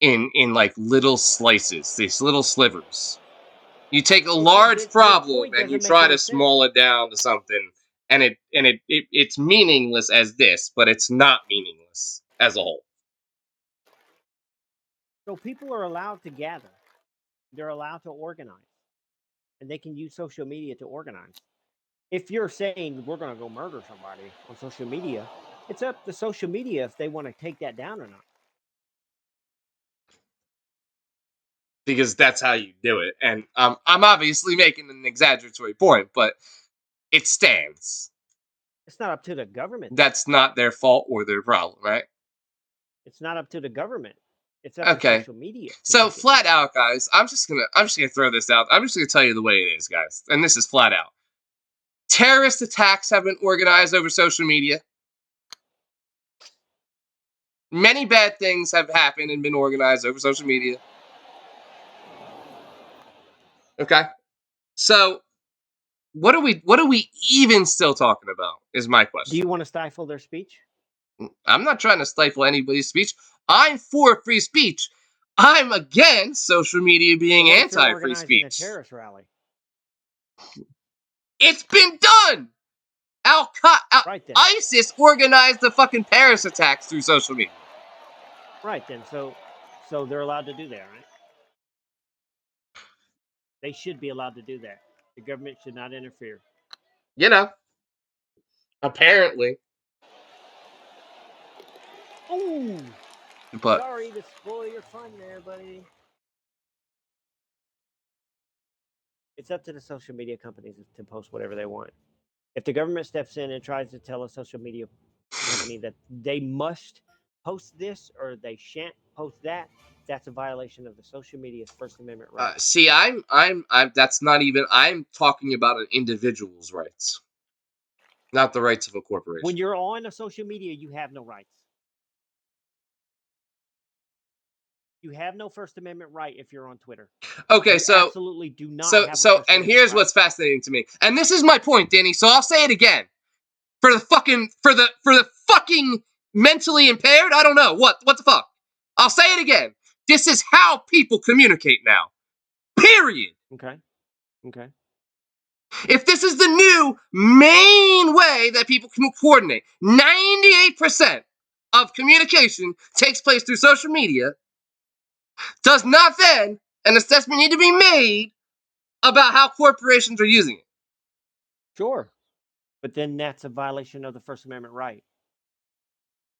in like little slices, these little slivers. You take a large your problem point and you doesn't make try any to sense. small it down to something, and it's meaningless as this, but it's not meaningless as a whole. So people are allowed to gather. They're allowed to organize, and they can use social media to organize. If you're saying we're going to go murder somebody on social media, it's up to social media if they want to take that down or not. Because that's how you do it. And I'm obviously making an exaggeratory point, but it stands. It's not up to the government, though. That's not their fault or their problem, right? It's not up to the government. It's up to Okay. social media to So take it flat down. out, guys, I'm just gonna throw this out. I'm just gonna tell you the way it is, guys. And this is flat out. Terrorist attacks have been organized over social media. Many bad things have happened and been organized over social media. Okay. So what are we even still talking about? Is my Do question. you want to stifle their speech? I'm not trying to stifle anybody's speech. I'm for free speech. I'm against social media But being what if they're anti-free organizing a speech. terrorist rally? It's been done. Right then. ISIS organized the fucking Paris attacks through social media. Right then. So they're allowed to do that, right? They should be allowed to do that. The government should not interfere. You know, apparently. Oh, But sorry to spoil your fun there, buddy. It's up to the social media companies to post whatever they want. If the government steps in and tries to tell a social media company that they must post this or they shan't post that, that's a violation of the social media's First Amendment rights. see, I'm. That's not even. I'm talking about an individual's rights, not the rights of a When corporation. you're on a social media, you have no rights. You have no First Amendment right if you're on Twitter. Okay, You so absolutely do not so have a so, First and Amendment here's right. what's fascinating to me, and this is my point, Danny. So I'll say it again. For the fucking mentally impaired. I don't know what the fuck. I'll say it again. This is how people communicate now. Period. Okay. Okay. If this is the new main way that people can coordinate, 98% of communication takes place through social media. Does not then an assessment need to be made about how corporations are using it? Sure. But then that's a violation of the First Amendment right.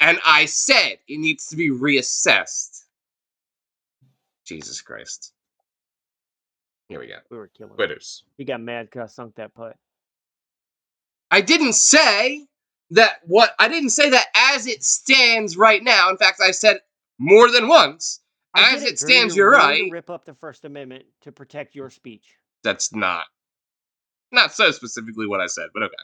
And I said it needs to be reassessed. Jesus Christ. Here we go. We were killing it. Quitters. He got mad because I sunk that putt. I didn't say that as it stands right now. In fact, I said more than once. I get As it, it Drew. stands, You're you're willing to right. rip up the First Amendment to protect your speech, That's not so specifically what I said, but okay.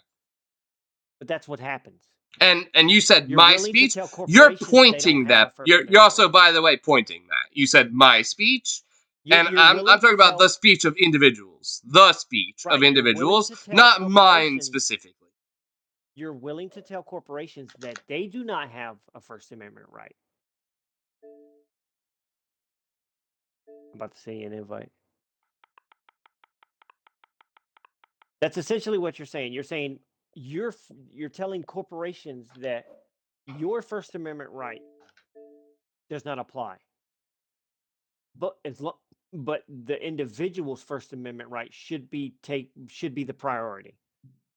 but that's what happens. And you said You're my willing to speech. tell You're corporations they don't pointing have a that. First You're Amendment also, right. by the way, pointing that. You said my speech, and You're I'm willing talking to about the tell speech of individuals. The speech of right. You're willing individuals, to tell not mine corporations. specifically. You're willing to tell corporations that they do not have a First Amendment right. I'm about to send you an invite. That's essentially what you're saying. You're saying you're telling corporations that your First Amendment right does not apply. But but the individual's First Amendment right should be the priority.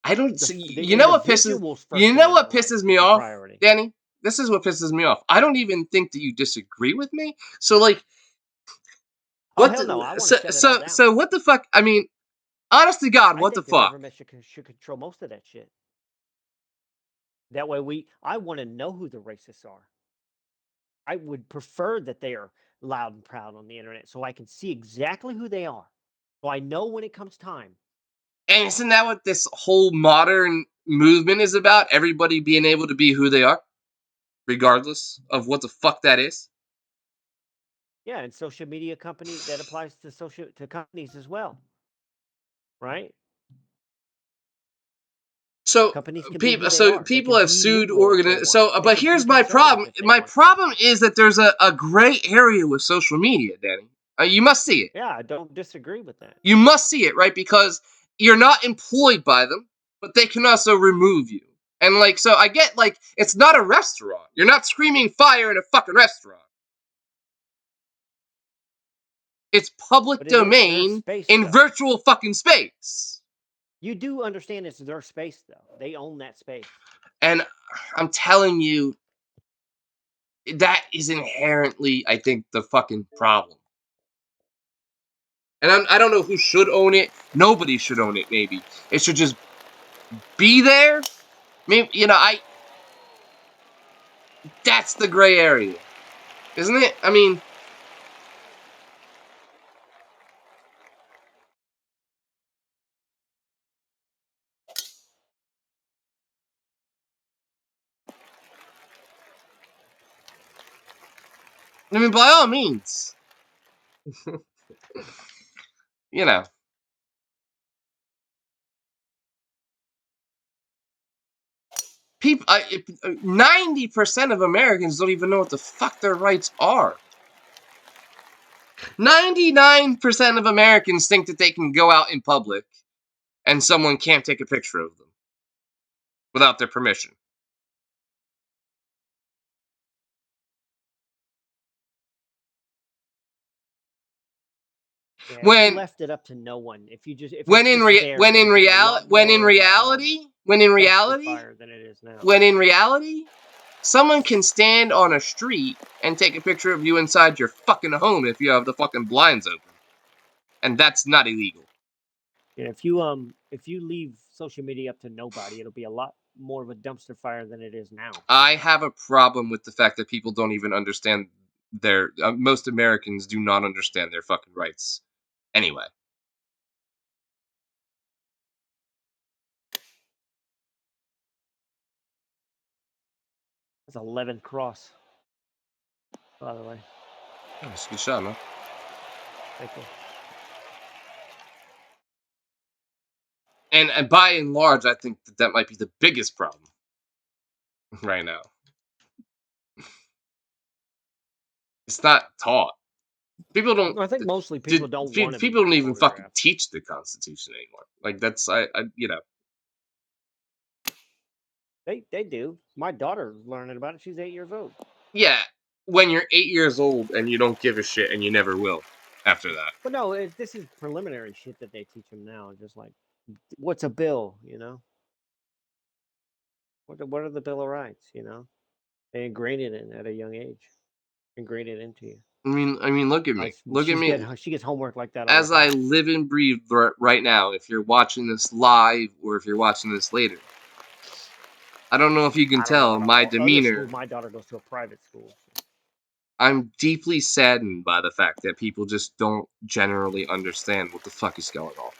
I don't The see. the You know what pisses. individual's You First know what Amendment right pisses me should be off, priority. Danny. This is what pisses me off. I don't even think that you disagree with me. So like, Oh what? hell no! I want to So shut it all so down. so what the fuck? I mean, honest to God, I what the think the fuck? government should control most of that shit. That way, I want to know who the racists are. I would prefer that they are loud and proud on the internet, so I can see exactly who they are. So I know when it comes time. And isn't that what this whole modern movement is about? Everybody being able to be who they are, regardless of what the fuck that is. Yeah, and social media company that applies to companies as well, right? Companies can be who they So are. They people can have be sued liberal if they want. They but can be here's my conservative problem. if they My want. problem is that there's a gray area with social media, Danny. You must see it. Yeah, I don't disagree with that. You must see it, right? Because you're not employed by them, but they can also remove you. And like, so I get like, it's not a restaurant. You're not screaming fire in a fucking restaurant. It's public But it is their domain space, in though. virtual fucking space. You do understand it's their space, though. They own that space. And I'm telling you, that is inherently, I think, the fucking problem. And I don't know who should own it. Nobody should own it, maybe. It should just be there. Maybe, that's the gray area, isn't it? By all means, you know, people, 90% of Americans don't even know what the fuck their rights are. 99% of Americans think that they can go out in public and someone can't take a picture of them without their permission. Yeah, if you When left it up to no one, if it's just there, it would be a lot when in more of a reality, when in dumpster reality, fire than it is now. when in reality, someone can stand on a street and take a picture of you inside your fucking home if you have the fucking blinds open. And that's not illegal. Yeah, if you leave social media up to nobody, it'll be a lot more of a dumpster fire than it is now. I have a problem with the fact that people don't even understand most Americans do not understand their fucking rights. Anyway, That's 11th cross, by the way. that's a good shot, man. Thank you. And by and large, I think that might be the biggest problem right now. It's not taught. People don't. I think mostly people Did don't want to be people don't even fucking photographed. teach the Constitution anymore? Like that's They do. My daughter's learning about it. She's 8 years old. yeah. When you're 8 years old and you don't give a shit and you never will after that. But no, this is preliminary shit that they teach them now. Just like, what's a bill? What are the Bill of Rights? They ingrain it in at a young age. Ingrain it into you. Look at me. Look at me. She gets homework like that all the As I time. live and breathe right now, if you're watching this live or if you're watching this later, I don't know if you can I don't know tell about my all other demeanor. schools. My daughter goes to a private school. So. I'm deeply saddened by the fact that people just don't generally understand what the fuck is going on.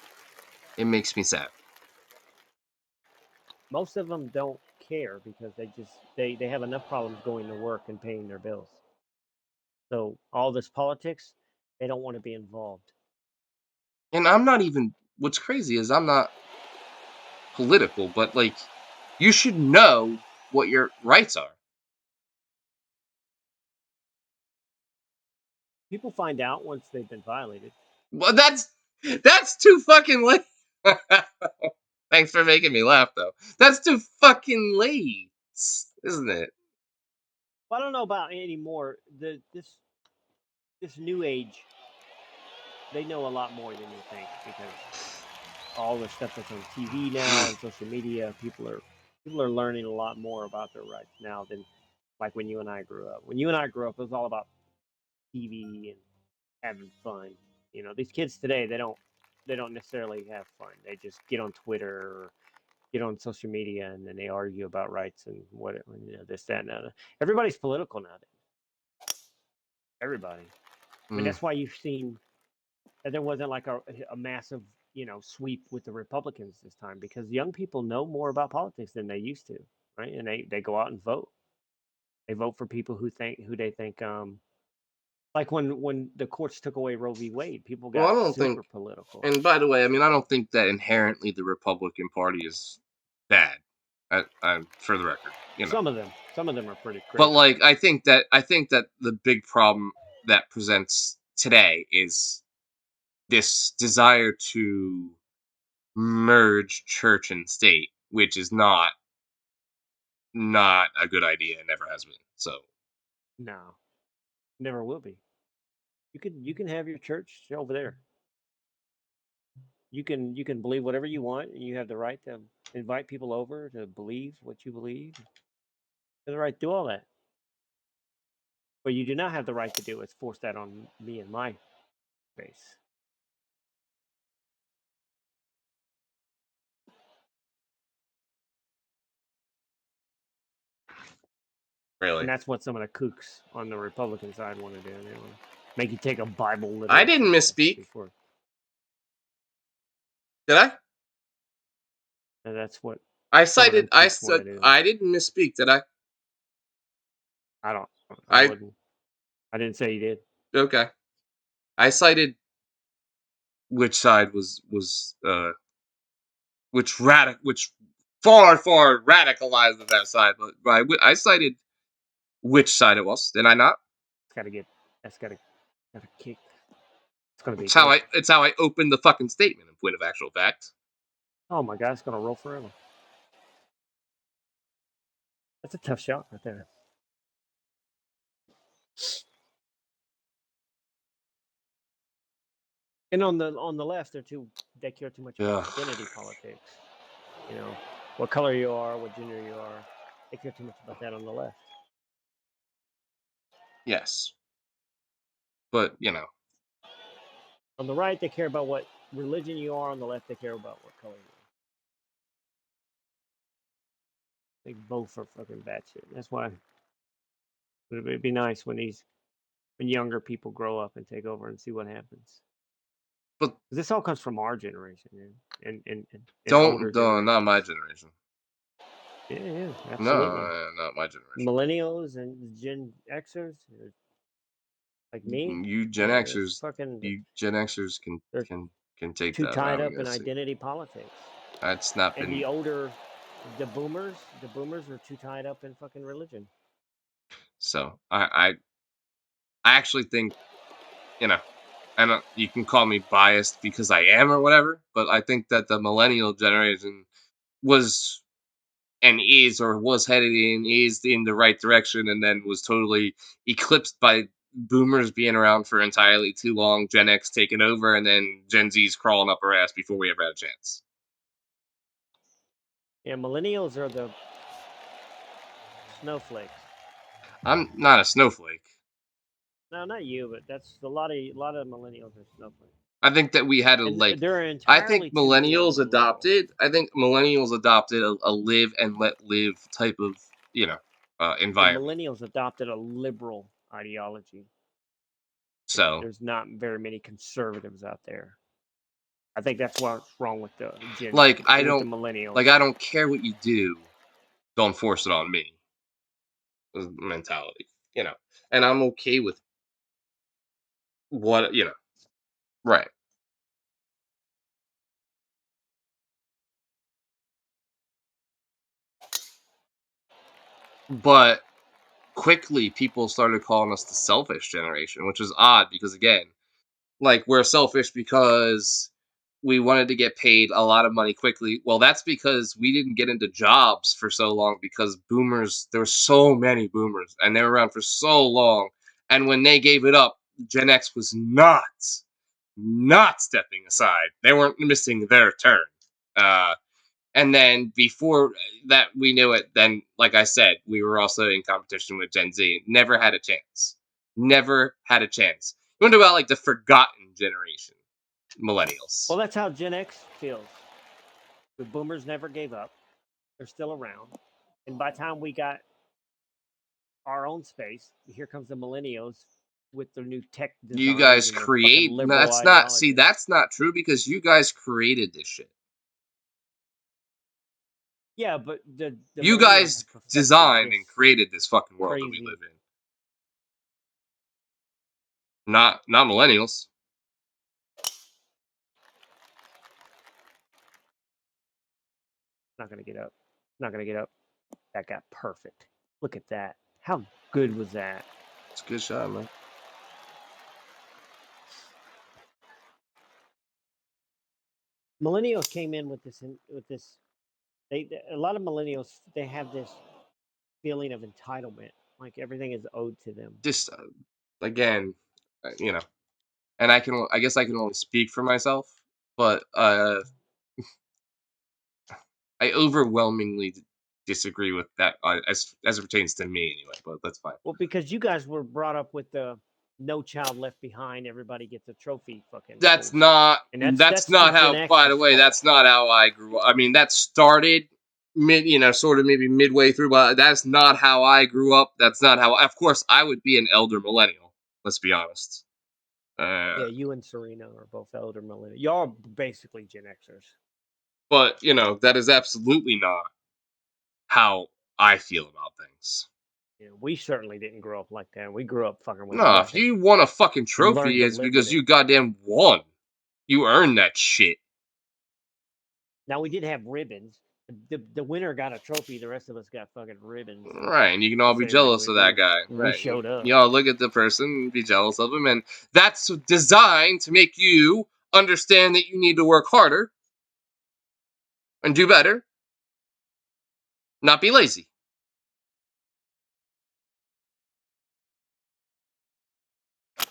It makes me sad. Most of them don't care because they have enough problems going to work and paying their bills. So all this politics, they don't want to be involved. And I'm not even. What's crazy is I'm not political, but like, you should know what your rights are. People find out once they've been violated. Well, that's too fucking late. Thanks for making me laugh, though. That's too fucking late, isn't it? Well, I don't know about anymore. This new age, they know a lot more than you think because all the stuff that's on TV now and social media, people are learning a lot more about their rights now than like when you and I grew up. When you and I grew up, it was all about TV and having fun. These kids today, they don't necessarily have fun. They just get on Twitter or get on social media and then they argue about rights and what this, that, and that. Everybody's political nowadays. Everybody. I mean, Mm. that's why you've seen that there wasn't like a massive sweep with the Republicans this time because young people know more about politics than they used to, right? And they go out and vote. They vote for people who they think like when the courts took away Roe v. Wade, people Well, I got don't super think. political. And by the way, I mean I don't think that inherently the Republican Party is bad. For the record, Some of them are pretty But crazy. like I think that the big problem that presents today is this desire to merge church and state, which is not a good idea and never has been. So, No, never will be. You can have your church over there. You can believe whatever you want, and you have the right to invite people over to believe what you believe. You have the right to do all that. But you do not have the right to do is force that on me and my face. And really, that's what some of the kooks on the Republican side want to do. They want to make you take a Bible I literacy didn't test misspeak. before. Did I? And that's what I some of cited. them I kooks want said to do. I didn't misspeak. Did I? I don't. I I wouldn't. I didn't say you did. okay. I cited which side which far radicalized of that side, but I cited which side it was. Did I not? It's got to get. That's got to kick. It's gonna be It's how good. I opened the fucking statement. In point of actual fact. Oh my God, it's gonna roll forever. That's a tough shot right there. And on the left, they care too much about Ugh. identity politics. You know, what color you are, what gender you are. They care too much about that on the left. Yes, but On the right, they care about what religion you are. On the left, they care about what color you are. They both are fucking batshit. That's why it'd be nice when younger people grow up and take over and see what happens. but 'Cause this all comes from our generation, man, and older don't not my generations. generation. Yeah, yeah, No, absolutely. not my generation. Millennials and Gen Xers, like me, You Gen Xers they're can take too that. tied I'm up gonna in see. identity politics. That's not And been. the boomers are too tied up in fucking religion. So I actually think you know. And you can call me biased because I am or whatever, but I think that the millennial generation was and was headed is in the right direction, and then was totally eclipsed by boomers being around for entirely too long, Gen X taking over, and then Gen Z's crawling up our ass before we ever had a chance. Yeah, millennials are the snowflakes. I'm not a snowflake. No, not you, but that's a lot of millennials are snowflakes, I think that we had to and like. they're entirely too liberal. I think millennials adopted a live and let live type of The environment. millennials adopted a liberal. ideology. So, There's not very many conservatives out there. I think that's what's wrong with the like, with the millennials. I don't care what you do, don't force it on me mentality, you know. And I'm okay with what, you know, right. But quickly people started calling us the selfish generation, which is odd because again, like we're selfish because we wanted to get paid a lot of money quickly. Well, that's because we didn't get into jobs for so long because boomers, there were so many boomers and they were around for so long. And when they gave it up, Gen X was not stepping aside. They weren't missing their turn. Uh, and then before that we knew it, then like I said, we were also in competition with Gen Z. Never had a chance. Never had a chance. You wonder about like the forgotten generation, Well, millennials. that's how Gen X feels. The boomers never gave up. They're still around. And by the time we got our own space, here comes the millennials with their new tech You designs guys and their fucking create no, liberal that's not see, ideology. that's not true because you guys created this shit. Yeah, but the You millennials guys have perfected designed this and created this fucking world that we crazy. live in. Not millennials. Not gonna get up. Not gonna get up. That got perfect. Look at that. How good was that? It's a good shot, man. Millennials came in with this. A lot of millennials they have this feeling of entitlement, like everything is owed to them. Just again, you know, and I guess I can only speak for myself, but I overwhelmingly disagree with that as it pertains to me anyway. But that's fine. Well, because you guys were brought up with the no child left behind, everybody gets a trophy fucking bullshit. And That's that's the not Gen how. By the X's way, fault. that's not how I grew up. I mean, that started sort of maybe midway through, but that's not how I grew up. That's not how. Of course, I would be an elder millennial. Let's be honest. Yeah, you and Serena are both elder millennials. Y'all are basically Gen Xers. But that is absolutely not how I feel about things. You know, we certainly didn't grow up like that. We grew up fucking with No, if nothing you won a fucking and learned trophy, to it's live with because it. you goddamn won. You earned that shit. Now we did have ribbons. The winner got a trophy. The rest of us got fucking ribbons Right, and you can to all be say that jealous of that guy. we Right, showed up. you all look at the person and be jealous of him, and that's designed to make you understand that you need to work harder and do better, not be lazy,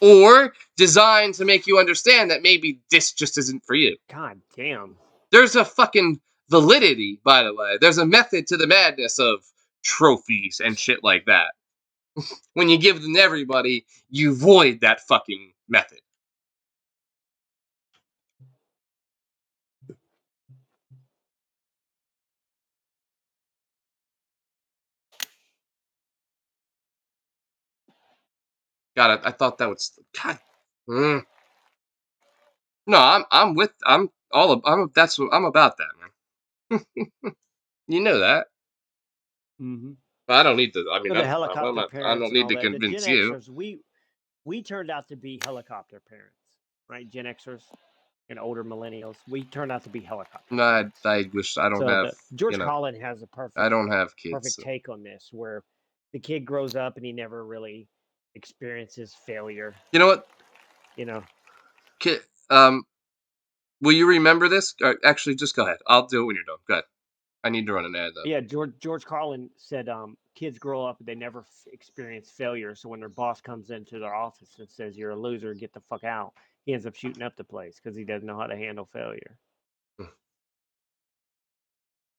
or designed to make you understand that maybe this just isn't for you. God damn. There's a fucking validity, by the way. There's a method to the madness of trophies and shit like that. When you give them to everybody, you void that fucking method. God, I thought that was God. Mm. No, that's what I'm about that, man. You know that. Mm-hmm. But I don't need to. I mean, Well, the helicopter I parents don't and need all to that. The Gen convince you. Xers, we turned out to be helicopter parents, right? Gen Xers and older millennials. We turned out to be helicopter No, parents. I wish I don't So have. the George Carlin has a I don't have kids. perfect So. take on this, where the kid grows up and he never really experiences failure. You know what? You know, Ki- Um, will you remember this? Actually, just go ahead. I'll do it when you're done. Go ahead. I need to run an ad though. yeah. George Carlin said, kids grow up and they never experience failure. So when their boss comes into their office and says you're a loser, get the fuck out, he ends up shooting up the place because he doesn't know how to handle failure.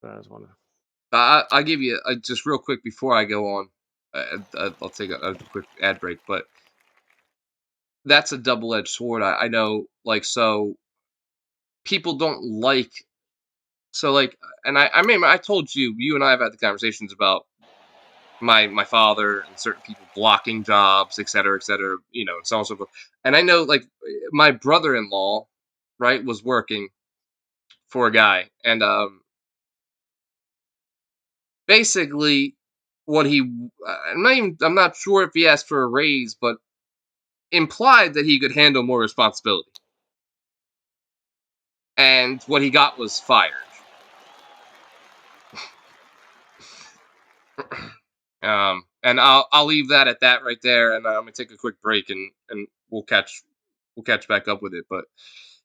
So I just want to. I'll give you just real quick before I go on. I'll take a quick ad break, but that's a double-edged sword. I know, like, so people don't like so like, and I mean, I told you, you and I have had the conversations about. my father and certain people blocking jobs, et cetera, and so on and so forth. And I know, like, my brother-in-law, right, was working for a guy, and basically, what I'm not sure if he asked for a raise, but implied that he could handle more responsibility, and what he got was fired. And I'll leave that at that right there, and I'm gonna take a quick break, and we'll catch back up with it. But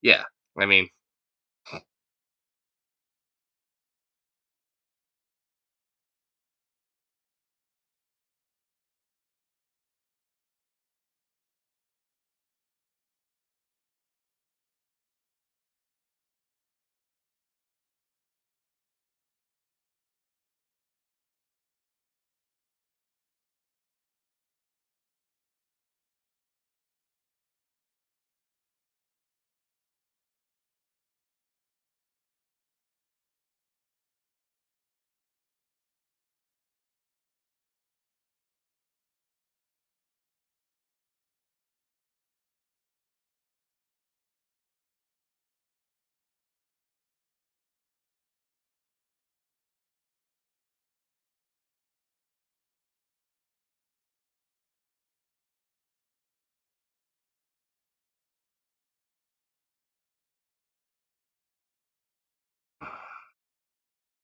yeah, I mean,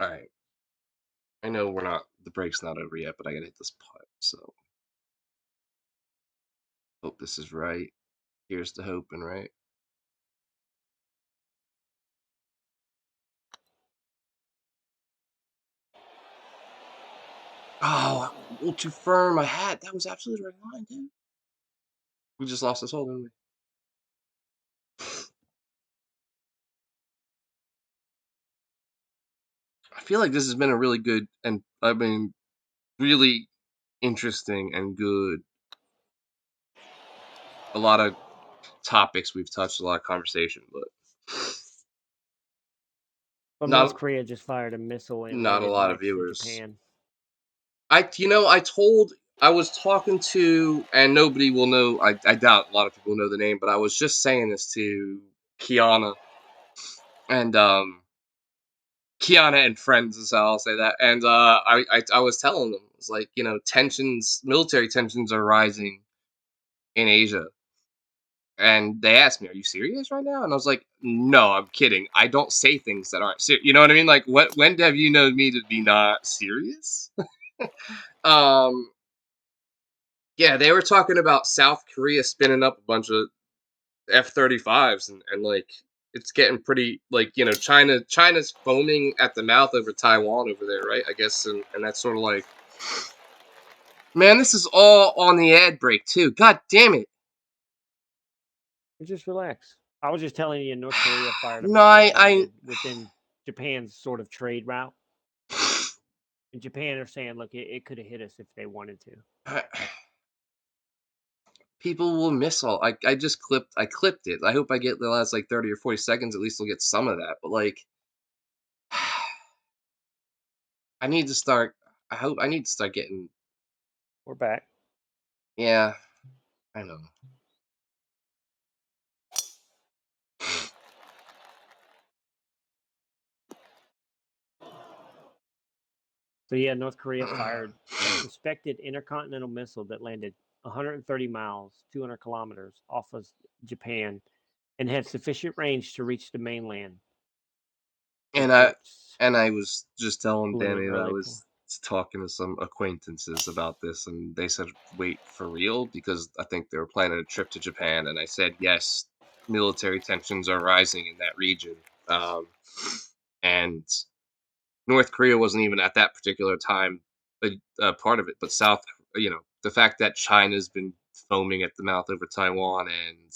all right. I know the break's not over yet, but I gotta hit this putt. So hope this is right. Here's the hoping, right? Oh, a little too firm. That was absolutely the right line, dude. We just lost this hole, didn't we? I feel like this has been a really good, and I mean, really interesting and good. A lot of topics we've touched, a lot of conversation, but Well, North not Korea just fired a missile and it not a landed lot of next to viewers. Japan. I was talking to, and nobody will know. I doubt a lot of people know the name, but I was just saying this to Kiana, and Kiana and friends is how I'll say that. And I was telling them, it's like, military tensions are rising in Asia. And they asked me, "Are you serious right now?" And I was like, "No, I'm kidding. I don't say things that aren't serious." You know what I mean? Like, when have you known me to be not serious? um, yeah, they were talking about South Korea spinning up a bunch of F-35s, and like, it's getting pretty, like, China's foaming at the mouth over Taiwan over there, right? I guess, and that's sort of like, man, this is all on the ad break too. God damn it. Just relax. I was just telling you, North Korea fired a No, missile that landed within Japan's sort of trade route. And Japan are saying, look, it could have hit us if they wanted to. I people will miss all. I clipped it. I hope I get the last like 30 or 40 seconds. At least we'll get some of that. But like, I need to start. I need to start getting. We're back. Yeah, I know. So yeah, North Korea fired a suspected intercontinental missile that landed 130 miles, 200 kilometers off of Japan, and had sufficient range to reach the mainland. and I Reports. and I was just telling Pulling it Danny that I really. was talking to some acquaintances about this, and they said, "Wait, for real?" Because I think they were planning a trip to Japan, and I said, "Yes, military tensions are rising in that region." And North Korea wasn't even at that particular time a part of it, but the fact that China's been foaming at the mouth over Taiwan, and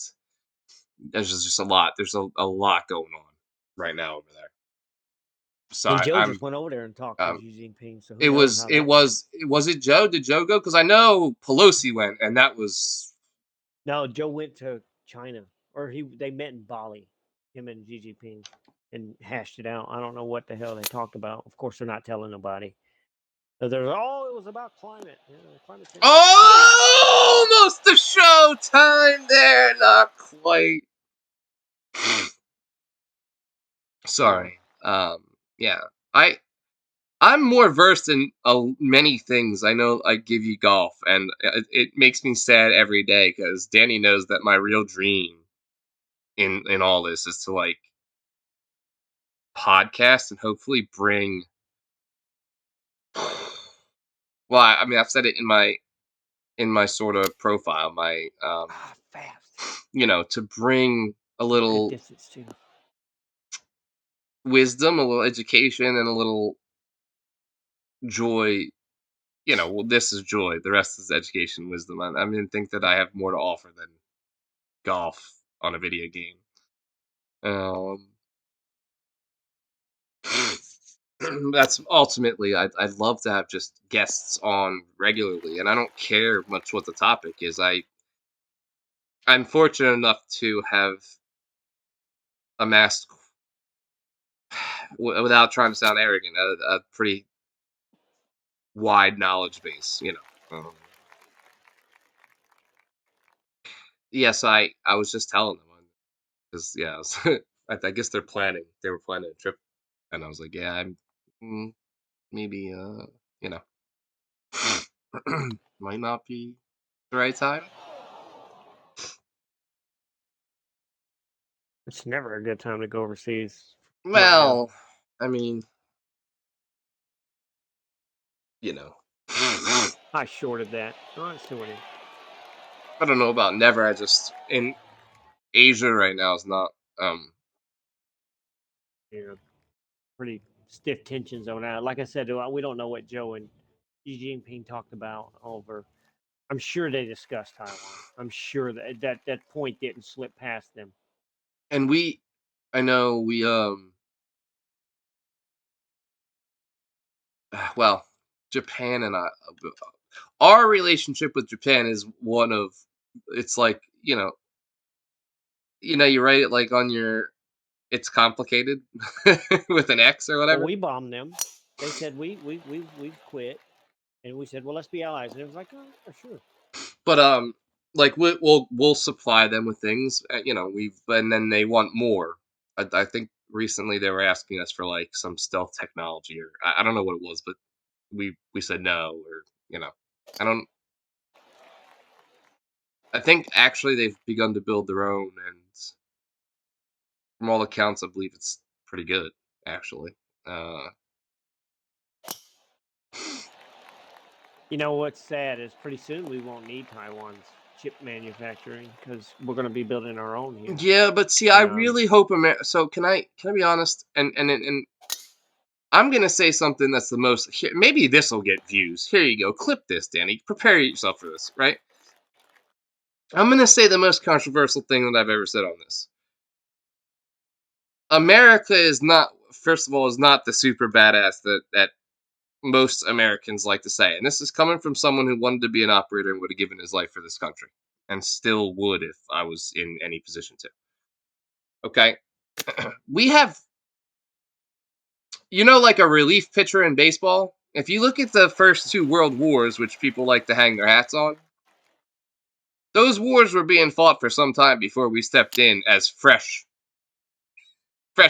there's just a lot. There's a lot going on right now over there. So And I, Joe I'm just went over there and talked to um, Xi Jinping. So who it knows was how it that went? was was it Joe? Did Joe go? Because I know Pelosi went, and that was No, Joe went to China, or they met in Bali, him and Xi Jinping, and hashed it out. I don't know what the hell they talked about. Of course, they're not telling nobody. There's it was about climate, climate change. Almost the show time there, not quite. Yeah. Sorry. Yeah. I I'm more versed in many things. I know I give you golf, and it makes me sad every day because Danny knows that my real dream in all this is to like podcast and hopefully bring. Well, I mean, I've said it in my sort of profile, my Fast. to bring a Good little distance too. wisdom, a little education, and a little joy. Well, this is joy. The rest is education, wisdom. I mean, think that I have more to offer than golf on a video game. Um, that's ultimately, I'd love to have just guests on regularly, and I don't care much what the topic is. I'm fortunate enough to have amassed, without trying to sound arrogant, a pretty wide knowledge base. Yes, I was just telling them because yeah, I guess they're planning. They were planning a trip, and I was like, yeah, mm, maybe you know, might not be the right time. It's never a good time to go overseas right now. Well, I mean, you know, I shorted that. Oh, I shorted. I don't know about never. I just in Asia right now is not. Yeah, pretty stiff tensions on that. Like I said, we don't know what Joe and Xi Jinping talked about over. I'm sure they discussed Taiwan. I'm sure that point didn't slip past them. And I know we well, Japan and our relationship with Japan is one of, it's like you write it like on your, it's complicated with an X or Well, whatever. we bombed them. They said we've quit, and we said, well, let's be allies, and it was like, oh, yeah, sure. But like we'll supply them with things. We've, and then they want more. I think recently they were asking us for like some stealth technology, or I don't know what it was, but we said no, or I don't. I think actually they've begun to build their own, and from all accounts, I believe it's pretty good actually. Uh, You know what's sad is pretty soon we won't need Taiwan's chip manufacturing because we're going to be building our own here. yeah, but see, I And really hope So can I be honest? And I'm gonna say something that's the most. Maybe this will get views. Here you go. Clip this, Danny. Prepare yourself for this. Right. I'm gonna say the most controversial thing that I've ever said on this. America is not. First of all, is not the super badass that most Americans like to say. And this is coming from someone who wanted to be an operator and would have given his life for this country, and still would if I was in any position to. Okay. We have, like a relief pitcher in baseball. If you look at the first two world wars, which people like to hang their hats on, those wars were being fought for some time before we stepped in as fresh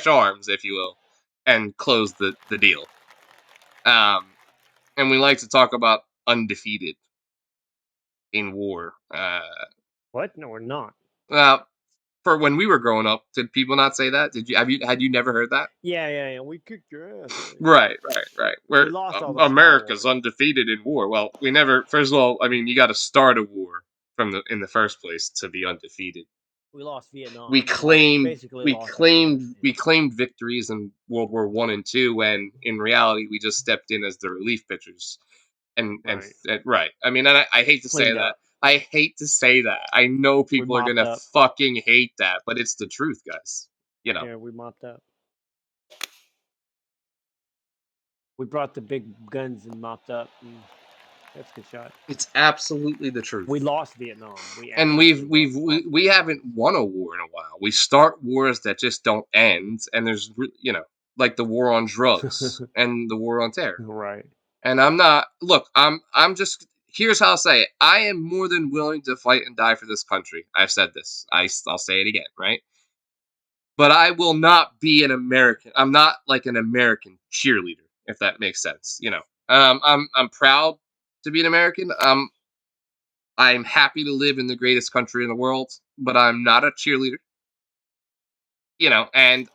arms, if you will, and closed the deal. Um, and we like to talk about undefeated in war. what? No, we're not. Well, for when we were growing up, did people not say that? Did you have you had you never heard that? Yeah, yeah, yeah. We kicked your ass. Right, right, right. We Where lost all the small America's wars. undefeated in war. Well, we never. First of all, I mean, you got to start a war from the in the first place to be undefeated. We lost Vietnam. we We lost claimed basically we lost claimed Afghanistan. we claimed victories in World War I and II, when in reality we just stepped in as the relief pitchers. Right. Right. I mean, and I hate to say Cleaned that. up. I hate to say that. I know We people are mopped gonna up. fucking hate that, but it's the truth, guys. You know, Yeah, we mopped up. We brought the big guns and mopped up. That's a good shot. it's absolutely the We truth. lost Vietnam. We And absolutely lost we Vietnam. haven't won a war in a while. We start wars that just don't end, and there's like the war on drugs and the war on terror. Right. And I'm not. Look, I'm just. Here's how I'll say it. I am more than willing to fight and die for this country. I've said this. I'll say it again, right? But I will not be an American. I'm not like an American cheerleader, if that makes sense. I'm proud to be an American. I'm happy to live in the greatest country in the world, but I'm not a cheerleader. And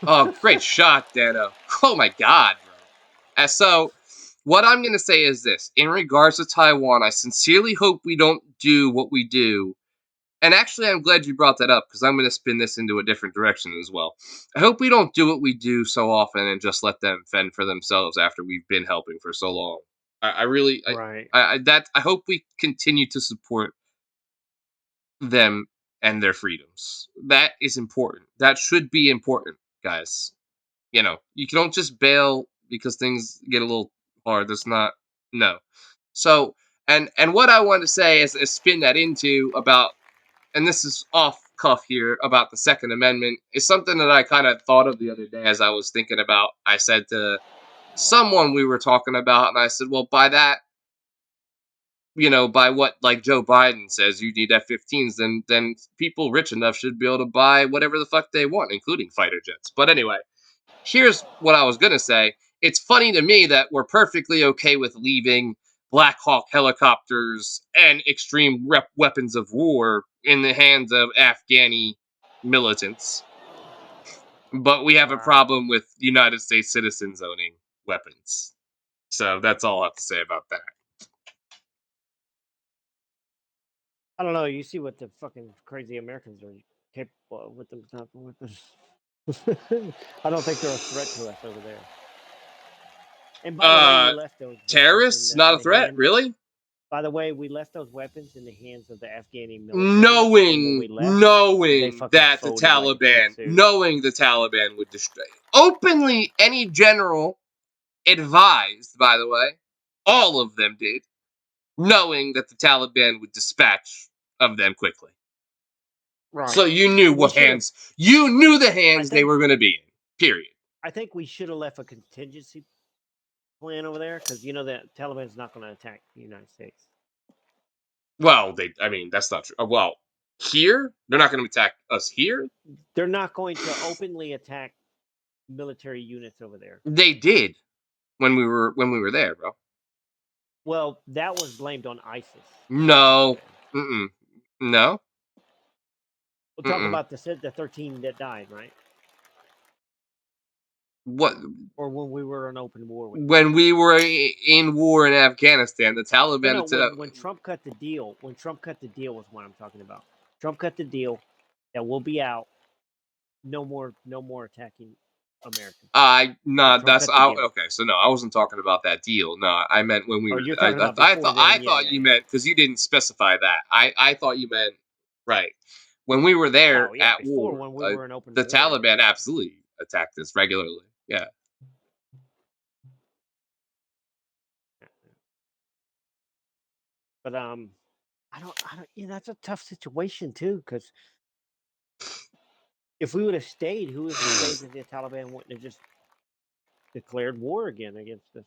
oh, great shot, Dano. Oh my God, bro. And so, what I'm gonna say is this: in regards to Taiwan, I sincerely hope we don't do what we do. And actually, I'm glad you brought that up because I'm gonna spin this into a different direction as well. I hope we don't do what we do so often and just let them fend for themselves after we've been helping for so long. I really, Right. I hope we continue to support them and their freedoms. That is important. That should be important, guys. You don't just bail because things get a little hard. That's not no. So, and what I want to say is spin that into about, and this is off cuff here about the Second Amendment, is something that I kind of thought of the other day as I was thinking about. I said to someone we were talking about, and I said, well, by that, by what like Joe Biden says you need F-15s, then people rich enough should be able to buy whatever the fuck they want, including fighter jets. But anyway, here's what I was gonna say. It's funny to me that we're perfectly okay with leaving Black Hawk helicopters and extreme weapons of war in the hands of Afghani militants, but we have a Right. problem with United States citizens owning weapons. So that's all I have to say about that. I don't know. You see what the fucking crazy Americans are capable of with them type of weapons. I don't think they're a threat to us over there. And by the way, we Uh, left those weapons Terrorists, not in a the threat, hands. really. By the way, we left those weapons in the hands of the Afghani military, and when knowing we left, they knowing fucking that the folded like a Taliban kudzu. knowing the Taliban would destroy openly, any general advised, by the way, all of them did, knowing that the Taliban would dispatch of them quickly. So Right. you knew We what should have. hands you knew the I hands they think. were going to be in. Period. I think we should have left a contingency plan over there because you know that Taliban's not going to attack the United States. Well, I mean, that's not true. Well, here they're not going to attack us here. They're not going to openly attack military units over there. They did when we were there, bro. Well, that was blamed on ISIS, the No, Taliban. mm-mm. No, We'll talk mm-mm. about the 13 that died, right? What Or when we were in open war with them. when we were in war in Afghanistan, the No, Taliban. no. When Trump cut the deal, when Trump cut the deal was what I'm talking about. Trump cut the deal that we'll be out. No more attacking Americans. I When no, Trump that's cut the deal. okay. So no, I wasn't talking about that deal. No, I meant when we Oh, were. you're I, talking I, about I before thought then. I Yeah, thought yeah, you yeah. meant because you didn't specify that. I thought you meant right when we were there Oh, yeah. at Before war. when we were in open The war, yeah. Taliban absolutely attacked us regularly. Yeah. But I don't. Yeah, that's a tough situation too. Because if we would have stayed, who is to say that the Taliban wouldn't have just declared war again against us?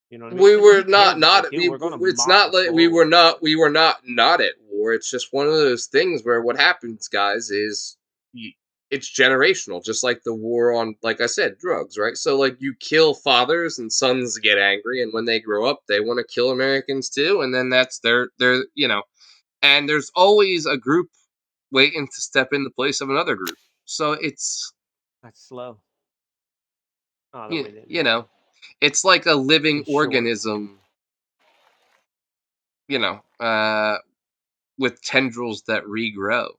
You know what I mean? We And were who not cares if they not do? We're going to it's mop not the like floor with them. we were not at war. It's just one of those things where what happens, guys, is you, it's generational, just like the war on, like I said, drugs, right? So like you kill fathers and sons get angry, and when they grow up they want to kill Americans too, and then that's their. And there's always a group waiting to step in the place of another group. So it's That's slow. Oh, the you, way that you know it's like a living it's short. organism, you know, with tendrils that regrow.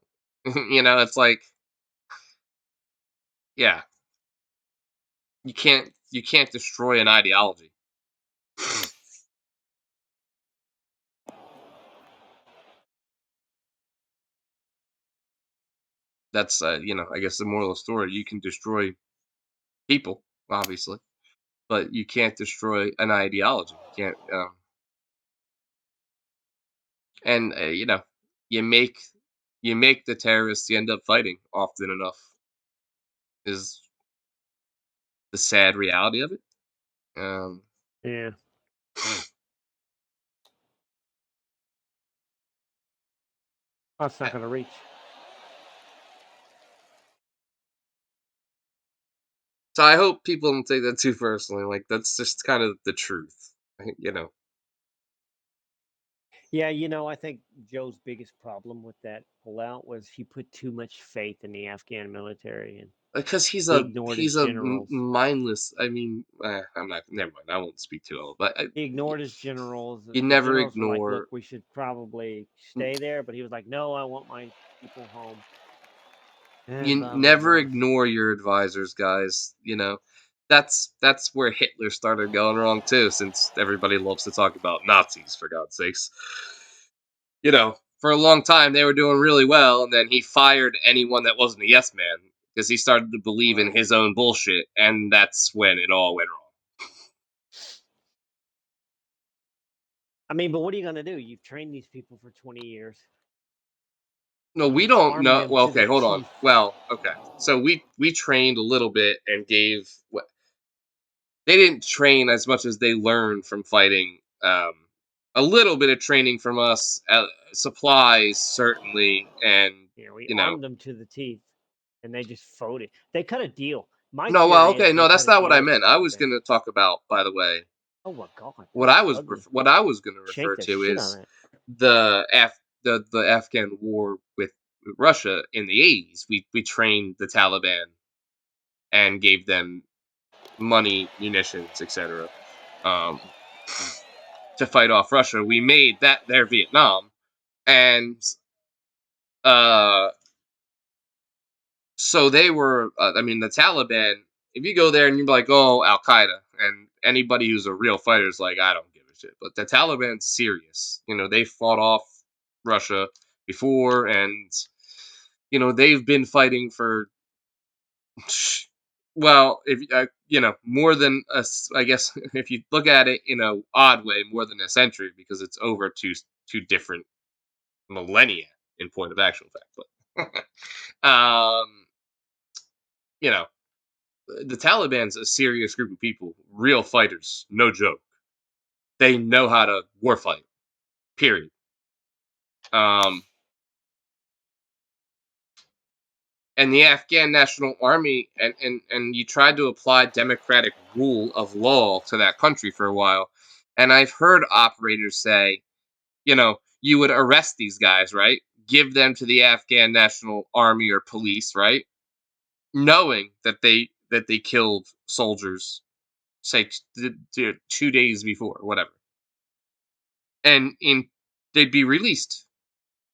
It's like, yeah, you can't destroy an ideology. That's I guess the moral of the story. You can destroy people, obviously, but you can't destroy an ideology. You can't, and you make you make the terrorists you end up fighting often enough is the sad reality of it. Yeah. That's Uh, not going to reach. So I hope people don't take that too personally. Like that's just kind of the truth, you know, Yeah, I think Joe's biggest problem with that pullout was he put too much faith in the Afghan military and because he ignored his generals. mindless. I mean, I'm not. Never mind. I won't speak too all. But He ignored his generals. you The never generals were like, "Look, ignore we should probably stay there," but he was like, "No, I want my people home." And you blah blah never blah. ignore your advisors, guys. You know, that's where Hitler started going wrong too. Since everybody loves to talk about Nazis, for God's sakes, for a long time they were doing really well, and then he fired anyone that wasn't a yes man because he started to believe in Right. his own bullshit, and that's when it all went wrong. I mean, but what are you going to do? You've trained these people for 20 years. No, we You've don't armed know. them Well, to the okay, hold on. teeth. Well, okay, so we trained a little bit and gave what they didn't train as much as they learned from fighting. A little bit of training from us, supplies certainly, and We you know, armed them to the teeth, and they just folded. They cut a deal. My no, well, theory is okay, they no, cut that's a not what deal I with the meant. I was Taliban. going to talk about, by the way, Oh my God, that looks ugly. what I was going to Shake refer the to shit out is of it. the Afghan war with Russia in the 80s. We trained the Taliban and gave them money, munitions, etc. Um, to fight off Russia. We made that their Vietnam, and uh, so they were. I mean, the Taliban. If you go there and you're like, oh, Al Qaeda, and anybody who's a real fighter is like, I don't give a shit. But the Taliban's serious. They fought off Russia before, and they've been fighting for well, if more than I guess if you look at it in a odd way, more than a century because it's over two different millennia in point of actual fact. But you know, the Taliban's a serious group of people, real fighters, no joke. They know how to war fight. Period. Um, and the Afghan National Army, and you tried to apply democratic rule of law to that country for a while, and I've heard operators say, you would arrest these guys, right? Give them to the Afghan National Army or police, right? Knowing that they killed soldiers, say 2 days before, whatever, and they'd be released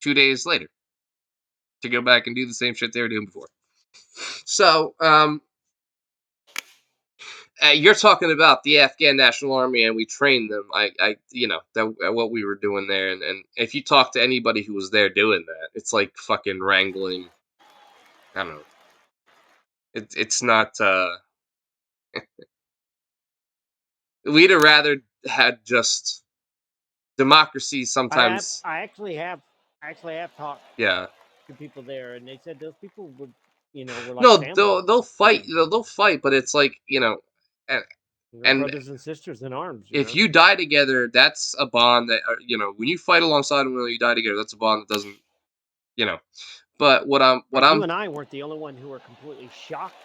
2 days later to go back and do the same shit they were doing before. So, you're talking about the Afghan National Army, and we trained them. What we were doing there, and if you talk to anybody who was there doing that, it's like fucking wrangling. I don't know. It's not. We'd have rather had just democracy. Sometimes, I actually have talked yeah. to people there, and they said those people were like No, family they'll to fight. them. They'll fight, but it's like and They're and brothers and sisters in arms. if you die together, that's a bond that when you fight alongside them, when you die together, that's a bond that doesn't you know. But what Like you I'm and I weren't the only one who were completely shocked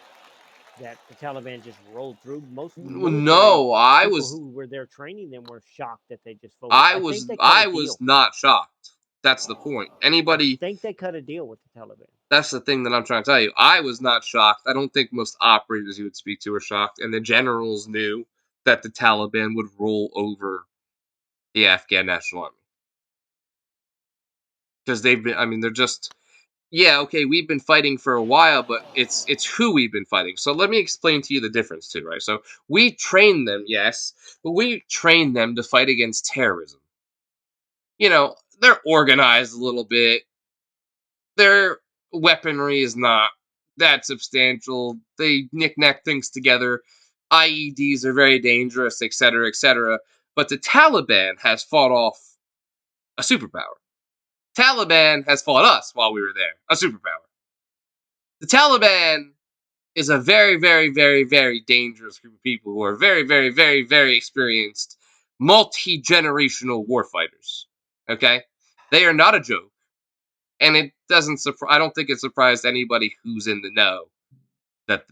that the Taliban just rolled through. Most of the military no, people who were there training them were shocked that they just folded. I think they cut a I was deal. not shocked. That's the point. I Anybody think they cut a deal with the Taliban. That's the thing that I'm trying to tell you. I was not shocked. I don't think most operators you would speak to were shocked, and the generals knew that the Taliban would roll over the Afghan National Army because they've been. I mean, they're just yeah, okay. We've been fighting for a while, but it's who we've been fighting. So let me explain to you the difference too, right? So we train them, yes, but we train them to fight against terrorism. They're organized a little bit. Their weaponry is not that substantial. They knick-knack things together. IEDs are very dangerous, etc., etc. But the Taliban has fought off a superpower. Taliban has fought us while we were there, a superpower. The Taliban is a very, very, very, very dangerous group of people who are very, very, very, very experienced, multi-generational warfighters. Okay, they are not a joke, and it doesn't. I don't think it surprised anybody who's in the know that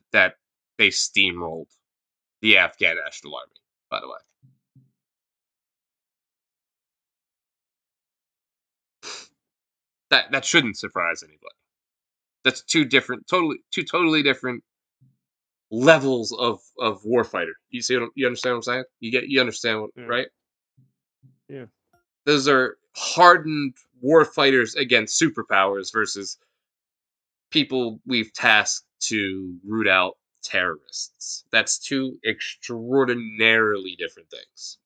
they steamrolled the Afghan National Army. By the way, that shouldn't surprise anybody. That's two totally different levels of warfighter. You see, you understand what I'm saying? You understand what, Yeah. right? Yeah. Those are hardened warfighters against superpowers versus people we've tasked to root out terrorists. That's two extraordinarily different things.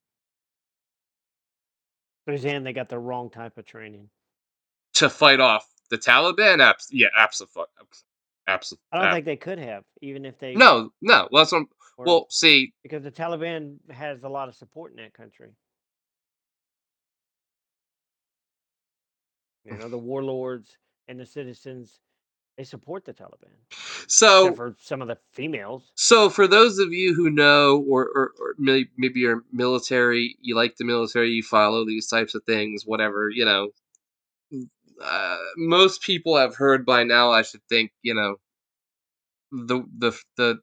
So you're saying they got the wrong type of training. To fight off the Taliban, yeah, absolutely, absolutely. I don't think they could have, even if they No, no. Well, that's what were, well, see, because the Taliban has a lot of support in that country. You know, the warlords and the citizens, they support the Taliban, except so for some of the females. So, for those of you who know, or maybe you're military, you like the military, you follow these types of things, whatever, most people have heard by now. I should think, the the the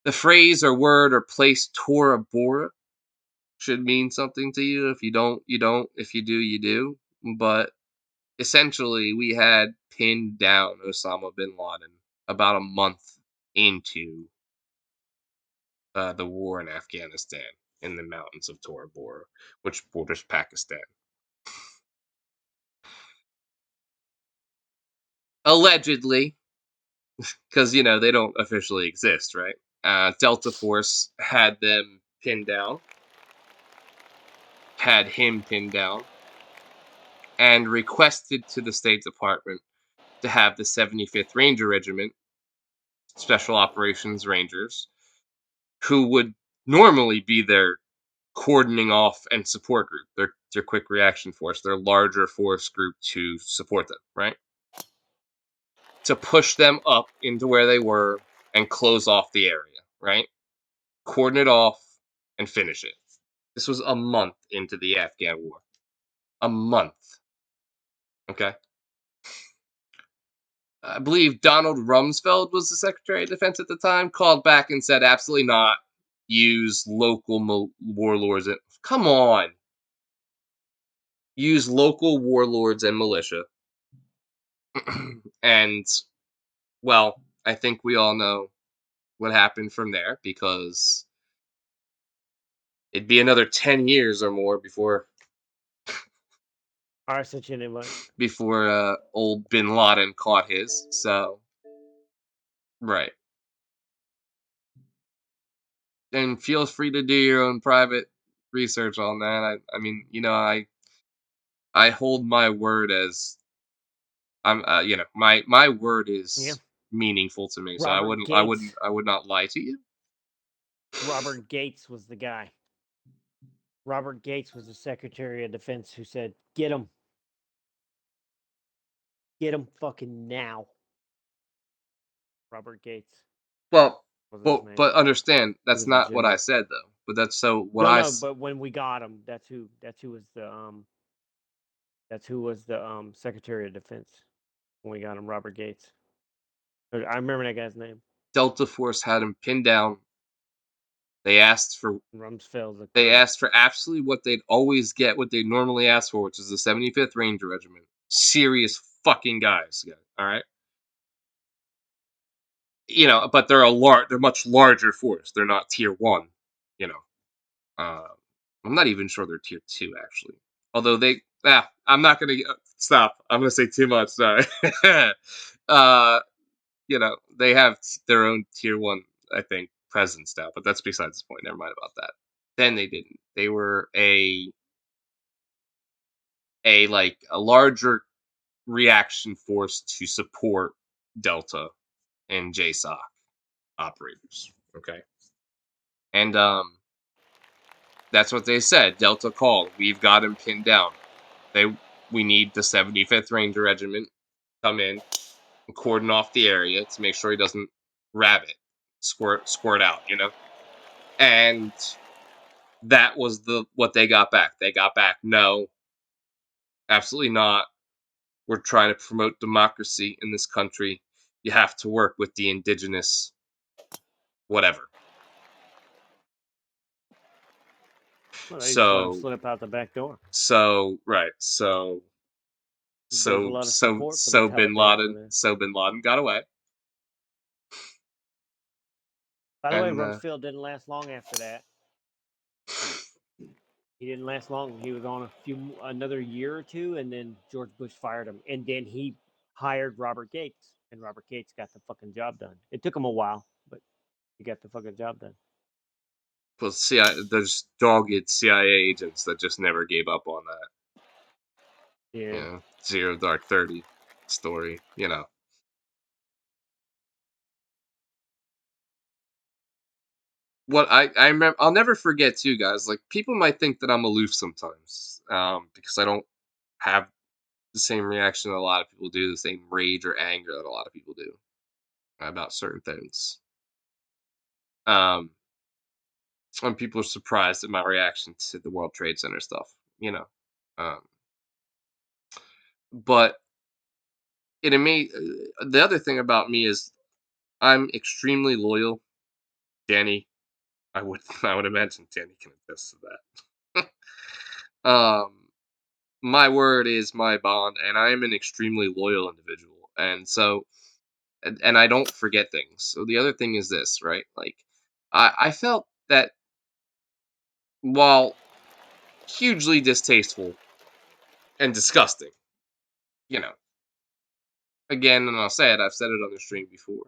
the phrase or word or place Tora Bora should mean something to you. If you don't, you don't. If you do, you do. But essentially, we had pinned down Osama bin Laden about a month into the war in Afghanistan in the mountains of Tora Bora, which borders Pakistan. Allegedly, because they don't officially exist, right? Delta Force had them pinned down, had him pinned down, and requested to the State Department to have the 75th Ranger Regiment, Special Operations Rangers, who would normally be their cordoning off and support group, their quick reaction force, their larger force group to support them, right? To push them up into where they were and close off the area, right? Cordon it off and finish it. This was a month into the Afghan war. A month. Okay. I believe Donald Rumsfeld was the Secretary of Defense at the time, called back and said, absolutely not. Use local warlords. Come on. Use local warlords and militia. And, well, I think we all know what happened from there because it'd be another 10 years or more I sent you an invite. before old bin Laden caught his. So, right. And feel free to do your own private research on that. I mean, I hold my word as my word Yeah. is meaningful to me. So Robert Gates. I would not lie to you. Robert Gates was the guy. Robert Gates was the Secretary of Defense who said, "Get him, get him, fucking now." Robert Gates Well, was his well, name. but understand He that's was a not what I general. said though. But that's so what No, I no, but when we got him, that's who was the Secretary of Defense when we got him, Robert Gates. I remember that guy's name. Delta Force had him pinned down. They asked for Rumsfeld's the They colonel. asked for absolutely what they'd always get, what they normally ask for, which is the 75th Ranger Regiment. Serious fucking guys, yeah, all right. But they're much larger force. They're not tier one. You know, uh, I'm not even sure they're tier two actually. Although I'm not gonna stop. I'm gonna say too much. Sorry. uh, they have their own tier one, I think, presence now. But that's besides the point. Never mind about that. Then they didn't. They were a larger reaction force to support Delta and JSOC operators. Okay, and that's what they said. Delta called. We've got him pinned down. They We need the 75th Ranger Regiment come in and cordon off the area to make sure he doesn't rabbit, squirt out, and that was the what they got back. They got back, no, absolutely not. We're trying to promote democracy in this country. You have to work with the indigenous, whatever. Well, they just let him So, slip out the back door. right. So, There's a so, lot of so, support for the so Bin Taliban over Laden, there. so Bin Laden got away, By the way, and Rumsfeld didn't last long after that. He didn't last long. He was on another year or two, and then George Bush fired him, and then he hired Robert Gates, and Robert Gates got the fucking job done. It took him a while, but he got the fucking job done. well, there's dogged CIA agents that just never gave up on that. Yeah. Zero Dark 30 story. What I remember, I'll never forget too, guys. Like people might think that I'm aloof sometimes, because I don't have the same reaction that a lot of people do, the same rage or anger that a lot of people do about certain things. Um, and people are surprised at my reaction to the World Trade Center stuff, you know. Um, but the other thing about me is I'm extremely loyal. Danny, I would I would imagine Danny can attest to that. My word is my bond, and I am an extremely loyal individual, and so and I don't forget things. So the other thing is this, right? Like I felt that while hugely distasteful and disgusting, you know, again, and I'll say it, I've said it on the stream before.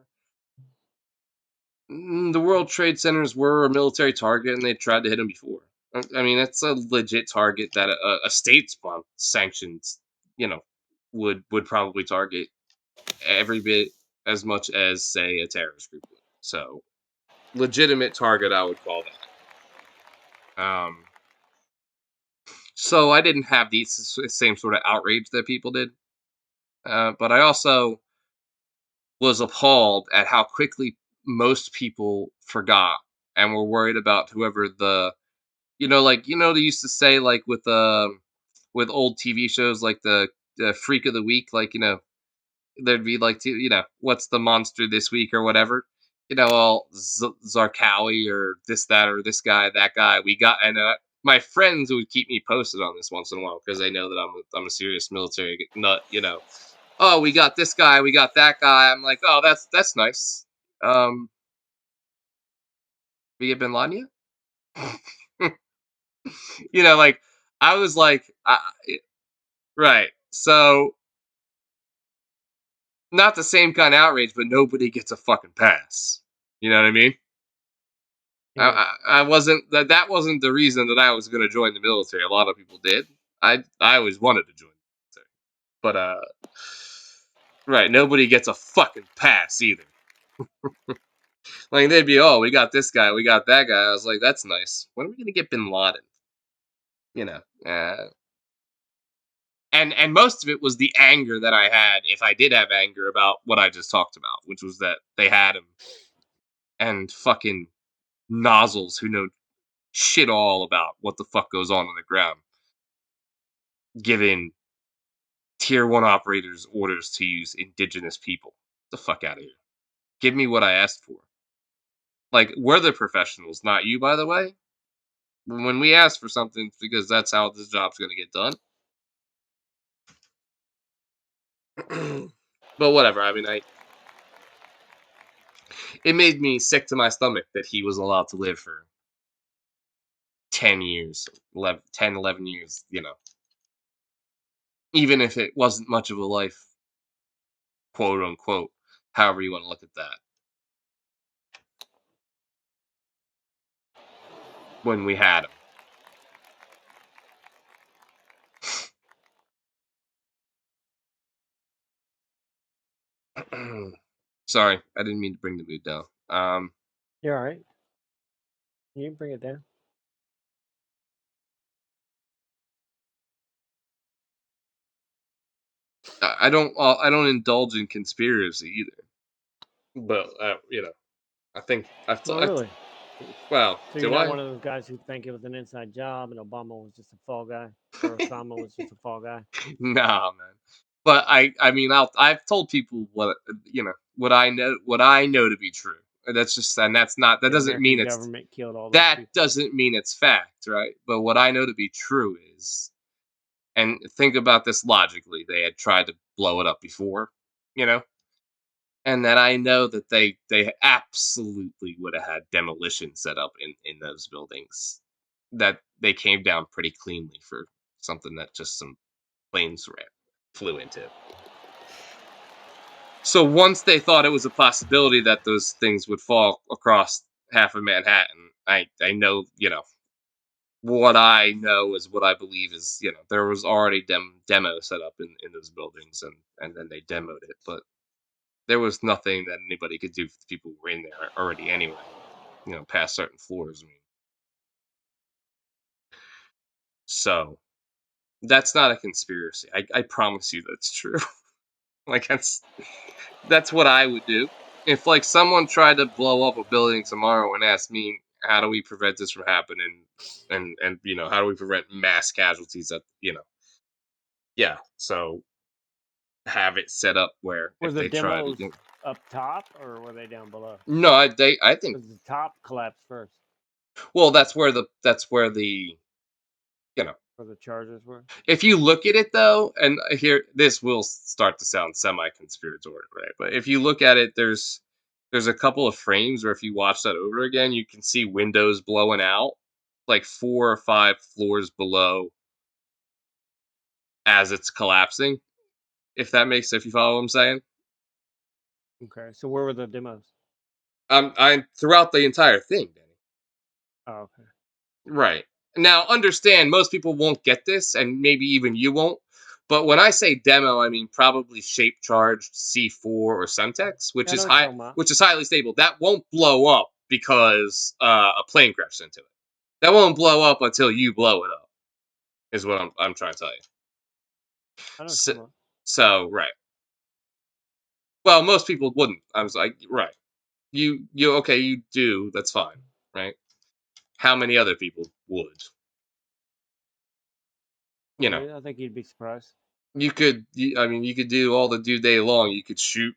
The World Trade Centers were a military target, and they tried to hit them before. I mean, it's a legit target that a state sanctioned, you know, would probably target every bit as much as say a terrorist group would. So legitimate target, I would call that. So I didn't have the same sort of outrage that people did, but I also was appalled at how quickly most people forgot and were worried about whoever they used to say like with old TV shows like the freak of the week, like there'd be like what's the monster this week or whatever. All Zarqawi or this, that, or this guy, that guy. We got, and my friends would keep me posted on this once in a while because they know that I'm a serious military nut. Oh, we got this guy, we got that guy. I'm like, oh, that's nice. We get Bin Laden yet? Like I was like, right. So not the same kind of outrage, but nobody gets a fucking pass. You know what I mean? Yeah. I wasn't that wasn't the reason that I was going to join the military. A lot of people did. I always wanted to join the military, but right, nobody gets a fucking pass either. Like they'd be, oh, we got this guy, we got that guy. I was like, that's nice. When are we going to get Bin Laden? You know, uh, and most of it was the anger that I had, if I did have anger about what I just talked about, which was that they had him and fucking nozzles who know shit all about what the fuck goes on the ground, giving tier one operators orders to use indigenous people. Get the fuck out of here. Give me what I asked for. Like, we're the professionals, not you, by the way. When we ask for something, it's because that's how this job's going to get done. But whatever. I mean, it made me sick to my stomach that he was allowed to live for 10 years, 11 years, even if it wasn't much of a life, quote unquote, however you want to look at that, when we had him. Sorry, I didn't mean to bring the mood down. You're all right. You can bring it down. I don't indulge in conspiracy either. But I think Oh, really? well, So you're do not I? one of those guys who think it was an inside job and Obama was just a fall guy, or Osama was just a fall guy? Nah, man. But I mean, I've told people what I know to be true. That's just and that's not that The doesn't mean American it's government killed all those that people. doesn't mean it's fact, right? But what I know to be true is, and think about this logically, they had tried to blow it up before, you know, and that I know that they absolutely would have had demolition set up in those buildings. That they came down pretty cleanly for something that just some planes flew into. So once they thought it was a possibility that those things would fall across half of Manhattan, I know, what I know is what I believe is, there was already demo set up in those buildings, and then they demoed it, but there was nothing that anybody could do if the people were in there already anyway, past certain floors. I mean, so that's not a conspiracy. I promise you that's true. Like that's what I would do. If like someone tried to blow up a building tomorrow and asked me how do we prevent this from happening, and how do we prevent mass casualties at yeah, so have it set up where Were if the they try to demos up top or were they down below? no, I think Because the top collapsed first, well that's where the you know where the charges were. if you look at it though, and here this will start to sound semi-conspiratorial, right? But if you look at it, there's a couple of frames where if you watch that over again, you can see windows blowing out like 4 or 5 floors below as it's collapsing. If that makes if you follow what I'm saying. Okay, so where were the demos? I'm throughout the entire thing, Danny. Oh, okay. Right. Now, understand most people won't get this, and maybe even you won't. But when I say demo, I mean probably shape charged C4 or Semtex, Yeah, I know what you're talking about. which is highly stable. That won't blow up because a plane crashed into it. That won't blow up until you blow it up. Is what I'm trying to tell you. I know what So, you're talking about. so right. Well, most people wouldn't. I was like, right. You okay? You do. That's fine, right? How many other people would? You know, I think you'd be surprised. I mean, you could do all the do day long. You could shoot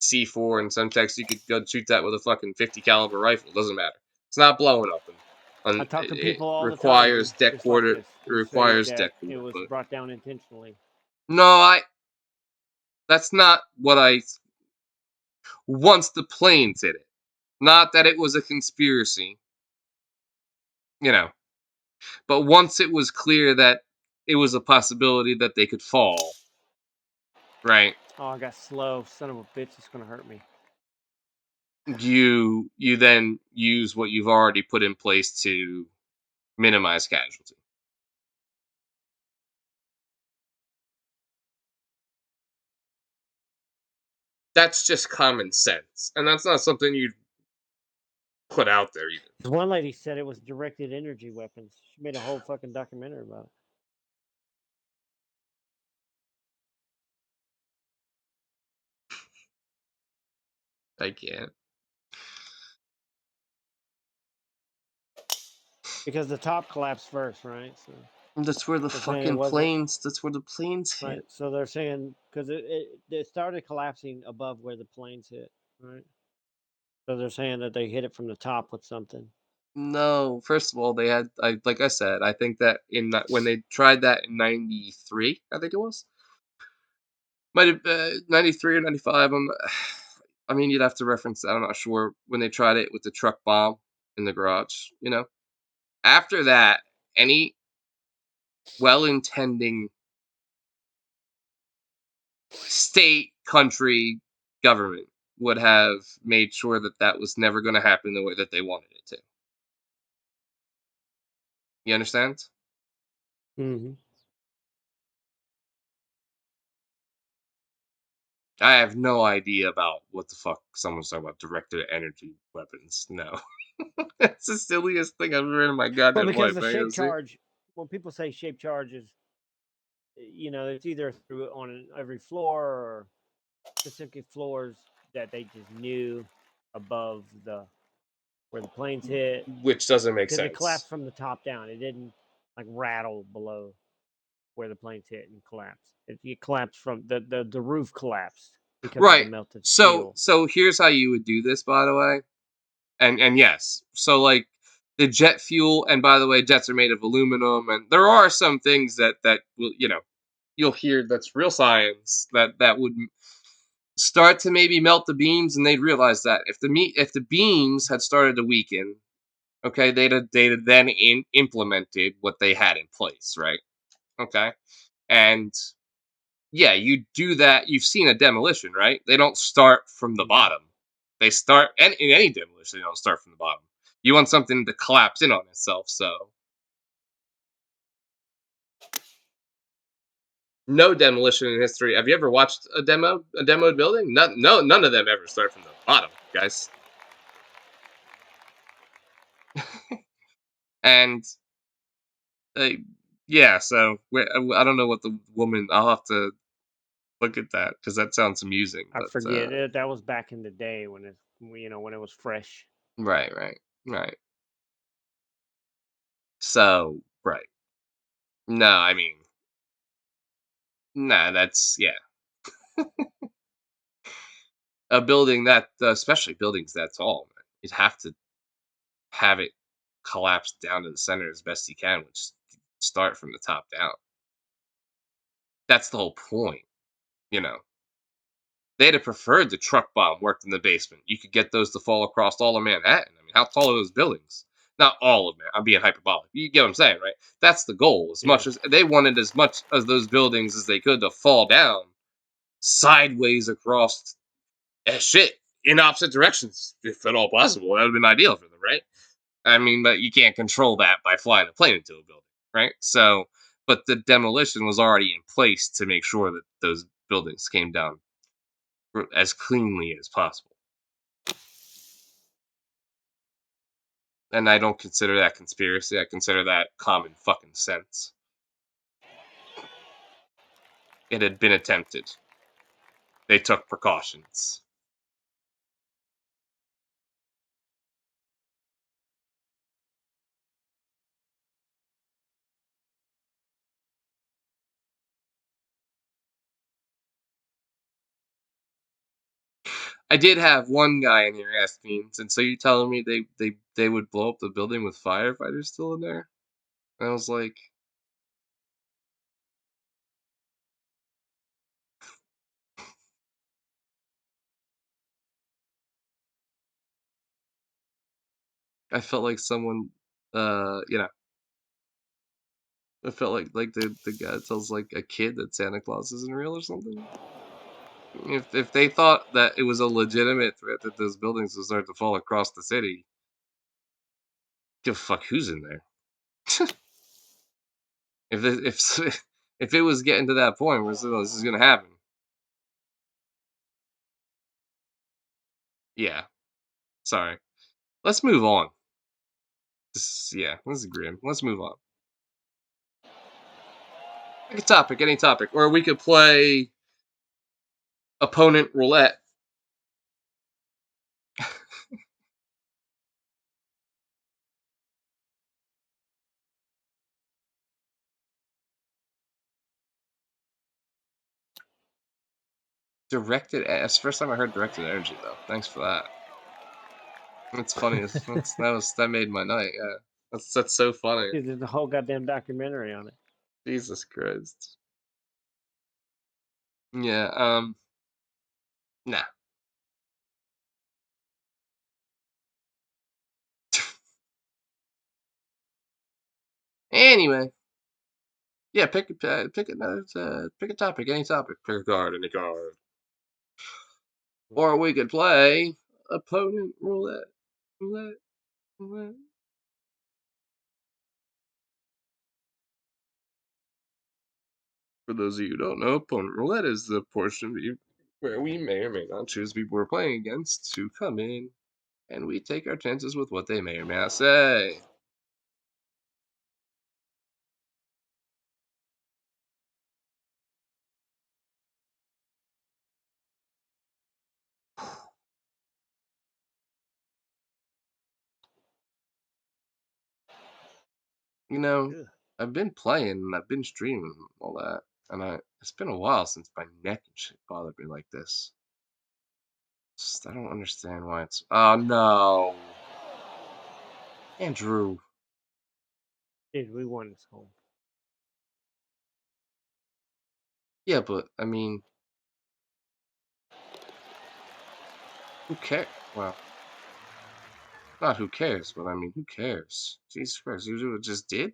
C4 and Semtex. You could go shoot that with a fucking 50 caliber rifle. Doesn't matter. It's not blowing up, I and talk to it people all the time requires who deck just like quarter. this, It who say requires that deck it quarter. was But brought down intentionally. no, I. That's not what I. Once the planes hit it, not that it was a conspiracy, you know. But once it was clear that it was a possibility that they could fall, right? Oh, I got slow. Son of a bitch, it's gonna hurt me. You then use what you've already put in place to minimize casualty. That's just common sense, and that's not something you'd put out there either. This one lady said it was directed energy weapons. She made a whole fucking documentary about it. I can't. Because the top collapsed first, right? So That's where the they're saying it fucking wasn't planes. That's where the planes right. hit. So they're saying because it started collapsing above where the planes hit, right? So they're saying that they hit it from the top with something. No, first of all, they had. Like I said, I think that when they tried that in '93, I think it was might have '93 or '95. I mean, you'd have to reference that. I'm not sure when they tried it with the truck bomb in the garage. After that, any well-intending state, country, government would have made sure that that was never going to happen the way that they wanted it to. You understand? Hmm. I have no idea about what the fuck someone's talking about directed energy weapons. No. That's the silliest thing I've ever heard in my Well, goddamn because life. the I shape gotta see. charge, when people say shape charge is, it's either through on every floor or specific floors that they just knew above the where the planes hit, which doesn't make because it sense. collapsed from the top down. It didn't like rattle below where the planes hit and collapsed. It collapsed from the roof collapsed because of the Right. melted So steel. so here's how you would do this, by the way. And yes, so like the jet fuel, and by the way, jets are made of aluminum, and there are some things that will, you'll hear that's real science that would start to maybe melt the beams, and they'd realize that if the beams had started to weaken, okay, they'd have then implemented what they had in place, right? Okay, and yeah, you do that. You've seen a demolition, right? They don't start from the Hmm. bottom. They start, and in any demolition, they don't start from the bottom. You want something to collapse in on itself. So no demolition in history. Have you ever watched a demoed building? None of them ever start from the bottom, guys. And uh, yeah, so I don't know what the woman. I'll have to look at that because that sounds amusing. I But forget it. That was back in the day when when it was fresh. right, right, right. So right. No, I mean, nah. That's yeah. A building that, especially buildings that tall, man, you'd have to have it collapse down to the center as best you can, which start from the top down. That's the whole point, you know. They'd have preferred the truck bomb worked in the basement. You could get those to fall across all of Manhattan. I mean, how tall are those buildings? Not all of them. I'm being hyperbolic. You get what I'm saying, right? That's the goal. As Yeah. much as they wanted as much of those buildings as they could to fall down sideways across shit in opposite directions, if at all possible. That would have been ideal for them, right? I mean, but you can't control that by flying a plane into a building, right? So, but the demolition was already in place to make sure that those buildings came down as cleanly as possible. And I don't consider that conspiracy. I consider that common fucking sense. It had been attempted. They took precautions. I did have one guy in here ask me, and so you telling me they would blow up the building with firefighters still in there? And I was like, I felt like someone, you know, I felt like the guy tells like a kid that Santa Claus isn't real or something. If they thought that it was a legitimate threat that those buildings would start to fall across the city, give a fuck who's in there. If if it was getting to that point where this is gonna happen, yeah. Sorry. Let's move on. Yeah, this is grim. Let's move on. Pick a topic, any topic, or we could play opponent roulette. Directed. It's the first time I heard directed energy though. Thanks for that. That's funny. That made my night. Yeah, that's so funny. Dude, there's a whole goddamn documentary on it. Jesus Christ. Yeah. Nah. Anyway, yeah. Pick another. Pick a topic. Any topic. Pick a card. Any card. Or we could play opponent roulette. Roulette. Roulette. For those of you who don't know, opponent roulette is the portion of you where we may or may not choose people we're playing against to come in, and we take our chances with what they may or may not say. You know, Ugh. I've been playing and I've been streaming and all that, and it's been a while since my neck and shit bothered me like this. Just, I don't understand why it's. Oh no, Andrew. Dude, we won this home. Yeah, but I mean, who cares? Well, not who cares, but I mean, who cares? Jesus Christ, you just did.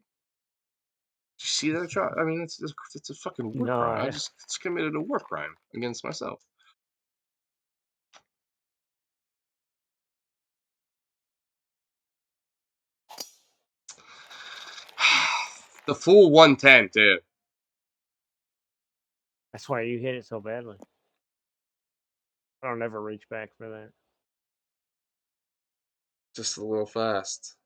Did you see that try? I mean, it's a fucking work No, crime. I just committed a work crime against myself. The full 110 too. that's why you hit it so badly. I don't ever reach back for that. Just a little fast.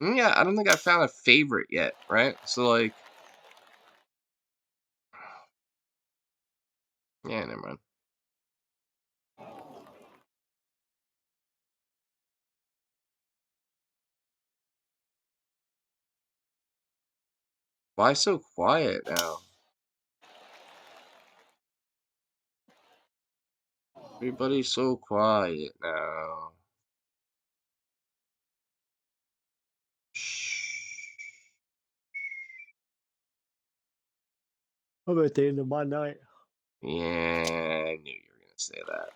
Yeah, I don't think I found a favorite yet, right? So like, yeah, never mind. Why so quiet now? Everybody's so quiet now. Shh. I'm at the end of my night. Yeah, I knew you were gonna say that.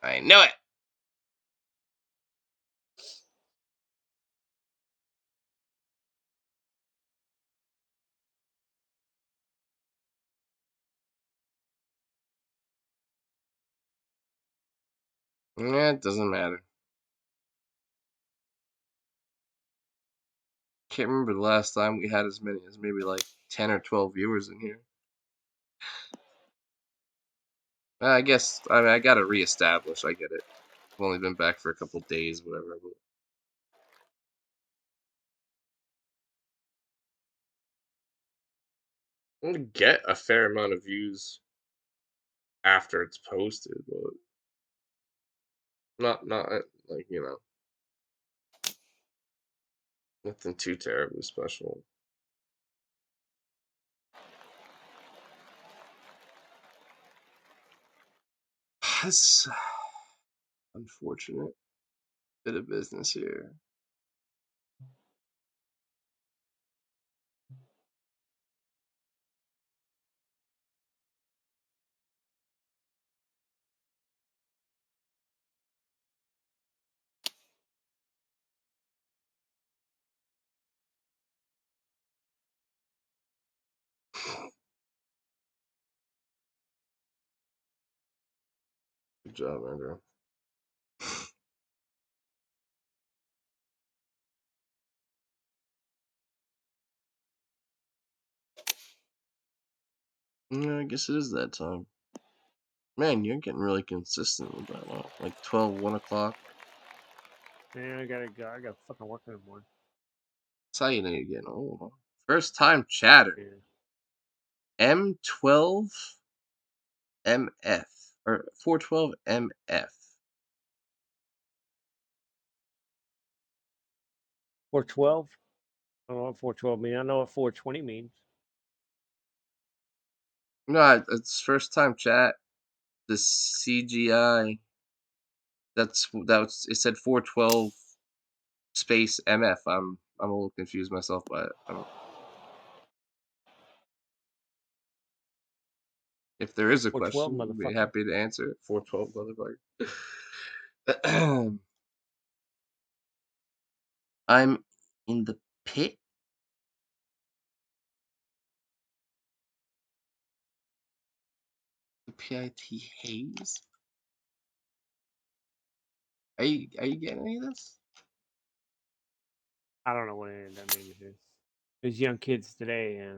I knew it. Yeah, it doesn't matter. Can't remember the last time we had as many as maybe like 10 or 12 viewers in here. I guess I mean I gotta reestablish. I get it. I've only been back for a couple days, whatever. But I'm gonna get a fair amount of views after it's posted, but not like nothing too terribly special. That's unfortunate bit of business here. Good job, Andrew. Yeah, I guess it is that time. Man, you're getting really consistent with that, huh? Like 12, 1 o'clock. Man, I gotta go. I gotta fucking work in the morning. That's how you know you're getting old, huh? First time chatter. Yeah. M12 MF. Or 412 MF. 412? I don't know what 412 means. I know what 420 means. No, it's first time chat. The CGI. That was it said 412 space MF. I'm a little confused myself by it. I don't, if there is a 412, question, I'd be motherfucker. happy to answer it. 412 motherfucker. I'm in the pit. The PIT haze. Are you getting any of this? I don't know what any of that means. These young kids today,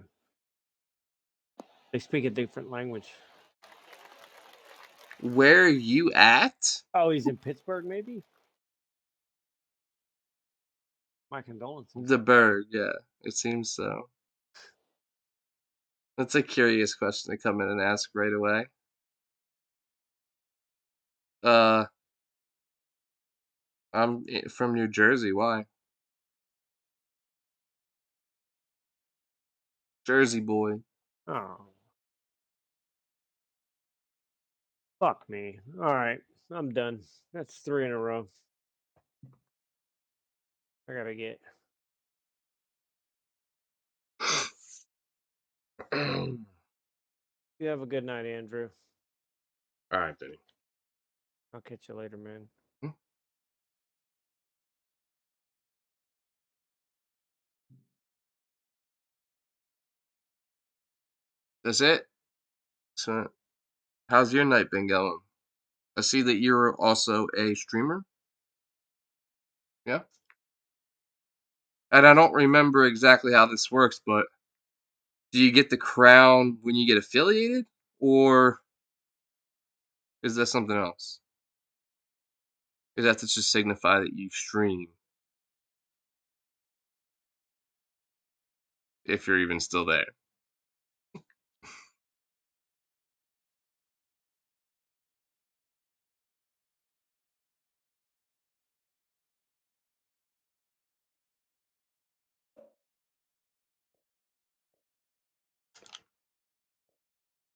they speak a different language. Where are you at? Oh, he's in Pittsburgh, maybe? My condolences. The Berg, yeah. It seems so. That's a curious question to come in and ask right away. Uh, from New Jersey. Why? Jersey boy. Oh, fuck me. All right, I'm done. That's three in a row. I gotta get. All You have a good night, Andrew. right, Benny. I'll catch you later, man. Hmm, That's it. So, how's your night been going? I see that you're also a streamer. Yeah. And I don't remember exactly how this works, but do you get the crown when you get affiliated, or is that something else? Is that to just signify that you stream, if you're even still there?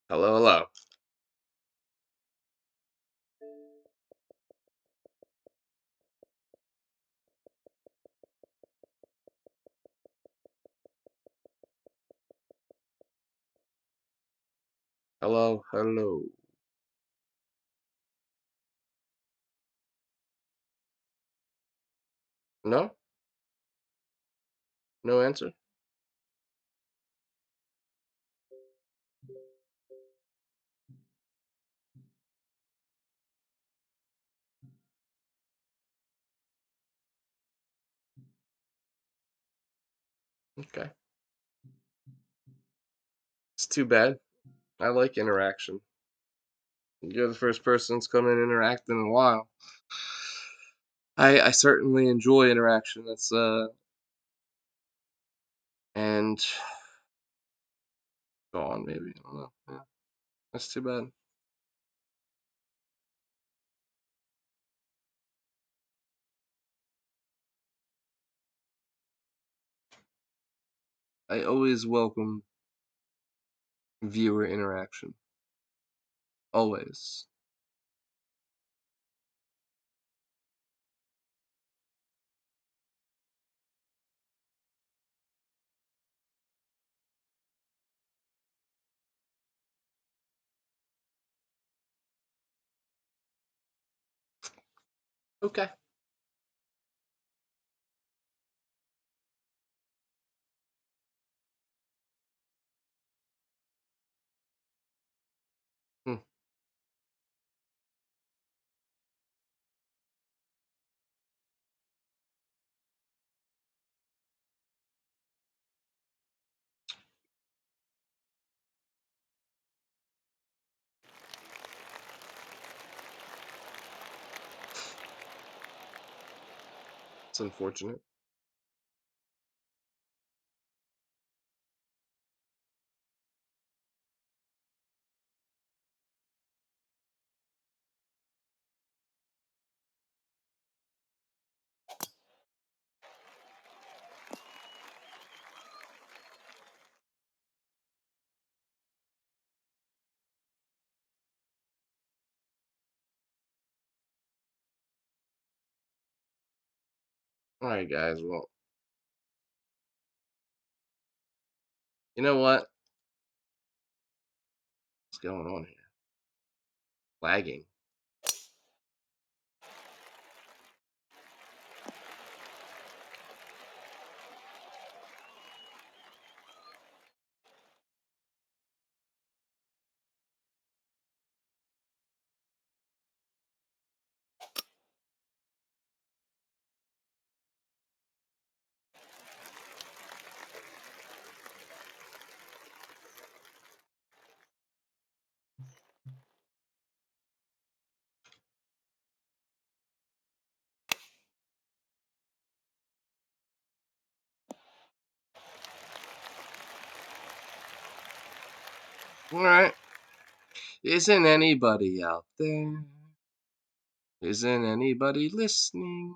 Hello, hello. Hello, hello. No? No answer? Okay. It's too bad. I like interaction. You're the first person that's come in and interacted in a while. I certainly enjoy interaction. And gone maybe. I don't know. Yeah, that's too bad. I always welcome viewer interaction. Always. Okay. Hmm. It's unfortunate. All right, guys. Well, you know what? What's going on here? Lagging. All right. Isn't anybody out there? Isn't anybody listening?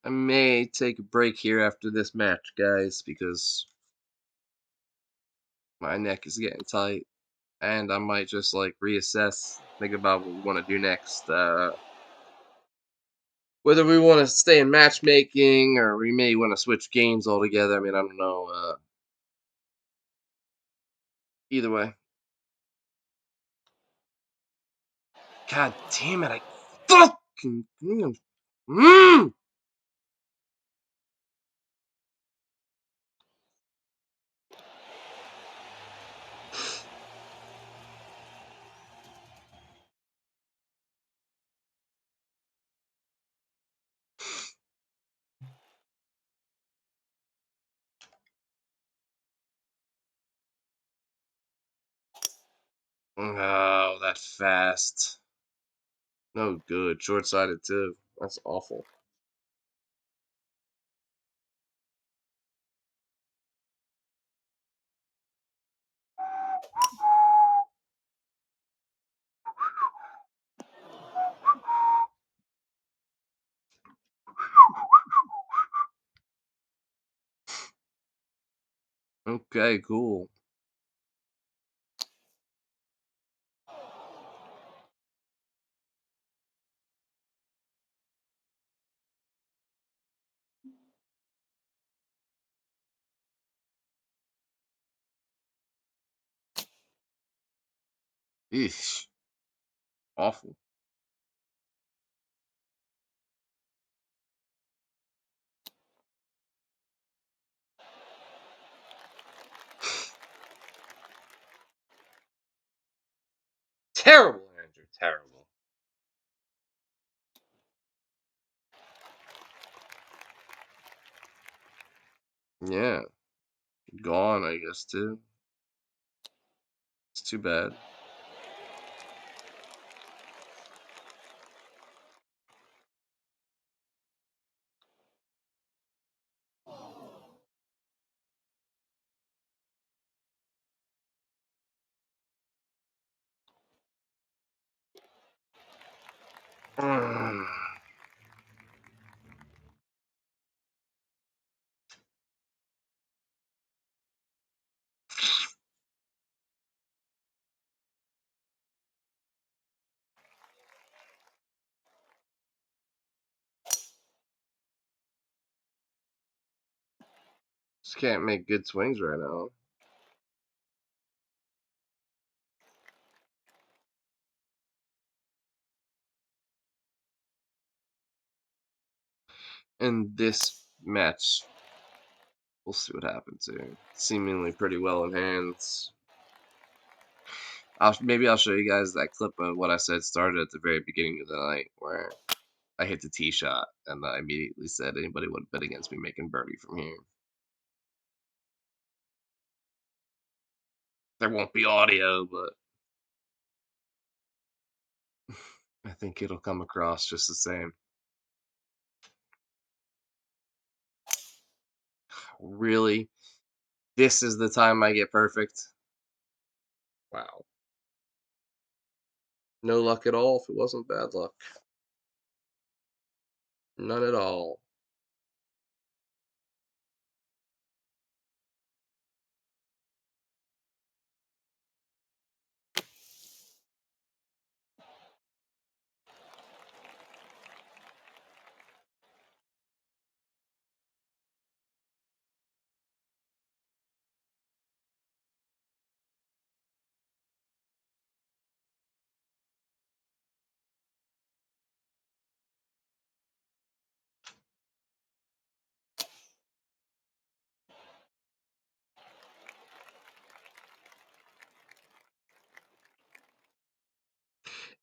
I may take a break here after this match, guys, because my neck is getting tight, and I might just like reassess, think about what we want to do next. Whether we want to stay in matchmaking or we may want to switch games altogether. I mean, I don't know. Either way, God damn it! I fucking. Mm! Oh, that fast. No good. Short sighted too. That's awful. Okay, cool. Eesh. Awful. Terrible, Andrew. Terrible. Yeah. Gone, I guess, too. It's too bad. Mm. Just can't make good swings right now. And this match, we'll see what happens here. Seemingly pretty well in hands. Maybe I'll show you guys that clip of what I said started at the very beginning of the night, where I hit the tee shot, and I immediately said anybody would bet against me making birdie from here. There won't be audio, but I think it'll come across just the same. Really? This is the time I get perfect? Wow. No luck at all if it wasn't bad luck. None at all.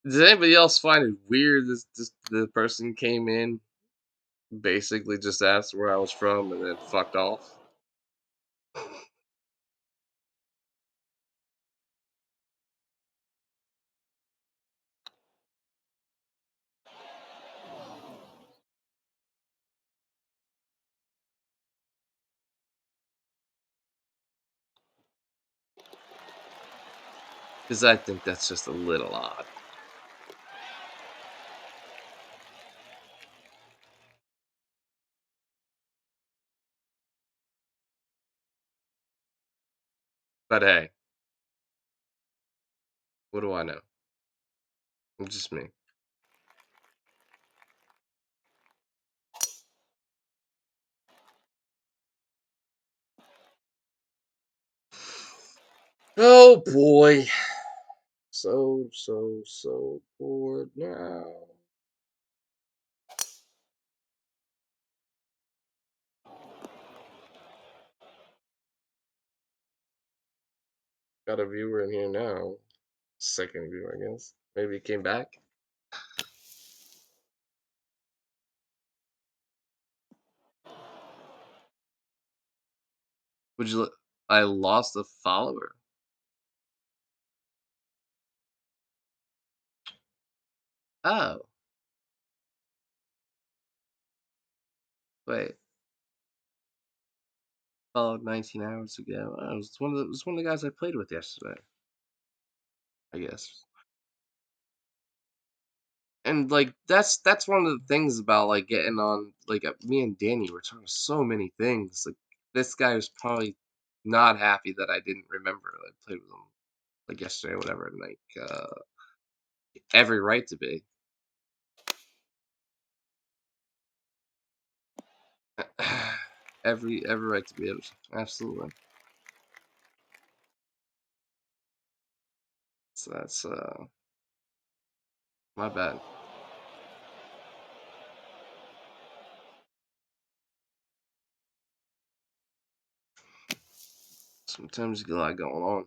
Did anybody else find it weird this the person came in, basically just asked where I was from and then fucked off? Because I think that's just a little odd. But hey, what do I know? It's just me. Oh boy. So bored now. Got a viewer in here now. Second viewer, I guess. Maybe he came back. Would you? I lost a follower. Oh, wait. Followed 19 hours ago. Oh, it was one of the guys I played with yesterday. I guess. And like that's one of the things about like getting on like me and Danny were talking so many things. Like this guy was probably not happy that I didn't remember I played with him like yesterday or whatever. And like every right to be. every right to be able to. Absolutely. So that's my bad. Sometimes you get a lot going on.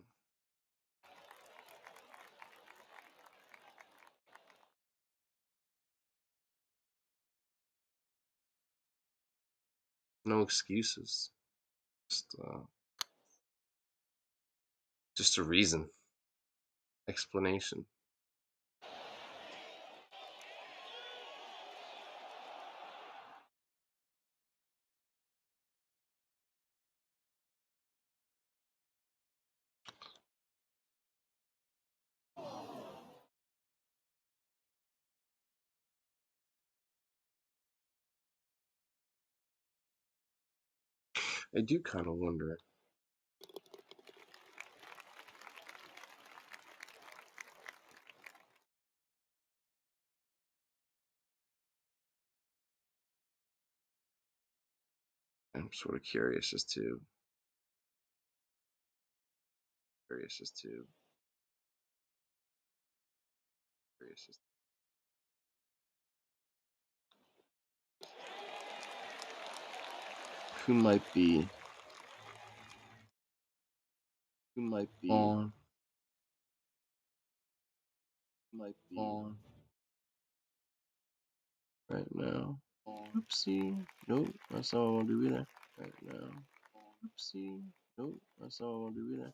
No excuses. Just just a reason. Explanation. I do kind of wonder. I'm sort of curious as to curious as who might be on on right now. Oopsie. Nope, that's not what I want to do either. Right now. Oopsie. Nope, that's not what I want to do either.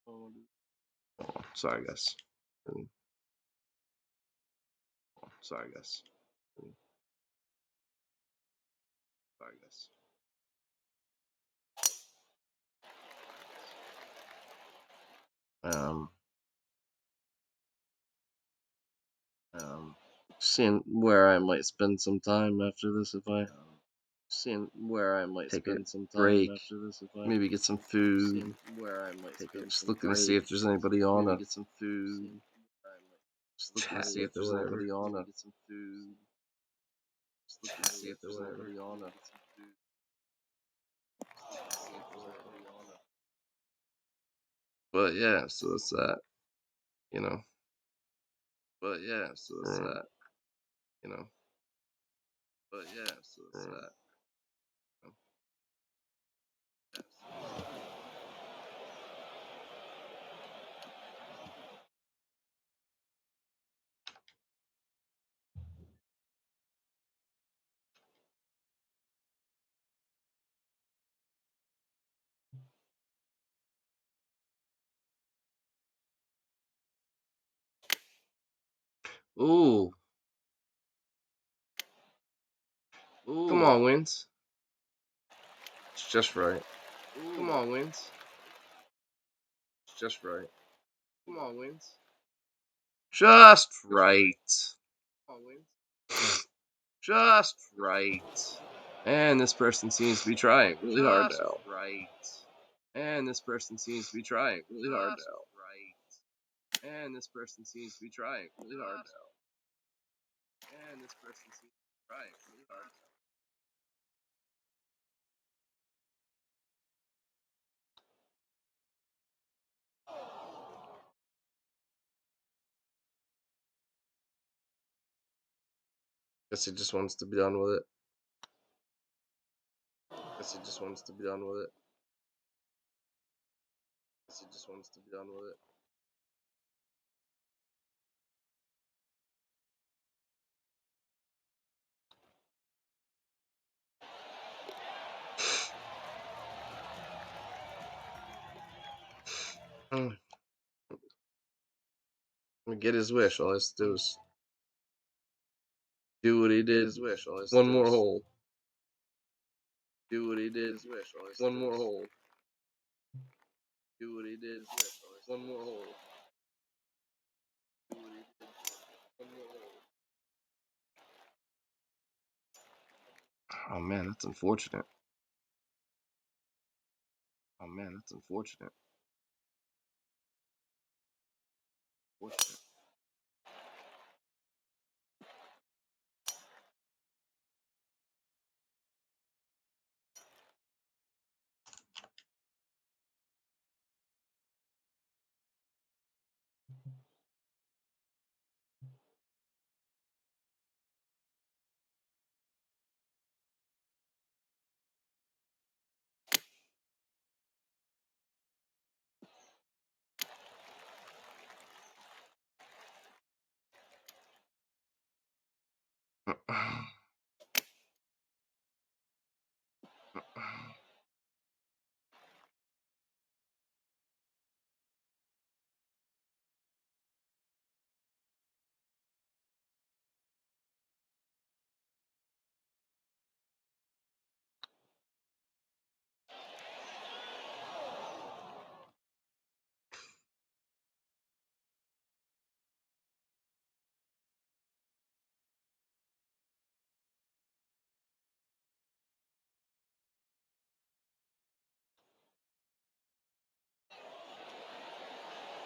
Oh, sorry, guys. Sorry, guys. Sorry, guys. Um, seeing where I might spend some time after this if I seeing where I might take spend some time break, after this if I maybe get some food. Seeing where I might take spend just looking break, to see if there's anybody on maybe get some food. Just looking to see if there's anybody on it. Get some food. Just looking to see if there's anybody on it. But yeah, so that's that. You know. But yeah, so that's that. You know. But yeah, so that's that. You know? Ooh, come on, wins. It's just right. Come on, wins. Just right. Come on, wins. Just right. Come on, wins. Just right. And this person seems to be trying really hard Just now. right. And this person seems to be trying really hard Just now. right. And this person seems to be trying really hard Just now. And this person seems to be trying really hard now. Guess he just wants to be done with it. Guess he just wants to be done with it. Guess he just wants to be done with it. Hmm. Get his wish. All he has to do is do what he did. his wish. All his One more hole. do what he did. His wish. All his One more hole. do what he did. His wish. All his One more hole. do what he did. One more hole. Oh man, that's unfortunate. Oh man, that's unfortunate. Unfortunate.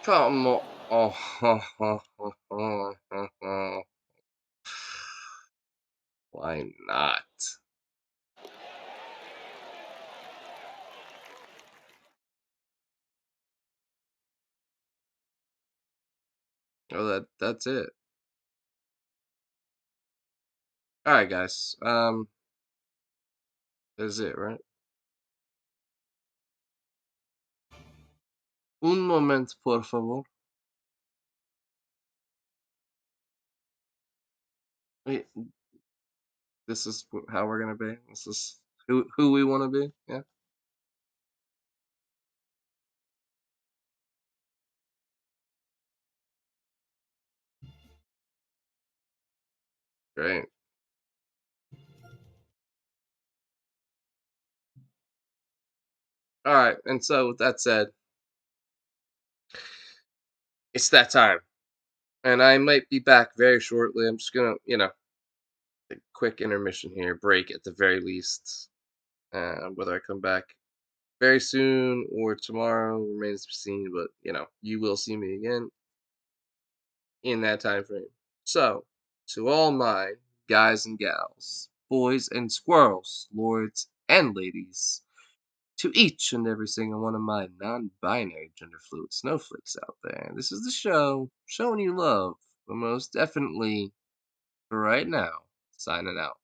Come on. Why not? Oh, that's it. All right, guys. That's it, right? Un moment, por favor. Wait, this is how we're gonna be. This is who we want to be. Yeah, great. All right, and so with that said, it's that time, and I might be back very shortly. I'm just gonna, a quick intermission here, break at the very least. Whether I come back very soon or tomorrow remains to be seen, but you will see me again in that time frame. So, to all my guys and gals, boys and squirrels, lords and ladies, to each and every single one of my non-binary gender fluid snowflakes out there, this is the show showing you love, but most definitely for right now, signing out.